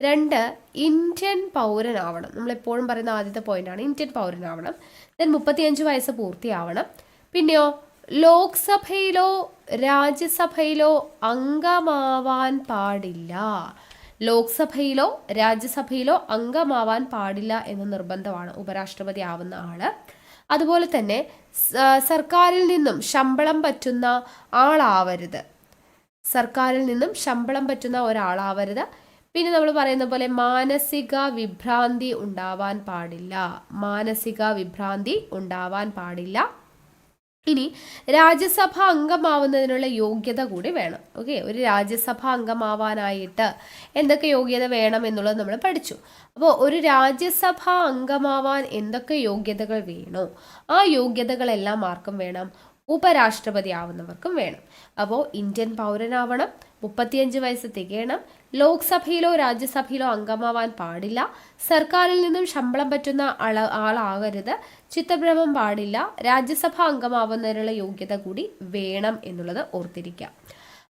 2, ഇന്ത്യൻ പൗരനാവണം. നമ്മളെപ്പോഴും പറയുന്ന ആദ്യത്തെ പോയിന്റാണ് ഇന്ത്യൻ പൗരനാവണം. 35 വയസ്സ് പൂർത്തിയാവണം. പിന്നെയോ ലോക്സഭയിലോ രാജ്യസഭയിലോ അംഗമാവാൻ പാടില്ല. ലോക്സഭയിലോ രാജ്യസഭയിലോ അംഗമാവാൻ പാടില്ല എന്ന നിർബന്ധമാണ് ഉപരാഷ്ട്രപതി ആവുന്ന ആള്. അതുപോലെ തന്നെ സർക്കാരിൽ നിന്നും ശമ്പളം പറ്റുന്ന ഒരാളാവരുത്. പിന്നെ നമ്മൾ പറയുന്ന പോലെ മാനസിക വിഭ്രാന്തി ഉണ്ടാവാൻ പാടില്ല. ഇനി രാജ്യസഭ അംഗമാവുന്നതിനുള്ള യോഗ്യത കൂടി വേണം. ഓക്കെ, ഒരു രാജ്യസഭ അംഗമാവാനായിട്ട് എന്തൊക്കെ യോഗ്യത വേണം എന്നുള്ളത് നമ്മൾ പഠിച്ചു. അപ്പോൾ ഒരു രാജ്യസഭ അംഗമാവാൻ എന്തൊക്കെ യോഗ്യതകൾ വേണോ ആ യോഗ്യതകളെല്ലാം ആർക്കും വേണം? ഉപരാഷ്ട്രപതി ആവുന്നവർക്കും വേണം. അപ്പോൾ ഇന്ത്യൻ പൗരനാവണം, 35 വയസ്സ് തികയണം, ലോക്സഭയിലോ രാജ്യസഭയിലോ അംഗമാവാൻ പാടില്ല, സർക്കാരിൽ നിന്നും ശമ്പളം പറ്റുന്ന ആളാകരുത്, ചിത്തഭ്രമം പാടില്ല, രാജ്യസഭ അംഗമാവുന്നതിനുള്ള യോഗ്യത കൂടി വേണം എന്നുള്ളത് ഓർത്തിരിക്കാം.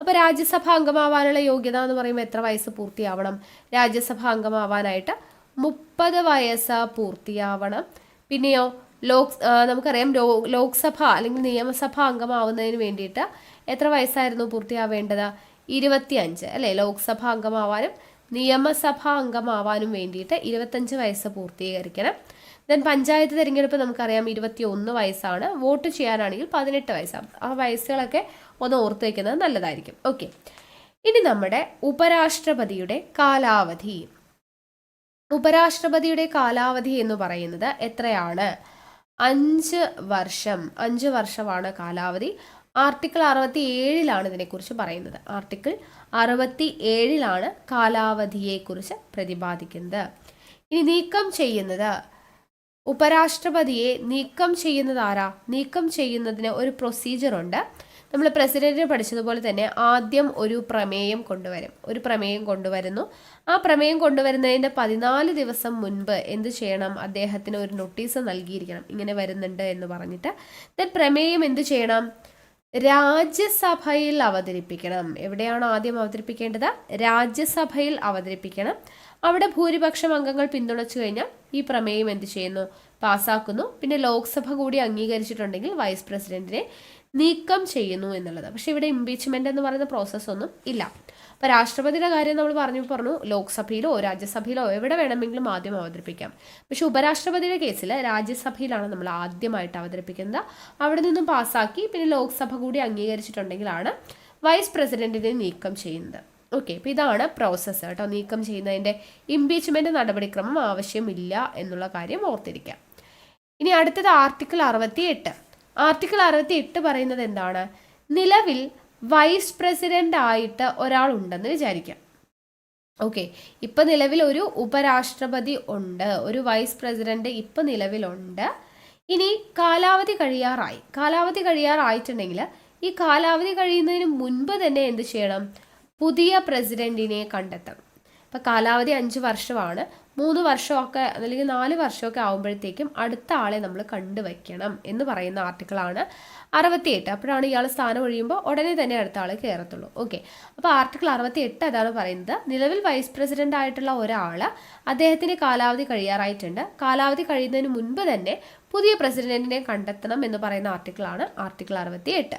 അപ്പോൾ രാജ്യസഭ അംഗമാവാനുള്ള യോഗ്യത എന്ന് പറയുമ്പോൾ എത്ര വയസ്സ് പൂർത്തിയാവണം? രാജ്യസഭ അംഗമാവാനായിട്ട് 30 വയസ്സ് പൂർത്തിയാവണം. പിന്നെയോ നമുക്കറിയാം ലോക്സഭ അല്ലെങ്കിൽ നിയമസഭ അംഗമാവുന്നതിന് വേണ്ടിയിട്ട് എത്ര വയസ്സായിരുന്നു പൂർത്തിയാവേണ്ടത്? 25 അല്ലേ? ലോക്സഭ അംഗമാവാനും നിയമസഭ അംഗമാവാനും വേണ്ടിയിട്ട് 25 വയസ്സ് പൂർത്തീകരിക്കണം. ദെൻ പഞ്ചായത്ത് തിരഞ്ഞെടുപ്പ് നമുക്കറിയാം 21 വയസ്സാണ്. വോട്ട് ചെയ്യാനാണെങ്കിൽ 18 വയസ്സാണ്. ആ വയസ്സുകളൊക്കെ ഒന്ന് ഓർത്ത് വയ്ക്കുന്നത് നല്ലതായിരിക്കും. ഓക്കെ, ഇനി നമ്മുടെ ഉപരാഷ്ട്രപതിയുടെ കാലാവധി. ഉപരാഷ്ട്രപതിയുടെ കാലാവധി എന്ന് പറയുന്നത് എത്രയാണ്? 5 വർഷം. 5 വർഷമാണ് കാലാവധി. ആർട്ടിക്കിൾ 67 ഇതിനെക്കുറിച്ച് പറയുന്നത്. ആർട്ടിക്കിൾ 67 കാലാവധിയെക്കുറിച്ച് പ്രതിപാദിക്കുന്നത്. ഇനി നീക്കം ചെയ്യുന്നത്, ഉപരാഷ്ട്രപതിയെ നീക്കം ചെയ്യുന്നത് ആരാ? നീക്കം ചെയ്യുന്നതിന് ഒരു പ്രൊസീജിയർ ഉണ്ട്. നമ്മൾ പ്രസിഡന്റിനെ പഠിച്ചതുപോലെ തന്നെ ആദ്യം ഒരു പ്രമേയം കൊണ്ടുവരുന്നു. ആ പ്രമേയം കൊണ്ടുവരുന്നതിൻ്റെ 14 ദിവസം മുൻപ് എന്ത് ചെയ്യണം? അദ്ദേഹത്തിന് ഒരു നോട്ടീസ് നൽകിയിരിക്കണം, ഇങ്ങനെ വരുന്നുണ്ട് എന്ന് പറഞ്ഞിട്ട്. ദെൻ പ്രമേയം എന്ത് ചെയ്യണം? രാജ്യസഭയിൽ അവതരിപ്പിക്കണം. എവിടെയാണ് ആദ്യം അവതരിപ്പിക്കേണ്ടത്? രാജ്യസഭയിൽ അവതരിപ്പിക്കണം. അവിടെ ഭൂരിപക്ഷം അംഗങ്ങൾ പിന്തുണച്ചു കഴിഞ്ഞാൽ ഈ പ്രമേയം എന്ത് ചെയ്യുന്നു? പാസ്സാക്കുന്നു. പിന്നെ ലോക്സഭ കൂടി അംഗീകരിച്ചിട്ടുണ്ടെങ്കിൽ വൈസ് പ്രസിഡന്റിനെ നീക്കം ചെയ്യുന്നു എന്നുള്ളത്. പക്ഷെ ഇവിടെ ഇംപീച്ച്മെന്റ് എന്ന് പറയുന്ന പ്രോസസ്സ് ഒന്നും ഇല്ല. അപ്പോൾ രാഷ്ട്രപതിയുടെ കാര്യം നമ്മൾ പറഞ്ഞു ലോക്സഭയിലോ രാജ്യസഭയിലോ എവിടെ വേണമെങ്കിലും ആദ്യം അവതരിപ്പിക്കാം. പക്ഷെ ഉപരാഷ്ട്രപതിയുടെ കേസിൽ രാജ്യസഭയിലാണ് നമ്മൾ ആദ്യമായിട്ട് അവതരിപ്പിക്കുന്നത്. അവിടെ നിന്നും പാസ്സാക്കി പിന്നെ ലോക്സഭ കൂടി അംഗീകരിച്ചിട്ടുണ്ടെങ്കിലാണ് വൈസ് പ്രസിഡന്റിനെ നീക്കം ചെയ്യുന്നത്. ഓക്കെ, അപ്പോൾ ഇതാണ് പ്രോസസ്സ് കേട്ടോ. നീക്കം ചെയ്യുന്നതിൻ്റെ ഇംപീച്ച്മെന്റ് നടപടിക്രമം ആവശ്യമില്ല എന്നുള്ള കാര്യം ഓർത്തിരിക്കാം. ഇനി അടുത്തത് ആർട്ടിക്കിൾ 68. ആർട്ടിക്കിൾ 68 പറയുന്നത് എന്താണ്? നിലവിൽ വൈസ് പ്രസിഡന്റ് ആയിട്ട് ഒരാളുണ്ടെന്ന് വിചാരിക്കാം. ഓക്കെ, ഇപ്പൊ നിലവിൽ ഒരു ഉപരാഷ്ട്രപതി ഉണ്ട്, ഒരു വൈസ് പ്രസിഡന്റ് ഇപ്പൊ നിലവിലുണ്ട്. ഇനി കാലാവധി കഴിയാറായിട്ടുണ്ടെങ്കിൽ ഈ കാലാവധി കഴിയുന്നതിന് മുൻപ് തന്നെ എന്ത് ചെയ്യണം? പുതിയ പ്രസിഡന്റിനെ കണ്ടെത്തണം. ഇപ്പം കാലാവധി 5 വർഷമാണ്. 3 വർഷമൊക്കെ അല്ലെങ്കിൽ 4 വർഷമൊക്കെ ആകുമ്പോഴത്തേക്കും അടുത്ത ആളെ നമ്മൾ കണ്ടുവയ്ക്കണം എന്ന് പറയുന്ന ആർട്ടിക്കിളാണ് 68. അപ്പോഴാണ് ഇയാൾ സ്ഥാനം ഒഴിയുമ്പോൾ ഉടനെ തന്നെ അടുത്ത ആൾ കയറത്തുള്ളൂ. ഓക്കെ, അപ്പോൾ ആർട്ടിക്കിൾ 68 അതാണ് പറയുന്നത്. നിലവിൽ വൈസ് പ്രസിഡന്റ് ആയിട്ടുള്ള ഒരാൾ, അദ്ദേഹത്തിന് കാലാവധി കഴിയാറായിട്ടുണ്ട്, കാലാവധി കഴിയുന്നതിന് മുൻപ് തന്നെ പുതിയ പ്രസിഡന്റിനെ കണ്ടെത്തണം എന്ന് പറയുന്ന ആർട്ടിക്കിളാണ് ആർട്ടിക്കിൾ 68.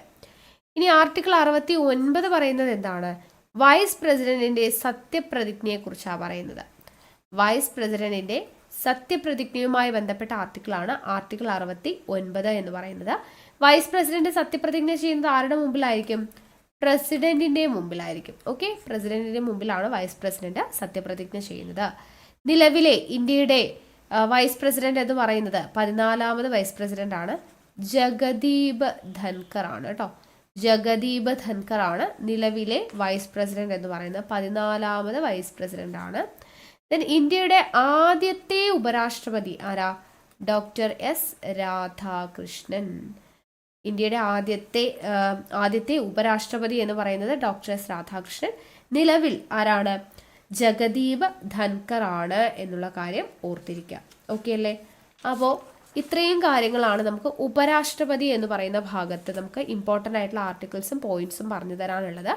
ഇനി ആർട്ടിക്കിൾ 69 പറയുന്നത് എന്താണ്? വൈസ് പ്രസിഡന്റിന്റെ സത്യപ്രതിജ്ഞയെക്കുറിച്ചാണ് പറയുന്നത്. വൈസ് പ്രസിഡന്റിന്റെ സത്യപ്രതിജ്ഞയുമായി ബന്ധപ്പെട്ട ആർട്ടിക്കിളാണ് ആർട്ടിക്കിൾ 69 എന്ന് പറയുന്നത്. വൈസ് പ്രസിഡന്റ് സത്യപ്രതിജ്ഞ ചെയ്യുന്നത് ആരുടെ മുമ്പിലായിരിക്കും? പ്രസിഡന്റിന്റെ മുമ്പിലായിരിക്കും. ഓക്കെ, പ്രസിഡന്റിന്റെ മുമ്പിലാണ് വൈസ് പ്രസിഡന്റ് സത്യപ്രതിജ്ഞ ചെയ്യുന്നത്. നിലവിലെ ഇന്ത്യയുടെ വൈസ് പ്രസിഡന്റ് എന്ന് പറയുന്നത് 14ാമത് വൈസ് പ്രസിഡന്റ് ആണ്. ജഗദീപ് ധൻകർ ആണ് കേട്ടോ. ജഗദീപ് ധൻകർ ആണ് നിലവിലെ വൈസ് പ്രസിഡന്റ് എന്ന് പറയുന്നത്. 14ാമത് വൈസ് പ്രസിഡന്റ് ആണ്. ദെൻ ഇന്ത്യയുടെ ആദ്യത്തെ ഉപരാഷ്ട്രപതി ആരാ? Doctor S Radhakrishnan. ഇന്ത്യയുടെ ആദ്യത്തെ ഉപരാഷ്ട്രപതി എന്ന് പറയുന്നത് ഡോക്ടർ എസ് രാധാകൃഷ്ണൻ. നിലവിൽ ആരാണ്? ജഗദീപ് ധൻകർ ആണ് എന്നുള്ള കാര്യം ഓർത്തിരിക്കുക. ഓക്കെ അല്ലേ? അപ്പോൾ ഇത്രയും കാര്യങ്ങളാണ് നമുക്ക് ഉപരാഷ്ട്രപതി എന്ന് പറയുന്ന ഭാഗത്ത് നമുക്ക് ഇമ്പോർട്ടൻ്റ് ആയിട്ടുള്ള ആർട്ടിക്കിൾസും പോയിന്റ്സും പറഞ്ഞു തരാനുള്ളത്.